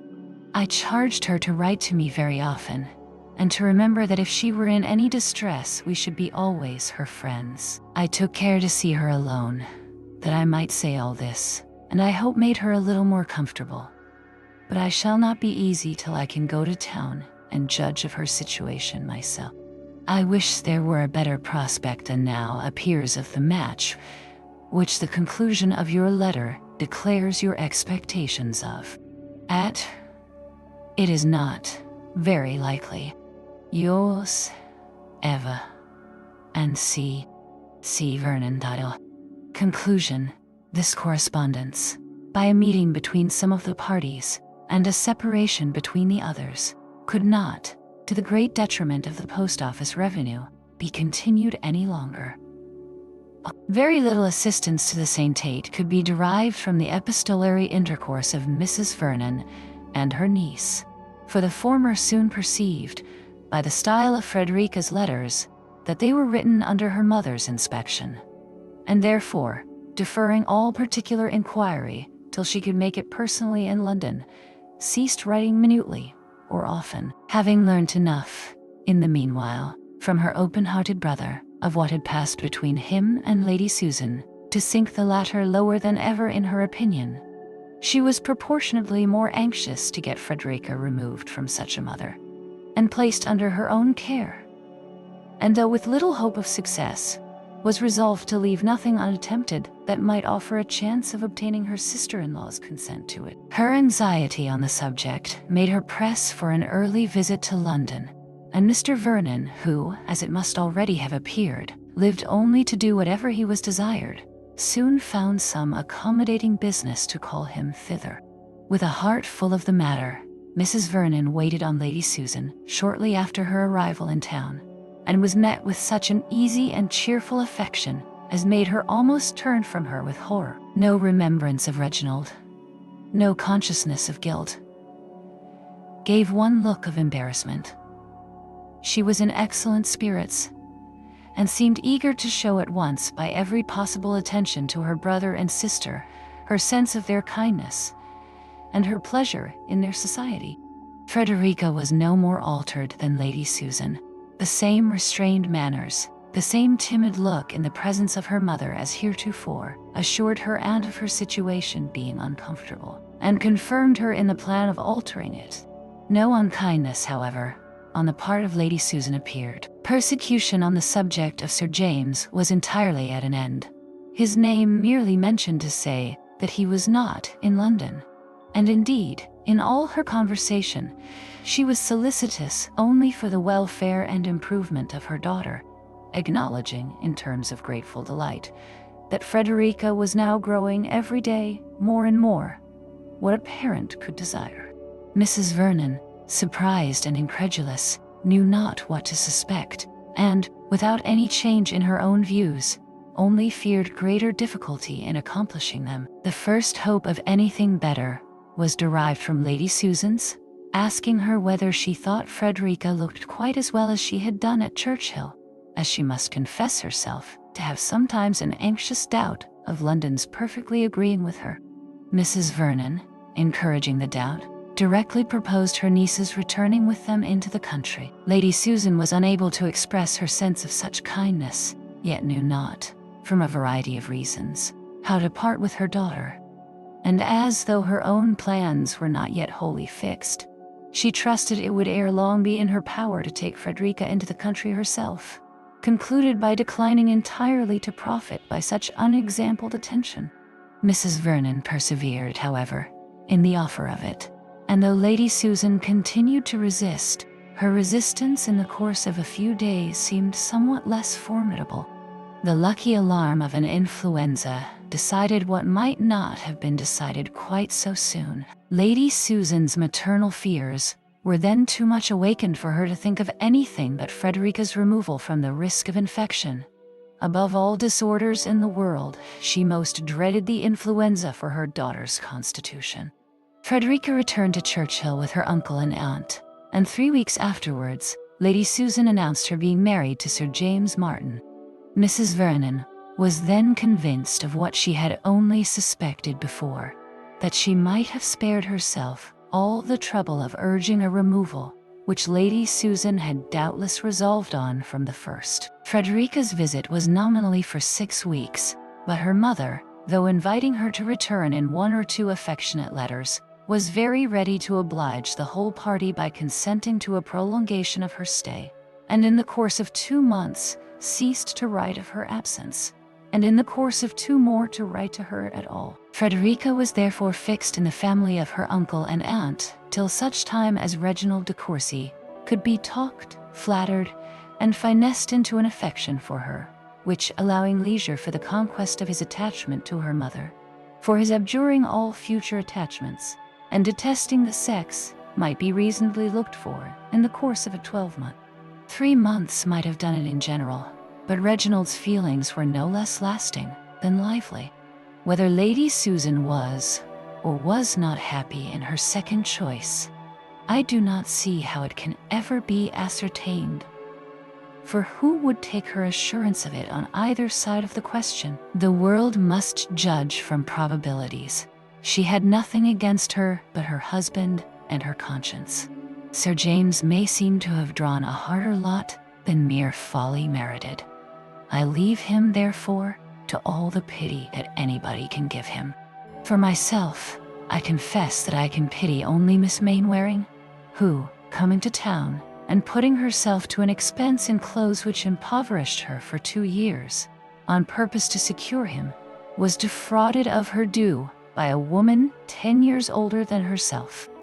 I charged her to write to me very often, and to remember that if she were in any distress, we should be always her friends. I took care to see her alone, that I might say all this, and I hope made her a little more comfortable. But I shall not be easy till I can go to town and judge of her situation myself. I wish there were a better prospect than now appears of the match, which the conclusion of your letter declares your expectations of. It is not very likely. Yours, Eva, and C. Vernon. Conclusion. This correspondence, by a meeting between some of the parties, and a separation between the others, could not, to the great detriment of the post office revenue, be continued any longer. Very little assistance to the saintate could be derived from the epistolary intercourse of Mrs. Vernon and her niece, for the former soon perceived, by the style of Frederica's letters, that they were written under her mother's inspection, and therefore, deferring all particular inquiry till she could make it personally in London, ceased writing minutely, or often, having learnt enough, in the meanwhile, from her open-hearted brother, of what had passed between him and Lady Susan, to sink the latter lower than ever in her opinion. She was proportionately more anxious to get Frederica removed from such a mother, and placed under her own care, and though with little hope of success, was resolved to leave nothing unattempted that might offer a chance of obtaining her sister-in-law's consent to it. Her anxiety on the subject made her press for an early visit to London, and Mr. Vernon, who, as it must already have appeared, lived only to do whatever he was desired, soon found some accommodating business to call him thither. With a heart full of the matter, Mrs. Vernon waited on Lady Susan shortly after her arrival in town, and was met with such an easy and cheerful affection as made her almost turn from her with horror. No remembrance of Reginald, no consciousness of guilt, gave one look of embarrassment. She was in excellent spirits, and seemed eager to show at once by every possible attention to her brother and sister her sense of their kindness, and her pleasure in their society. Frederica was no more altered than Lady Susan. The same restrained manners, the same timid look in the presence of her mother as heretofore, assured her aunt of her situation being uncomfortable, and confirmed her in the plan of altering it. No unkindness, however, on the part of Lady Susan appeared. Persecution on the subject of Sir James was entirely at an end. His name merely mentioned to say that he was not in London, and indeed, in all her conversation, she was solicitous only for the welfare and improvement of her daughter, acknowledging, in terms of grateful delight, that Frederica was now growing every day more and more what a parent could desire. Mrs. Vernon, surprised and incredulous, knew not what to suspect, and, without any change in her own views, only feared greater difficulty in accomplishing them. The first hope of anything better was derived from Lady Susan's, asking her whether she thought Frederica looked quite as well as she had done at Churchill, as she must confess herself to have sometimes an anxious doubt of London's perfectly agreeing with her. Mrs. Vernon, encouraging the doubt, directly proposed her niece's returning with them into the country. Lady Susan was unable to express her sense of such kindness, yet knew not, from a variety of reasons, how to part with her daughter, and as though her own plans were not yet wholly fixed, she trusted it would ere long be in her power to take Frederica into the country herself, concluded by declining entirely to profit by such unexampled attention. Mrs. Vernon persevered, however, in the offer of it, and though Lady Susan continued to resist, her resistance in the course of a few days seemed somewhat less formidable. The lucky alarm of an influenza decided what might not have been decided quite so soon. Lady Susan's maternal fears were then too much awakened for her to think of anything but Frederica's removal from the risk of infection. Above all disorders in the world, she most dreaded the influenza for her daughter's constitution. Frederica returned to Churchill with her uncle and aunt, and 3 weeks afterwards, Lady Susan announced her being married to Sir James Martin. Mrs. Vernon was then convinced of what she had only suspected before, that she might have spared herself all the trouble of urging a removal, which Lady Susan had doubtless resolved on from the first. Frederica's visit was nominally for 6 weeks, but her mother, though inviting her to return in 1 or 2 affectionate letters, was very ready to oblige the whole party by consenting to a prolongation of her stay, and in the course of 2 months ceased to write of her absence, and in the course of 2 more to write to her at all. Frederica was therefore fixed in the family of her uncle and aunt till such time as Reginald de Courcy could be talked, flattered, and finessed into an affection for her, which, allowing leisure for the conquest of his attachment to her mother, for his abjuring all future attachments, and detesting the sex, might be reasonably looked for in the course of a 12-month. 3 months might have done it in general, but Reginald's feelings were no less lasting than lively. Whether Lady Susan was or was not happy in her second choice, I do not see how it can ever be ascertained. For who would take her assurance of it on either side of the question? The world must judge from probabilities. She had nothing against her but her husband and her conscience. Sir James may seem to have drawn a harder lot than mere folly merited. I leave him, therefore, to all the pity that anybody can give him. For myself, I confess that I can pity only Miss Mainwaring, who, coming to town, and putting herself to an expense in clothes which impoverished her for 2 years, on purpose to secure him, was defrauded of her due by a woman 10 years older than herself.